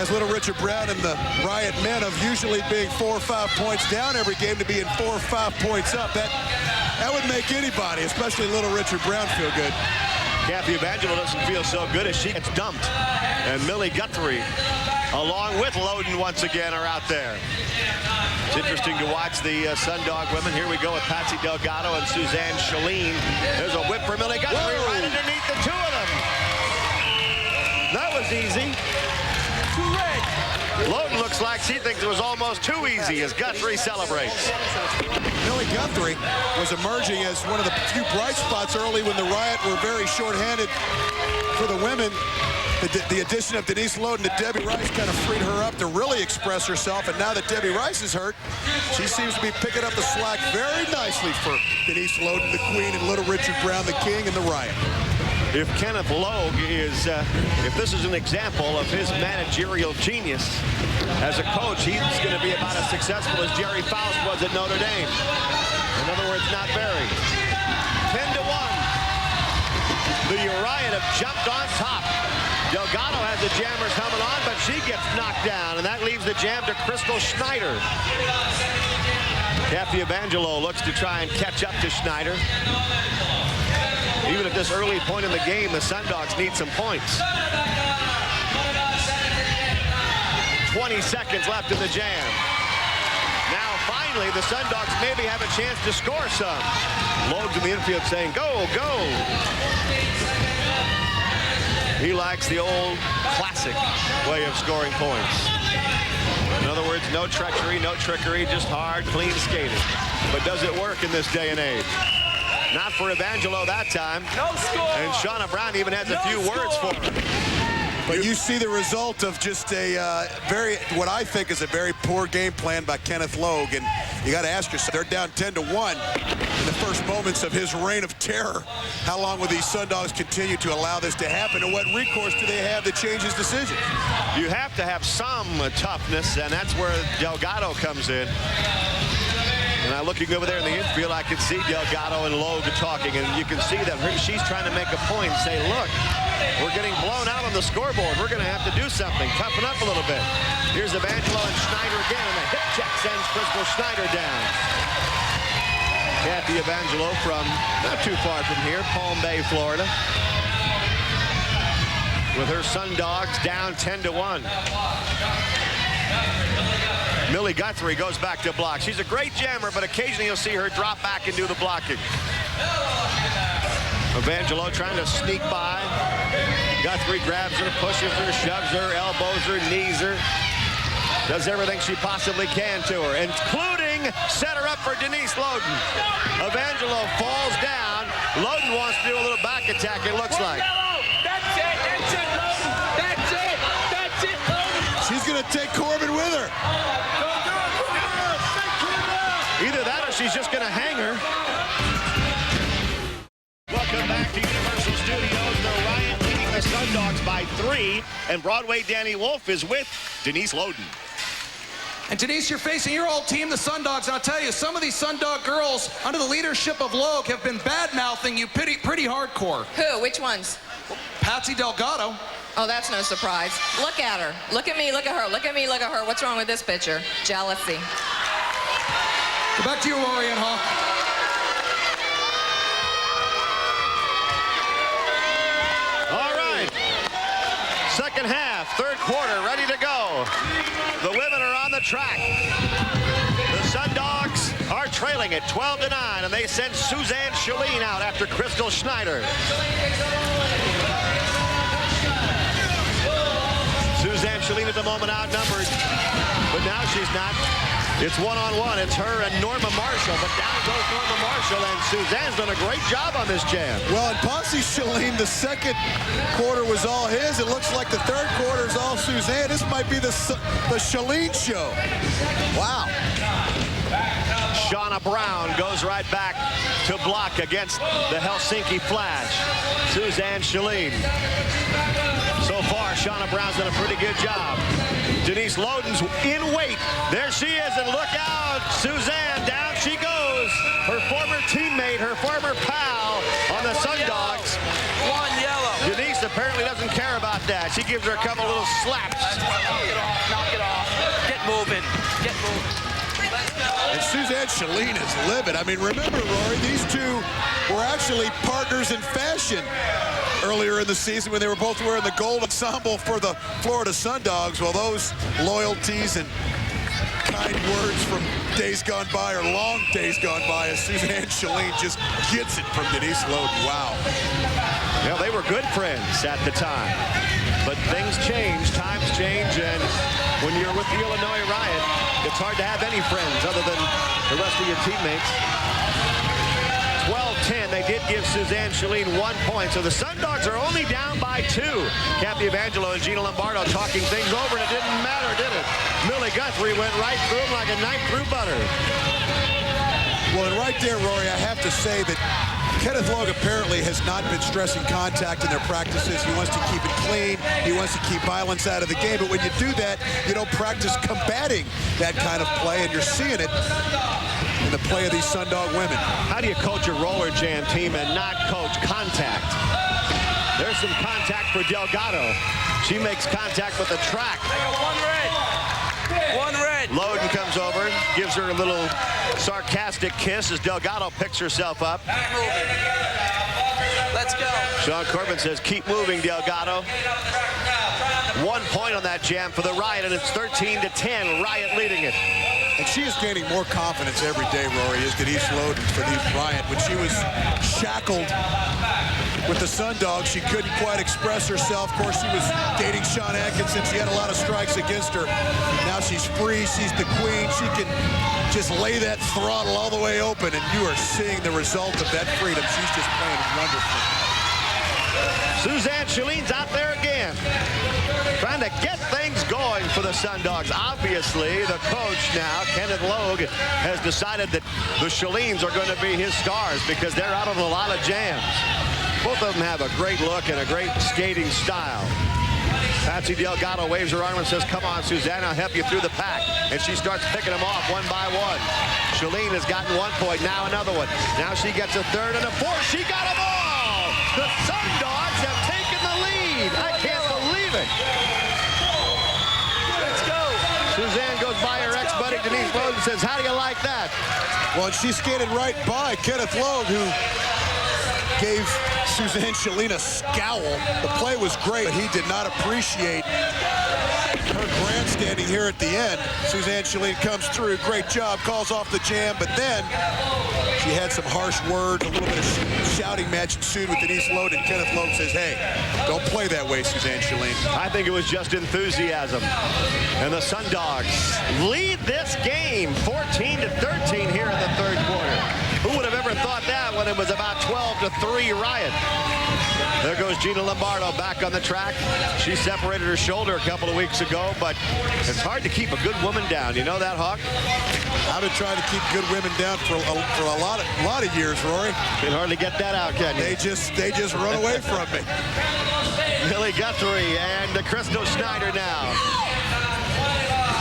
Speaker 21: as little Richard Brown and the Riot men of usually being 4 or 5 points down every game to being 4 or 5 points up. That would make anybody, especially little Richard Brown, feel good.
Speaker 1: Kathy Evangelo doesn't feel so good as she gets dumped. And Millie Guthrie, along with Loden once again, are out there. It's interesting to watch the Sundog women. Here we go with Patsy Delgado and Suzanne Chalene. There's a whip for Millie Guthrie right underneath the two of them. That was easy.
Speaker 4: to red.
Speaker 1: Loden looks like she thinks it was almost too easy as Guthrie celebrates.
Speaker 21: Millie Guthrie was emerging as one of the few bright spots early when the Riot were very short-handed for the women. The addition of Denise Loden to Debbie Rice kind of freed her up to really express herself. And now that Debbie Rice is hurt, she seems to be picking up the slack very nicely for Denise Loden, the queen, and Little Richard Brown, the king, and the Riot.
Speaker 1: If Kenneth Logue is, if this is an example of his managerial genius as a coach, he's going to be about as successful as Jerry Faust was at Notre Dame. In other words, not very. 10-1. The Riot have jumped on top. Delgado has the Jammers coming on, but she gets knocked down, and that leaves the jam to Crystal Schneider. Kathy Evangelo looks to try and catch up to Schneider. Even at this early point in the game, the Sundogs need some points. 20 seconds left in the jam. Now, finally, the Sundogs maybe have a chance to score some. Logue's in the infield saying, go, go. He likes the old classic way of scoring points. In other words, no treachery, no trickery, just hard, clean skating. But does it work in this day and age? Not for Evangelo that time.
Speaker 4: No score.
Speaker 1: And Shauna Brown even has a few words for her.
Speaker 21: But you see the result of just a what I think is a very poor game plan by Kenneth Logue. And you got to ask yourself, they're down 10-1 in the first moments of his reign of terror. How long will these Sundogs continue to allow this to happen? And what recourse do they have to change his decision?
Speaker 1: You have to have some toughness, and that's where Delgado comes in. And I'm looking over there in the infield, I can see Delgado and Logue talking, and you can see that she's trying to make a point and say, look, we're getting blown out on the scoreboard. We're going to have to do something, toughen up a little bit. Here's Evangelo and Schneider again, and a hip check sends Crystal Schneider down. Kathy Evangelo from not too far from here, Palm Bay, Florida, with her Sundogs down 10-1. Millie Guthrie goes back to block. She's a great jammer, but occasionally you'll see her drop back and do the blocking. Evangelo trying to sneak by. Guthrie grabs her, pushes her, shoves her, elbows her, knees her. Does everything she possibly can to her, including set her up for Denise Loden. Evangelo falls down. Loden wants to do a little back attack, it looks like.
Speaker 4: That's it, Loden. That's it, Loden.
Speaker 21: She's going to take Corbin with her.
Speaker 1: Either that or she's just going to hang her. Welcome back to Universal Studios. The Riot leading the Sundogs by 3, and Broadway Danny Wolf is with Denise Loden.
Speaker 6: And Denise, you're facing your old team, the Sundogs, and I'll tell you, some of these Sundog girls, under the leadership of Logue, have been bad-mouthing you pretty hardcore.
Speaker 18: Who? Which ones?
Speaker 6: Patsy Delgado.
Speaker 18: Oh, that's no surprise. Look at her. Look at me, look at her. Look at me, look at her. What's wrong with this picture? Jealousy.
Speaker 6: Go back to you, Rory and Hawk.
Speaker 1: All right. Second half, third quarter, ready to go. The women are on the track. The Sundogs are trailing it 12-9, and they send Suzanne Chalene out after Crystal Schneider. Suzanne Chalene at the moment outnumbered, but now she's not. It's one-on-one. It's her and Norma Marshall, but down goes Norma Marshall, and Suzanne's done a great job on this jam.
Speaker 21: Well, and Posse Chalene, the second quarter was all his. It looks like the third quarter is all Suzanne. This might be the Chalene show. Wow.
Speaker 1: Shauna Brown goes right back to block against the Helsinki Flash. Suzanne Chalene. So far, Shauna Brown's done a pretty good job. Denise Loden's in weight. There she is, and look out. Suzanne, down she goes. Her former teammate, her former pal on the Sundogs.
Speaker 4: One yellow.
Speaker 1: Denise apparently doesn't care about that. She gives her a couple little slaps.
Speaker 4: Knock it off, knock it off. Get moving, get moving.
Speaker 21: And Suzanne Chalene is livid. I mean, remember, Rory, these two were actually partners in fashion earlier in the season when they were both wearing the gold ensemble for the Florida Sundogs. Well, those loyalties and kind words from days gone by, or long days gone by, as Suzanne Shalene just gets it from Denise Loden. Wow.
Speaker 1: Yeah, they were good friends at the time. But things change, times change, and when you're with the Illinois Riot, it's hard to have any friends other than the rest of your teammates. 12-10, they did give Suzanne Shalene 1 point, so the Sundogs are only down by 2. Kathy Evangelo and Gina Lombardo talking things over, and it didn't matter, did it? Millie Guthrie went right through them like a knife through butter.
Speaker 21: Well, and right there, Rory, I have to say that Kenneth Logue apparently has not been stressing contact in their practices. He wants to keep it clean. He wants to keep violence out of the game. But when you do that, you don't practice combating that kind of play, and you're seeing it in the play of these Sundog women.
Speaker 1: How do you coach a RollerJam team and not coach contact? There's some contact for Delgado. She makes contact with the track.
Speaker 4: One red. One red.
Speaker 1: Loden comes over, gives her a little sarcastic kiss as Delgado picks herself up.
Speaker 4: Let's go.
Speaker 1: Sean Corbin says, keep moving, Delgado. 1 point on that jam for the Riot, and it's 13-10. Riot leading it.
Speaker 21: And she is gaining more confidence every day, Rory, is Denise Loden for the Riot. When she was shackled with the Sundogs, she couldn't quite express herself. Of course, she was dating Sean Atkinson. She had a lot of strikes against her. Now she's free. She's the queen. She can just lay that throttle all the way open, and you are seeing the result of that freedom. She's just playing wonderfully.
Speaker 1: Suzanne Shalene's out there again, trying to get things going for the Sundogs. Obviously, the coach now, Kenneth Logue, has decided that the Shalenes are going to be his stars because they're out of a lot of jams. Both of them have a great look and a great skating style. Patsy Delgado waves her arm and says, come on, Suzanne, I'll help you through the pack. And she starts picking them off one by one. Shalene has gotten 1 point, now another one. Now she gets a third and a fourth. She got them all! The Sundogs have taken the lead. I can't believe it.
Speaker 4: Let's go.
Speaker 1: Suzanne goes by her ex-buddy Denise Loden and says, how do you like that?
Speaker 21: Well, she skated right by Kenneth Logue, who gave Suzanne Shalene a scowl. The play was great, but he did not appreciate her grandstanding here at the end. Suzanne Shalene comes through, great job, calls off the jam, but then she had some harsh words, a little bit of shouting match ensued with Denise Loden. Kenneth Logue says, hey, don't play that way, Suzanne Shalene.
Speaker 1: I think it was just enthusiasm. And the Sundogs lead this game 14-13 here in the third quarter. Who would have ever thought that when it was about 12-3 Riot? There goes Gina Lombardo back on the track. She separated her shoulder a couple of weeks ago, but it's hard to keep a good woman down. You know that, Hawk?
Speaker 21: I've been trying to keep good women down for a lot of years, Rory.
Speaker 1: Can hardly get that out, can you?
Speaker 21: They just run away from me.
Speaker 1: Millie Guthrie and Crystal Schneider now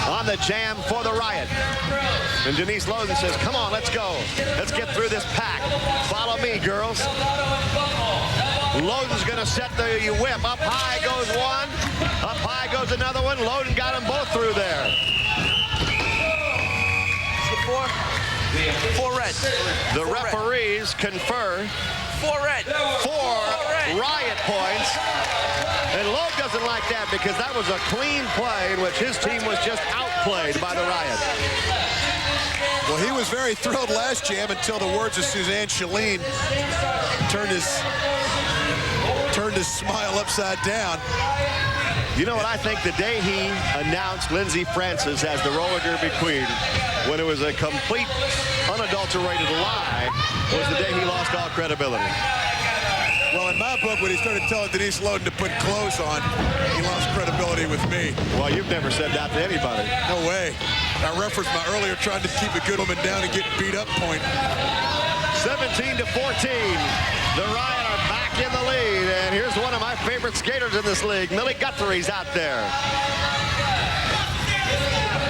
Speaker 1: on the jam for the Riot. And Denise Loden says, come on, let's go. Let's get through this pack. Follow me, girls. Loden's going to set the whip. Up high goes one. Up high goes another one. Loden got them both through there.
Speaker 4: Four red.
Speaker 1: The referees confer.
Speaker 4: 4 red.
Speaker 1: 4 Riot points. And Logue doesn't like that because that was a clean play in which his team was just outplayed by the Riot.
Speaker 21: Well, he was very thrilled last jam until the words of Suzanne Shalene turned his smile upside down.
Speaker 1: You know what I think? The day he announced Lindsey Francis as the roller derby queen, when it was a complete, unadulterated lie, was the day he lost all credibility.
Speaker 21: Well, in my book, when he started telling Denise Loden to put clothes on, he lost credibility with me.
Speaker 1: Well, you've never said that to anybody.
Speaker 21: No way. I referenced my earlier trying to keep a good woman down and get beat up point.
Speaker 1: 17-14. The Riot are back in the lead. And here's one of my favorite skaters in this league. Millie Guthrie's out there.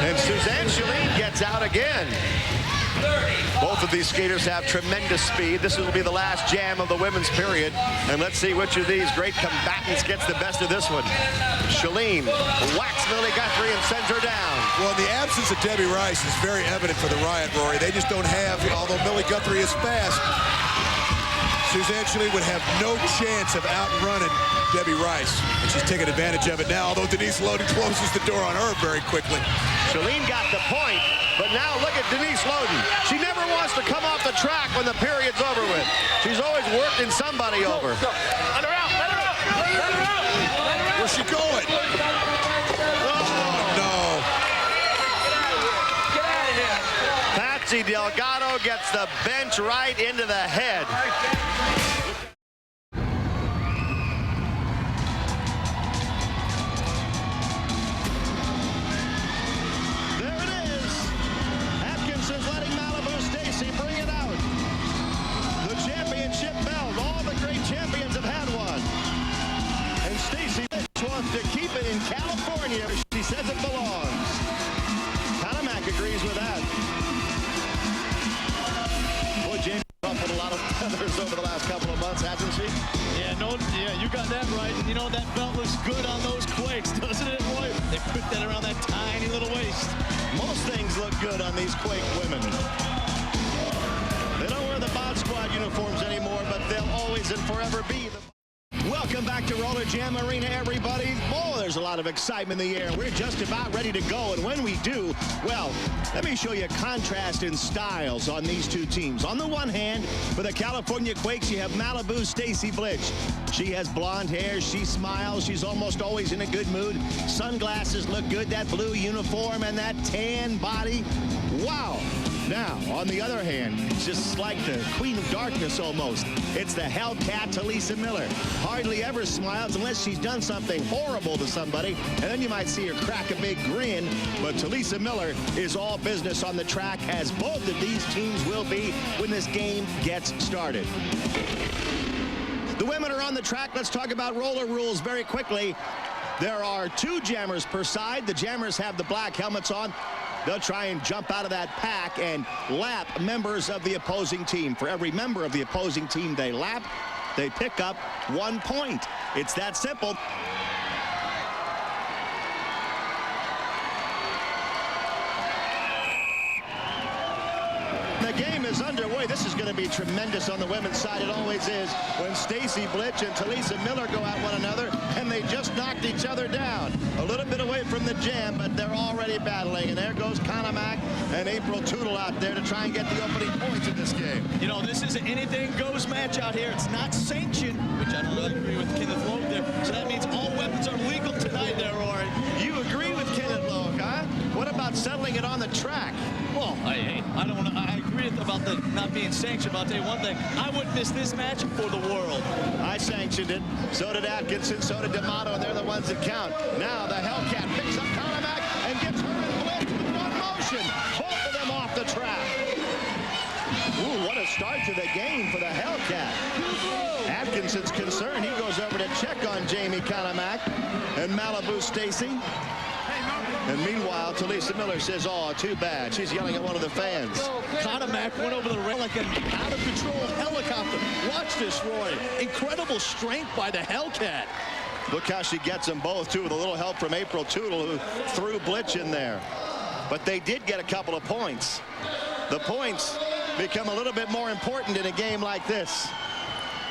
Speaker 1: And Suzanne Shalene gets out again. Both of these skaters have tremendous speed. This will be the last jam of the women's period. And let's see which of these great combatants gets the best of this one. Shalene whacks Millie Guthrie and sends her down.
Speaker 21: Well, the absence of Debbie Rice is very evident for the Riot, Rory. They just don't have, although Millie Guthrie is fast, Suzanne Shalene would have no chance of outrunning Debbie Rice. And she's taking advantage of it now, although Denise Loden closes the door on her very quickly.
Speaker 1: Shalene got the point, but now look at Denise Loden. She never wants to come off the track when the period's over with. She's always working somebody over.
Speaker 4: Let her out, let her out, let her out, let her out.
Speaker 21: Where's she going? Oh, no.
Speaker 4: Get out of here.
Speaker 1: Patsy Delgado gets the bench right into the head.
Speaker 10: To keep it in California. She says it belongs. Kanamak agrees with that. Boy, Jamie ruffled a lot of feathers over the last couple of months, hasn't she?
Speaker 12: Yeah, you got that right. And you know, that belt looks good on those Quakes, doesn't it, Roy? They put that around that tiny little waist.
Speaker 10: Most things look good on these Quake women. They don't wear the Bod Squad uniforms anymore, but they'll always and forever be the... Welcome back to RollerJam Arena, everybody. Boy, there's a lot of excitement in the air. We're just about ready to go, and when we do, well, let me show you a contrast in styles on these two teams. On the one hand, for the California Quakes, you have Malibu's Stacy Blitch. She has blonde hair, she smiles, she's almost always in a good mood. Sunglasses look good, that blue uniform and that tan body. Wow. Now, on the other hand, it's just like the Queen of Darkness almost. It's the Hellcat Talisa Miller. Hardly ever smiles unless she's done something horrible to somebody, and then you might see her crack a big grin. But Talisa Miller is all business on the track, as both of these teams will be when this game gets started. The women are on the track. Let's talk about roller rules very quickly. There are 2 jammers per side. The jammers have the black helmets on. They'll try and jump out of that pack and lap members of the opposing team. For every member of the opposing team they lap, they pick up 1 point. It's that simple. The game is underway. This is going to be tremendous on the women's side. It always is when Stacy Blitch and Talisa Miller go at one another, and they just knocked each other down. A little bit away from the jam, but they're already battling. And there goes Kanamak and April Tootle out there to try and get the opening points in this game.
Speaker 12: You know, this is an anything-goes match out here. It's not sanctioned, which I don't really agree with Kenneth Logue there. So that means all weapons are legal tonight there, Rory.
Speaker 10: You agree with Kenneth Logue, huh? What about settling it on the track?
Speaker 12: Well, I don't want to. I agree about the not being sanctioned, but I'll tell you one thing. I wouldn't miss this match for the world.
Speaker 10: I sanctioned it. So did Atkinson. So did D'Amato, and they're the ones that count. Now the Hellcat picks up Kanamak and gets her in Blitz with one motion. Both of them off the track. Ooh, what a start to the game for the Hellcat. Atkinson's concerned. He goes over to check on Jamie Kanamak and Malibu Stacy. And meanwhile, Talisa Miller says, oh, too bad. She's yelling at one of the fans.
Speaker 12: Kanamak went over the rail like an out-of-control helicopter. Watch this, Roy. Incredible strength by the Hellcat.
Speaker 10: Look how she gets them both, too, with a little help from April Tootle, who threw Blitch in there. But they did get a couple of points. The points become a little bit more important in a game like this.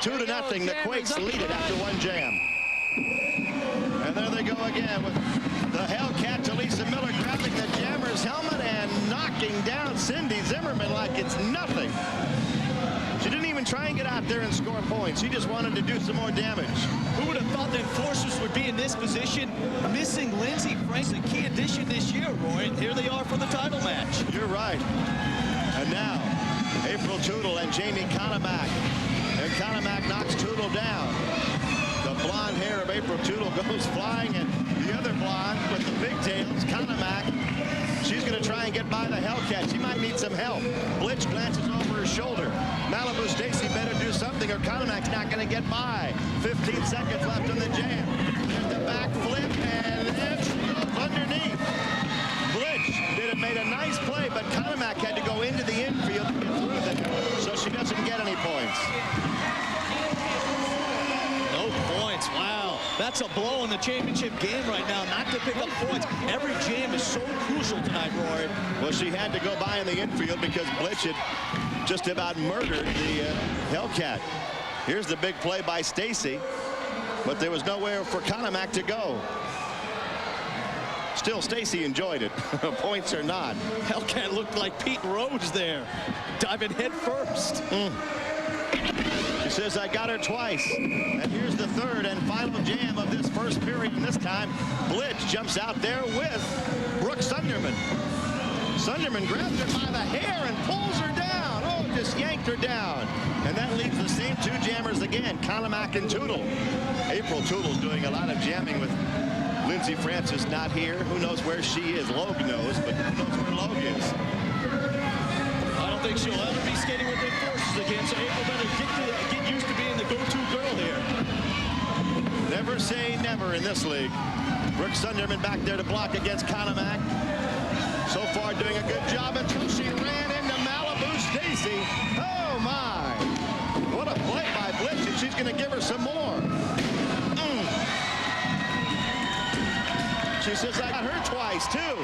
Speaker 10: 2-0. The Quakes lead it after 1 jam. And there they go again with the Hellcat, Talisa Miller grabbing the jammer's helmet and knocking down Cindy Zimmerman like it's nothing. She didn't even try and get out there and score points. She just wanted to do some more damage.
Speaker 12: Who would have thought the enforcers would be in this position? Missing Lindsey Franks, a key addition this year, Roy. And here they are for the title match.
Speaker 10: You're right. And now, April Tootle and Jamie Kanamak. And Kanamak knocks Tootle down. The blonde hair of April Tootle goes flying, and the other blonde with the pigtails, Kanamak, she's going to try and get by the Hellcat. She might need some help. Blitch glances over her shoulder. Malibu Stacy better do something or Kanamak's not going to get by. 15 seconds left in the jam. There's the back flip, and it's underneath. Blitch made a nice play, but Kanamak had to go into the infield to get through them, so she doesn't get any points.
Speaker 12: Wow, that's a blow in the championship game right now, not to pick up points. Every jam is so crucial tonight, Rory.
Speaker 10: Well, she had to go by in the infield because Blitch had just about murdered the Hellcat. Here's the big play by Stacy, but there was nowhere for Kanamak to go. Still, Stacy enjoyed it. Points or not.
Speaker 12: Hellcat looked like Pete Rose there, diving head first.
Speaker 10: She says, I got her twice. And here's the third and final jam of this first period. And this time, Blitz jumps out there with Brooke Sunderman. Sunderman grabs her by the hair and pulls her down. Oh, just yanked her down. And that leaves the same two jammers again, Conomac and Tootle. April Tootle's doing a lot of jamming with Lindsey Francis not here. Who knows where she is? Logue knows, but who knows where Logue is?
Speaker 12: I don't think she'll ever be skating with their forces again, so April better get used to being the go-to girl here.
Speaker 10: Never say never in this league. Brooke Sunderman back there to block against Conomac. So far doing a good job until she ran into Malibu Stacy. Oh my. What a play by Blitz, and she's going to give her some more. She says, I got her twice, too.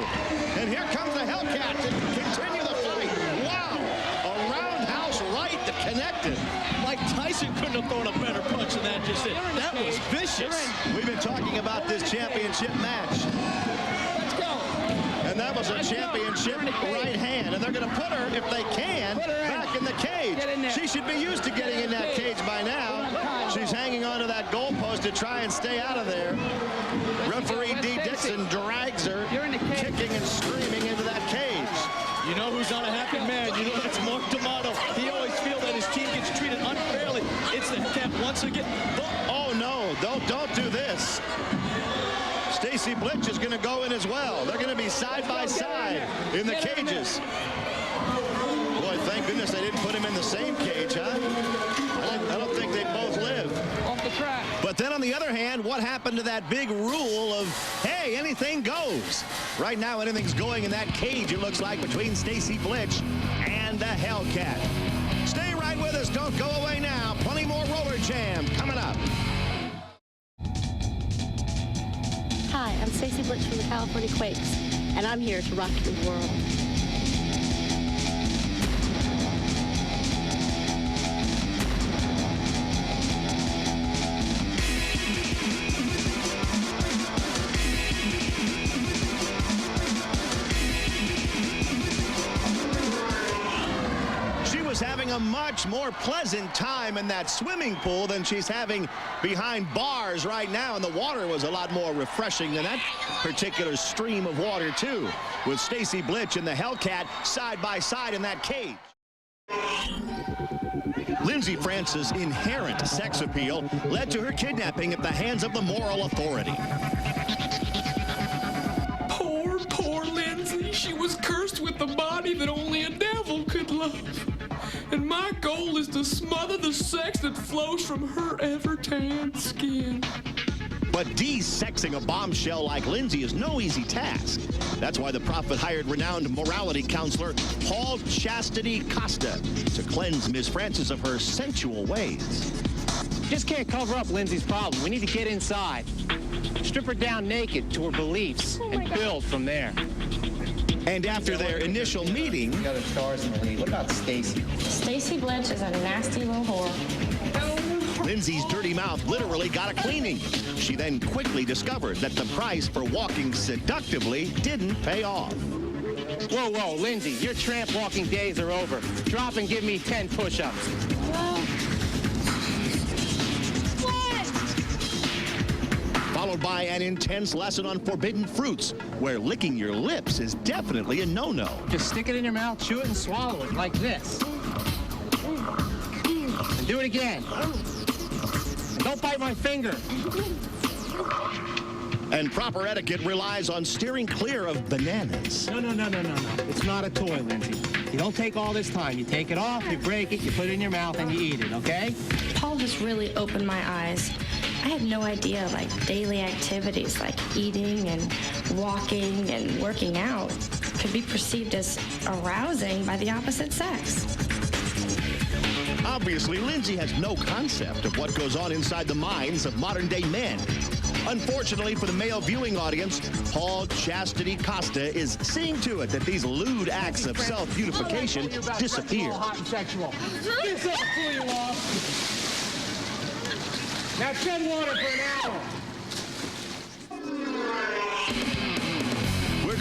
Speaker 10: And here comes the Hellcat to continue the fight. Wow. A roundhouse right that connected.
Speaker 12: Mike Tyson couldn't have thrown a better punch than that just did. That was vicious.
Speaker 10: We've been talking about this championship match.
Speaker 5: Let's go.
Speaker 10: And that was a championship right hand. And they're going to put her, if they can, back in the cage. She should be used to getting in that cage by now. She's hanging onto that goalpost to try and stay out of there. Referee D. Dixon drags her, kicking and screaming into that cage.
Speaker 12: You know who's not a happy man? You know that's Mark D'Amato. He always feels that his team gets treated unfairly. It's the Hellcat once again.
Speaker 10: Oh no, don't do this. Stacy Blitz is going to go in as well. They're going to be side by side in the cages. Boy, thank goodness they didn't put him in the same cage, huh? I don't think they both live.
Speaker 5: Off the track.
Speaker 10: But then on the other hand, what happened to that big rule of, hey, anything goes? Right now, anything's going in that cage, it looks like, between Stacy Blitz and the Hellcat. Stay right with us. Don't go away now. Plenty more RollerJam coming up.
Speaker 13: Hi, I'm Stacy Blitz from the California Quakes, and I'm here to rock your world.
Speaker 10: Having a much more pleasant time in that swimming pool than she's having behind bars right now, and the water was a lot more refreshing than that particular stream of water too, with Stacy Blitz and the Hellcat side by side in that cage. Lindsey Francis' inherent sex appeal led to her kidnapping at the hands of the moral authority.
Speaker 22: Poor Lindsey. She was cursed with a body that only a devil could love. And my goal is to smother the sex that flows from her ever-tanned skin.
Speaker 10: But de-sexing a bombshell like Lindsey is no easy task. That's why the Prophet hired renowned morality counselor Paul Chastity Costa to cleanse Miss Francis of her sensual ways.
Speaker 23: Just can't cover up Lindsey's problem. We need to get inside. Strip her down naked to her beliefs and build from there.
Speaker 10: And after their initial meeting...
Speaker 24: We got our stars in the lead. What about Stacy?
Speaker 13: Stacy Blitz is a nasty little whore.
Speaker 10: Lindsey's dirty mouth literally got a cleaning. She then quickly discovered that the price for walking seductively didn't pay off.
Speaker 23: Whoa, whoa, Lindsey, your tramp walking days are over. Drop and give me 10 push-ups.
Speaker 10: Followed by an intense lesson on forbidden fruits, where licking your lips is definitely a no-no.
Speaker 23: Just stick it in your mouth, chew it, and swallow it like this. And do it again. Don't bite my finger.
Speaker 10: And proper etiquette relies on steering clear of bananas.
Speaker 23: No. It's not a toy, Lindsey. You don't take all this time. You take it off, you break it, you put it in your mouth, and you eat it, okay?
Speaker 9: Paul just really opened my eyes. I had no idea, like, daily activities like eating and walking and working out could be perceived as arousing by the opposite sex.
Speaker 10: Obviously, Lindsey has no concept of what goes on inside the minds of modern-day men. Unfortunately for the male viewing audience, Paul Chastity Costa is seeing to it that these lewd acts of self-beautification disappear.
Speaker 23: Hot and sexual. This will fool you off. Now tread water for an hour.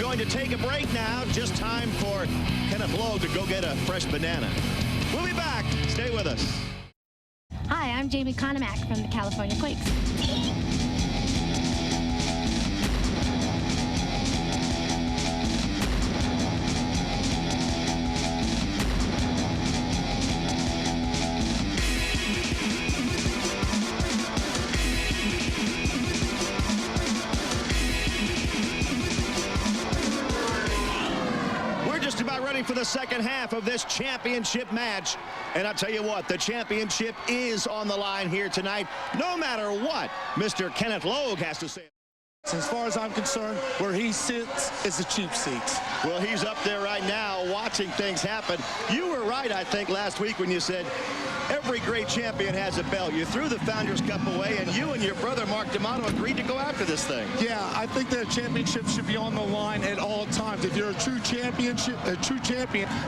Speaker 10: going to take a break now. Just time for Kenneth Lowe to go get a fresh banana. We'll be back. Stay with us.
Speaker 11: Hi, I'm Jamie Conomack from the California Quakes.
Speaker 10: For the second half of this championship match. And I'll tell you what, the championship is on the line here tonight, no matter what Mr. Kenneth Lowe has to say.
Speaker 14: As far as I'm concerned, where he sits is the cheap seats.
Speaker 10: Well, he's up there right now watching things happen. You were right, I think, last week when you said every great champion has a belt. You threw the Founders Cup away, and you and your brother, Mark D'Amato, agreed to go after this thing.
Speaker 14: Yeah, I think that a championship should be on the line at all times. If you're a true champion,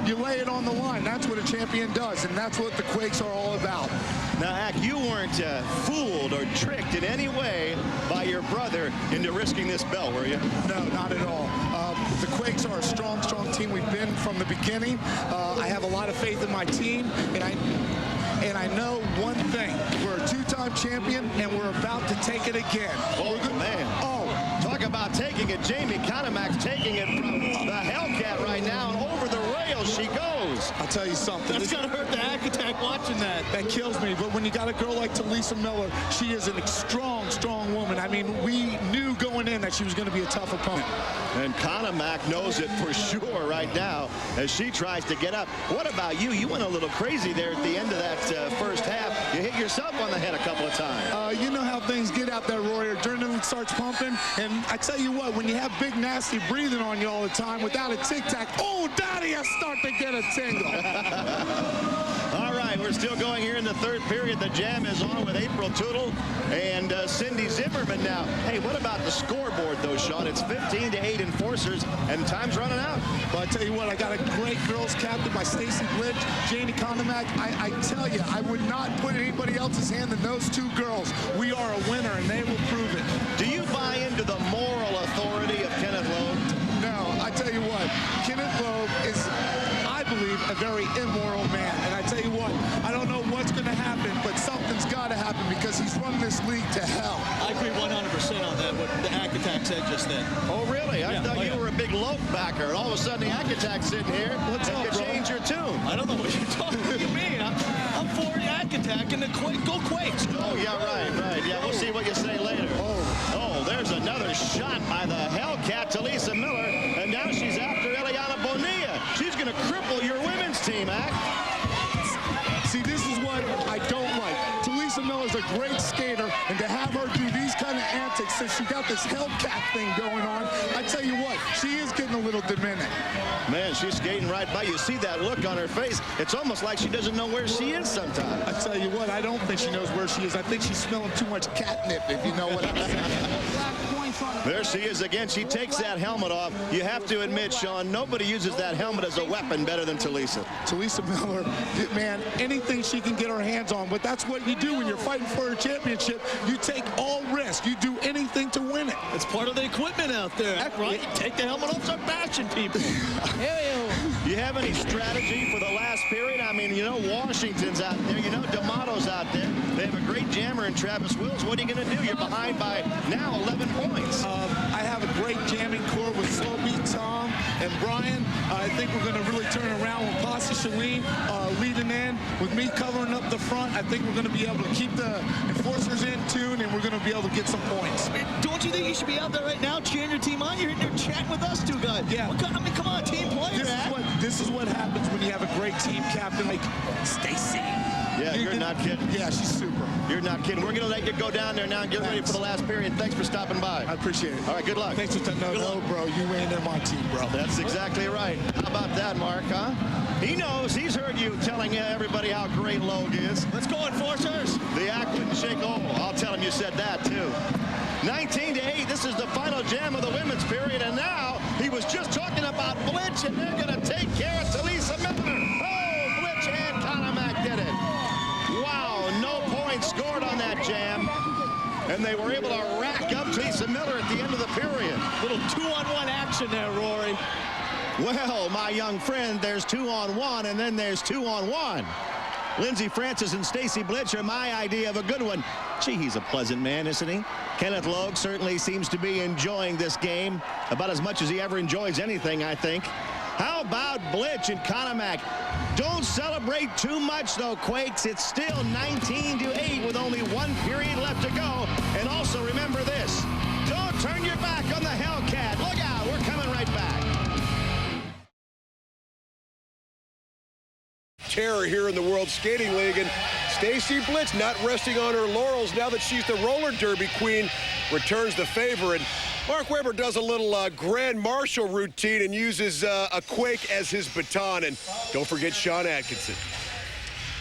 Speaker 14: you lay it on the line. That's what a champion does, and that's what the Quakes are all about.
Speaker 10: Now, Ack, you weren't fooled or tricked in any way by your brother into risking this belt, were you?
Speaker 14: No, not at all. The Quakes are a strong, strong team. We've been from the beginning. I have a lot of faith in my team, and I know one thing. We're a two-time champion, and we're about to take it again.
Speaker 10: Oh, man.
Speaker 14: Oh,
Speaker 10: talk about taking it. Jamie Conomack's taking it from the Hellcat right now, and over the rails she goes.
Speaker 14: I'll tell you something.
Speaker 12: That's going to hurt the Hack Attack watching that.
Speaker 14: That kills me. But when you got a girl like Talisa Miller, she is a strong, strong woman. I mean, we knew going in that she was going to be a tough opponent.
Speaker 10: And Conomack knows it for sure right now as she tries to get up. What about you? You went a little crazy there at the end of that first half. You hit yourself on the head a couple of times.
Speaker 14: You know how things get out there, Roy. Adrenaline starts pumping. And I tell you what, when you have big, nasty breathing on you all the time without a tic-tac, oh, daddy, I start to get a tingle.
Speaker 10: All right, we're still going here in the third period. The Jam is on with April Tootle and Cindy Zimmerman now. Hey, what about the scoreboard, though, Sean? It's 15-8 enforcers, and time's running out.
Speaker 14: Well, I tell you what, I got a great girls captain by Stacy Blitch, Janie Conomack. I tell you, I would not put anybody else's hand than those two girls. We are a winner, and they will prove it.
Speaker 10: Do you buy into the moral authority of Kenneth Lowe?
Speaker 14: No, I tell you what, Kenneth Lowe is, I believe, a very immoral man. And I tell you what, I don't know what's going to happen, but something's got to happen because he's run this league to hell.
Speaker 12: I agree 100% on that, what the Hack Attack said just then.
Speaker 10: Oh, really? I thought you were a big Lowe backer, and all of a sudden the Hack Attack's sitting here.
Speaker 12: What's up,
Speaker 10: bro? Change your tune.
Speaker 12: I don't know what you're talking about. What do you mean? I'm for the Hack Attack and the Go Quakes.
Speaker 10: Oh, yeah, right. Yeah, we'll see what you say later. Oh, there's another shot by the Hellcat, Talisa Miller, and now she's after Eliana Bonilla. She's going to cripple your women's team, Ack.
Speaker 14: See, this is what I don't like. Talisa Miller's a great skater, and to have her do these kind of antics since she got this Hellcat thing going on, I tell you what, she is getting a little demented.
Speaker 10: Man, she's skating right by you. See that look on her face? It's almost like she doesn't know where she is sometimes.
Speaker 14: I tell you what, I don't think she knows where she is. I think she's smelling too much catnip, if you know what I'm saying.
Speaker 10: There she is again. She takes that helmet off. You have to admit, Sean, nobody uses that helmet as a weapon better than Talisa.
Speaker 14: Talisa Miller, man, anything she can get her hands on. But that's what you do when you're fighting for a championship. You take all risk. You do anything to win it.
Speaker 12: It's part of the equipment out there. Act right. You take the helmet off, start bashing people.
Speaker 10: You have any strategy for the last period? I mean, you know, Washington's out there. You know, D'Amato's out there. They have a great jammer in Travis Wills. What are you going to do? You're behind by now 11 points.
Speaker 14: I have a great jamming core with Sloppy, Tom, and Brian. I think we're going to really turn around with Posse Shalene leading in. With me covering up the front, I think we're going to be able to keep the enforcers in tune, and we're going to be able to get some points.
Speaker 12: Don't you think you should be out there right now cheering your team on? You're in there chatting with us two guys.
Speaker 14: Yeah.
Speaker 12: I mean, come on, team players.
Speaker 14: This is what happens when you have a great team captain like Stacy.
Speaker 10: Yeah, you're not kidding.
Speaker 14: Yeah, she's super.
Speaker 10: You're not kidding. We're going to let you go down there now and get ready for the last period. Thanks for stopping by.
Speaker 14: I appreciate it.
Speaker 10: All right, good luck.
Speaker 14: Thanks for No, bro, you ain't in my team, bro.
Speaker 10: That's exactly right. How about that, Mark, huh? He knows. He's heard you telling everybody how great Logue is.
Speaker 12: Let's go, enforcers.
Speaker 10: The act wouldn't shake. Oh, I'll tell him you said that, too. 19-8. This is the final jam of the women's period, and now he was just talking about Blitch, and they're going to take care of Talisa Miller. Oh, Blitch and Conomack did it. Wow, no points scored on that jam. and they were able to rack up Jason Miller at the end of the period.
Speaker 12: Little 2-on-1 action there, Rory.
Speaker 10: Well, my young friend, there's 2-on-1, and then there's 2-on-1. Lindsey Francis and Stacy Blitch are my idea of a good one. Gee, he's a pleasant man, isn't he? Kenneth Logue certainly seems to be enjoying this game about as much as he ever enjoys anything, I think. How about Blitch and Conomac? Don't celebrate too much, though, Quakes. It's still 19-8 with only 1 period left to go. And also remember this. Don't turn your back on the Hellcat. Look out. We're coming right back.
Speaker 8: Terror here in the World Skating League, and Stacy Blitz not resting on her laurels now that she's the roller derby queen, returns the favor. And Mark Webber does a little Grand Marshal routine and uses a Quake as his baton. And don't forget Sean Atkinson.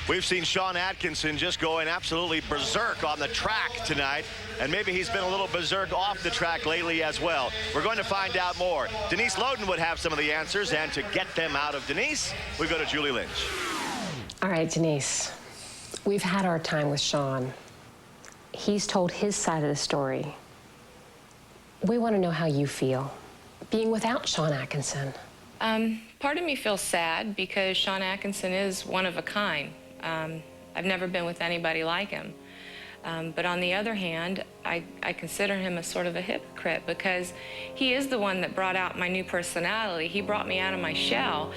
Speaker 1: We've seen Sean Atkinson just going absolutely berserk on the track tonight, and maybe he's been a little berserk off the track lately as well. We're going to find out more. Denise Loden would have some of the answers, and to get them out of Denise, we go to Julie Lynch.
Speaker 15: All right, Denise, we've had our time with Sean. He's told his side of the story. We want to know how you feel being without Sean Atkinson.
Speaker 7: Part of me feels sad because Sean Atkinson is one of a kind. I've never been with anybody like him. But on the other hand, I consider him as sort of a hypocrite because he is the one that brought out my new personality. He brought me out of my shell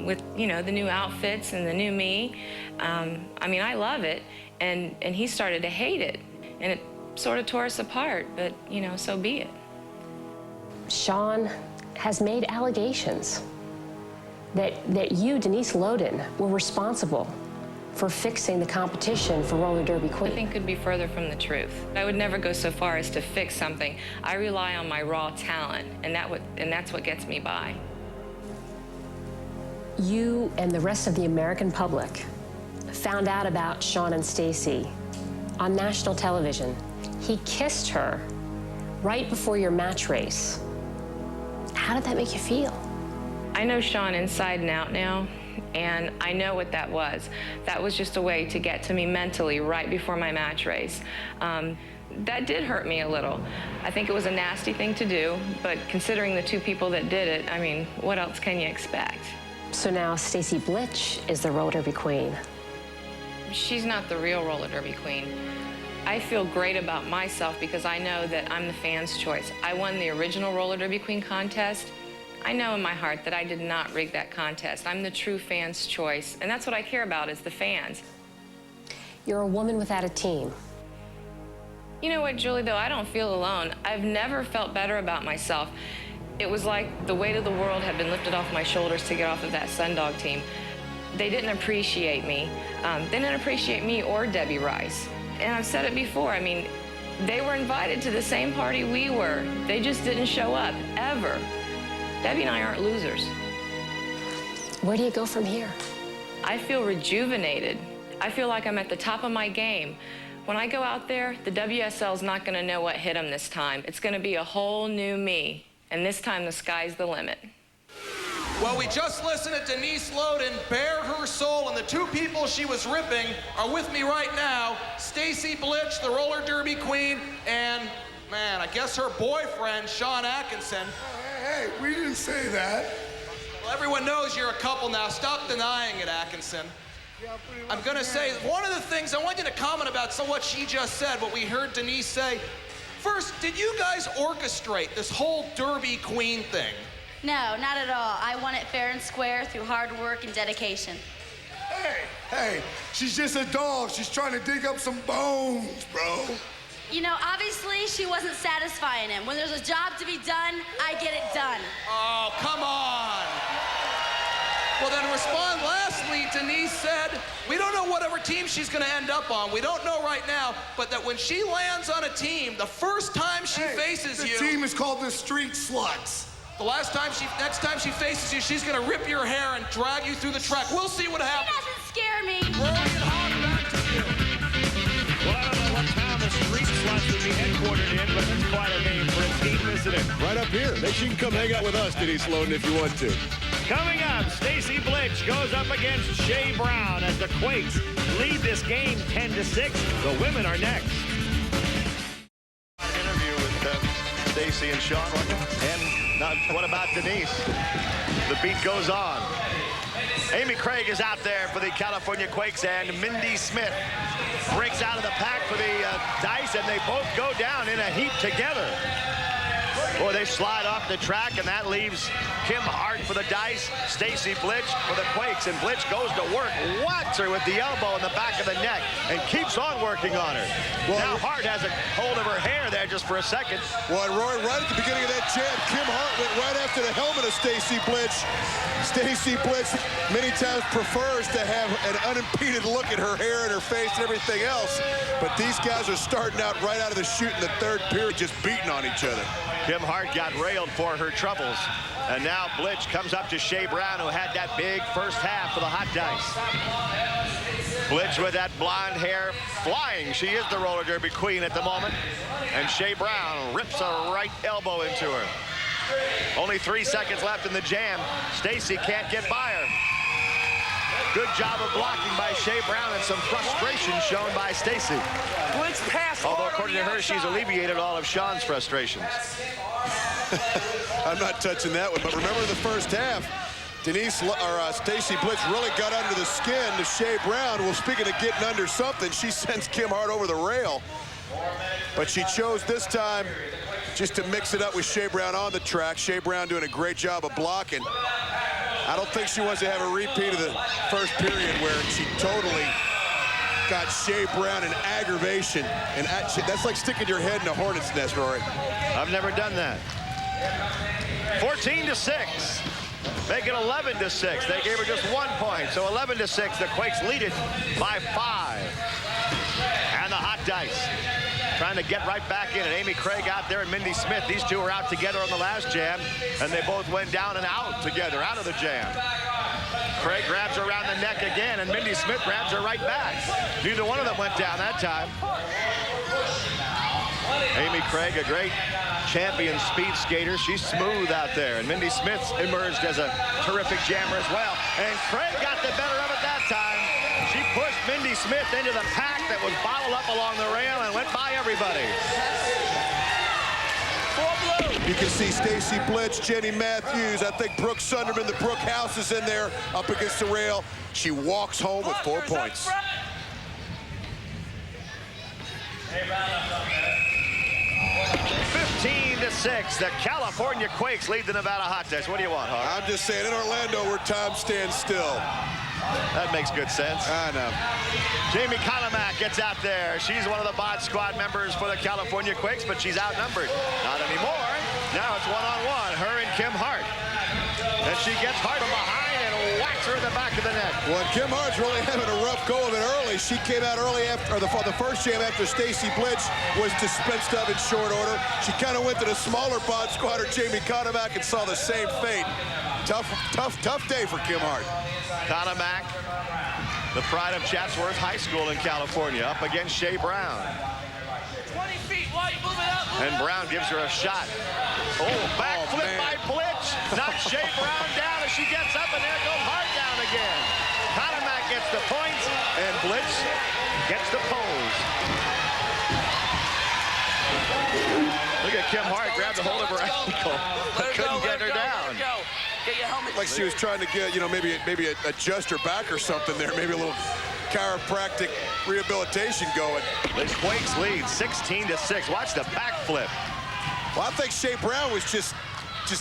Speaker 7: with, you know, the new outfits and the new me. I mean, I love it, and he started to hate it, and it sort of tore us apart, but, you know, so be it.
Speaker 15: Sean has made allegations that you, Denise Loden, were responsible for fixing the competition for roller derby queen.
Speaker 7: Nothing could be further from the truth. I would never go so far as to fix something. I rely on my raw talent, and that's what gets me by.
Speaker 15: You and the rest of the American public found out about Sean and Stacy on national television. He kissed her right before your match race. How did that make you feel?
Speaker 7: I know Sean inside and out now, and I know what that was. That was just a way to get to me mentally right before my match race. That did hurt me a little. I think it was a nasty thing to do, but considering the two people that did it, I mean, what else can you expect?
Speaker 15: So now Stacy Blitch is the roller derby queen.
Speaker 7: She's not the real roller derby queen. I feel great about myself because I know that I'm the fans' choice. I won the original roller derby queen contest. I know in my heart that I did not rig that contest. I'm the true fans' choice, and that's what I care about is the fans.
Speaker 15: You're a woman without a team.
Speaker 7: You know what, Julie, though, I don't feel alone. I've never felt better about myself. It was like the weight of the world had been lifted off my shoulders to get off of that Sundog team. They didn't appreciate me. They didn't appreciate me or Debbie Rice. And I've said it before, I mean, they were invited to the same party we were. They just didn't show up, ever. Debbie and I aren't losers.
Speaker 15: Where do you go from here?
Speaker 7: I feel rejuvenated. I feel like I'm at the top of my game. When I go out there, the WSL's not gonna know what hit them this time. It's gonna be a whole new me. And this time, the sky's the limit.
Speaker 6: Well, we just listened to Denise Loden bare her soul, and the two people she was ripping are with me right now. Stacy Blitch, the roller derby queen, and, man, I guess her boyfriend, Sean Atkinson.
Speaker 14: Hey, we didn't say that.
Speaker 6: Well, everyone knows you're a couple now. Stop denying it, Atkinson. I'm gonna say, one of the things, I want you to comment about what she just said, what we heard Denise say. First, did you guys orchestrate this whole derby queen thing?
Speaker 2: No, not at all. I won it fair and square through hard work and dedication.
Speaker 14: Hey, she's just a dog. She's trying to dig up some bones, bro.
Speaker 2: You know, obviously, she wasn't satisfying him. When there's a job to be done, I get it done.
Speaker 6: Oh, come on. Well, then respond. Lastly, Denise said, we don't know whatever team she's going to end up on. We don't know right now, but that when she lands on a team, the first time she faces you...
Speaker 14: The team is called the Street Sluts.
Speaker 6: Next time she faces you, she's going to rip your hair and drag you through the track. We'll see what happens.
Speaker 2: She doesn't scare me.
Speaker 6: Rory and Hawk, back to you.
Speaker 1: Well, I don't know what town the Street Sluts would be headquartered in, but it's quite a name for a team, isn't it?
Speaker 8: Right up here. She can come hang out with us, Denise Loden, if you want to.
Speaker 1: Coming up, Stacy Blitch goes up against Shea Brown as the Quakes lead this game 10-6. The women are next. Stacey and Sean. And what about Denise? The beat goes on. Amy Craig is out there for the California Quakes, and Mindy Smith breaks out of the pack for the Dice, and they both go down in a heap together. Boy, they slide off the track, and that leaves Kim Hart for the Dice, Stacey Blitch for the Quakes, and Blitch goes to work, whacks her with the elbow in the back of the neck, and keeps on working on her. Well, now Hart has a hold of her hair there just for a second.
Speaker 8: Well, and Roy, right at the beginning of that jam, Kim Hart went right after the helmet of Stacey Blitch. Stacey Blitch many times prefers to have an unimpeded look at her hair and her face and everything else, but these guys are starting out right out of the chute in the third period, just beating on each other.
Speaker 1: Kim Hart got railed for her troubles. And now Blitch comes up to Shea Brown, who had that big first half for the Hot Dice. Blitch with that blonde hair flying. She is the roller derby queen at the moment. And Shea Brown rips a right elbow into her. Only 3 seconds left in the jam. Stacey can't get by her. Good job of blocking by Shea Brown, and some frustration shown by Stacey.
Speaker 4: Blitz pass.
Speaker 1: Although according to her, she's alleviated all of Sean's frustrations.
Speaker 8: I'm not touching that one, but remember the first half, Stacey Blitz really got under the skin to Shea Brown. Well, speaking of getting under something, she sends Kim Hart over the rail. But she chose this time just to mix it up with Shea Brown on the track. Shea Brown doing a great job of blocking. I don't think she wants to have a repeat of the first period where she totally got Shea Brown in aggravation. And that's like sticking your head in a hornet's nest, Rory.
Speaker 1: I've never done that. 14-6. Make it 11-6. They gave her just 1 point. So 11-6. The Quakes lead it by 5. And the Hot Dice trying to get right back in. And Amy Craig out there and Mindy Smith. These two were out together on the last jam. And they both went down and out together, out of the jam. Craig grabs her around the neck again, and Mindy Smith grabs her right back. Neither one of them went down that time. Amy Craig, a great champion speed skater. She's smooth out there. And Mindy Smith emerged as a terrific jammer as well. And Craig got the better of it that time. She pushed Mindy Smith into the pack that was bottled up along the rail and went by everybody.
Speaker 8: You can see Stacey Blitch, Jenny Matthews, I think Brooke Sunderman, the Brooke House is in there up against the rail. She walks home with 4 points.
Speaker 1: 15-6. The California Quakes lead the Nevada Hot Dice. What do you want, Hart?
Speaker 8: I'm just saying, in Orlando, where time stands still.
Speaker 1: That makes good sense.
Speaker 8: I know.
Speaker 1: Jamie Conomack gets out there. She's one of the bod squad members for the California Quakes, but she's outnumbered. Not anymore. Now it's one-on-one, her and Kim Hart. And she gets Hart from behind and whacks her in the back of the neck.
Speaker 8: Well, Kim Hart's really having a rough go of it early. She came out early after the first jam after Stacey Blitch was dispensed of in short order. She kind of went to the smaller bod squatter, Jamie Conomack, and saw the same fate. Tough day for Kim Hart.
Speaker 1: Conomack, the pride of Chatsworth High School in California, up against Shea Brown.
Speaker 4: 20 feet, why you move it up?
Speaker 1: And Brown gives her a shot. Oh, backflip by Blitch. Knocks Shea Brown down as she gets up, and there goes Hart down again. Conomack gets the points, and Blitz gets the pose. Look at Kim Hart grabbed a hold of her ankle, but couldn't get her down.
Speaker 4: Get your helmet.
Speaker 8: Like she was trying to get, maybe adjust her back or something there. Maybe a little chiropractic rehabilitation going.
Speaker 1: The Quakes lead 16-6. Watch the backflip.
Speaker 8: Well, I think Shea Brown was just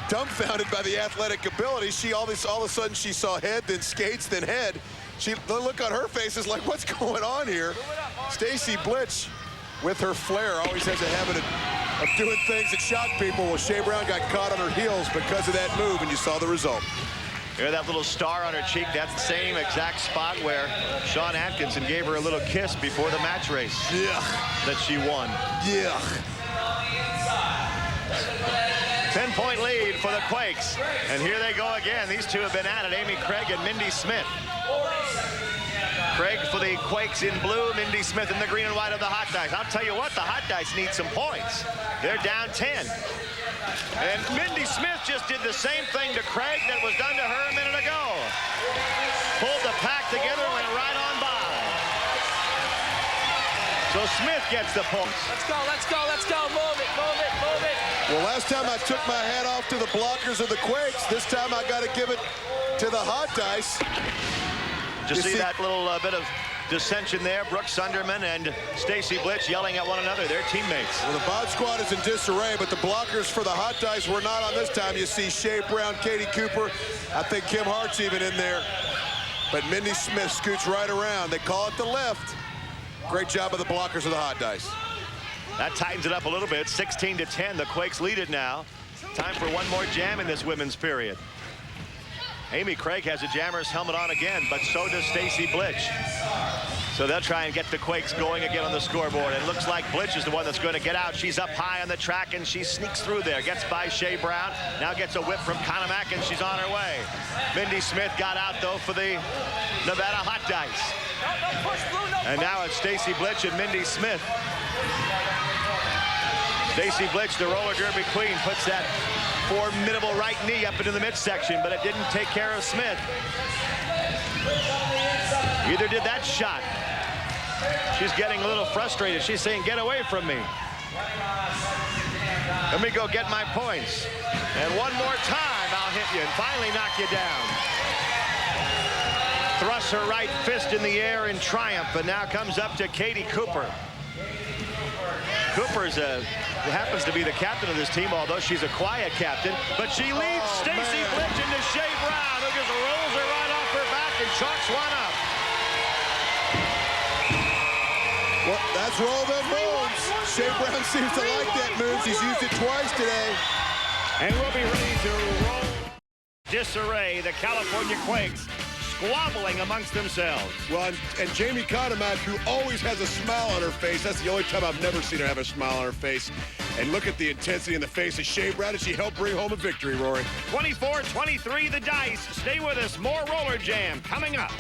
Speaker 8: dumbfounded by the athletic ability. She all of a sudden she saw head, then skates, then head. The look on her face is like, what's going on here? Stacey Blitch, with her flair, always has a habit of doing things that shock people. Well, Shea Brown got caught on her heels because of that move, and you saw the result.
Speaker 1: Hear that little star on her cheek? That's the same exact spot where Sean Atkinson gave her a little kiss before the match race.
Speaker 8: Yeah.
Speaker 1: That she won.
Speaker 8: Yeah.
Speaker 1: 10-point lead for the Quakes. And here they go again. These two have been at it, Amy Craig and Mindy Smith. Craig for the Quakes in blue, Mindy Smith in the green and white of the Hot Dice. I'll tell you what, the Hot Dice need some points. They're down 10. And Mindy Smith just did the same thing to Craig that was done to her a minute ago. Pulled the pack together and went right on by. So Smith gets the points.
Speaker 4: Let's go, let's go, let's go. Move it, move it, move it.
Speaker 3: Well, last time I took my hat off to the blockers of the Quakes. This time I got to give it to the Hot Dice.
Speaker 1: Just see that little bit of dissension there. Brooke Sunderman and Stacy Blitch yelling at one another. They're teammates.
Speaker 3: Well, the Bod Squad is in disarray, but the blockers for the Hot Dice were not on this time. You see Shea Brown, Katie Cooper. I think Kim Hart's even in there. But Mindy Smith scoots right around. They call it the lift. Great job of the blockers of the Hot Dice.
Speaker 1: That tightens it up a little bit. 16-10. The Quakes lead it now. Time for one more jam in this women's period. Amy Craig has a Jammers helmet on again, but so does Stacy Blitch. So they'll try and get the Quakes going again on the scoreboard. It looks like Blitch is the one that's going to get out. She's up high on the track, and she sneaks through there. Gets by Shea Brown. Now gets a whip from Konomak, and she's on her way. Mindy Smith got out, though, for the Nevada Hot Dice. And now it's Stacy Blitch and Mindy Smith. Stacy Blitch, the roller derby queen, puts that formidable right knee up into the midsection, but it didn't take care of Smith. Either did that shot. She's getting a little frustrated. She's saying, get away from me. Let me go get my points. And one more time, I'll hit you and finally knock you down. Thrusts her right fist in the air in triumph, and now comes up to Katie Cooper. Cooper's happens to be the captain of this team, although she's a quiet captain. But she leads Stacy Blitch into Shea Brown, who just rolls her right off her back and chalks one up.
Speaker 3: Well, that's roll them moves. Shea Brown seems to like that move. She's used it twice today.
Speaker 1: And we'll be ready to roll disarray. The California Quakes squabbling amongst themselves.
Speaker 8: Well, and Jamie Konomak, who always has a smile on her face. That's the only time I've never seen her have a smile on her face. And look at the intensity in the face of Shea Brown as she helped bring home a victory, Rory.
Speaker 1: 24-23 the Dice. Stay with us. More Roller Jam coming up.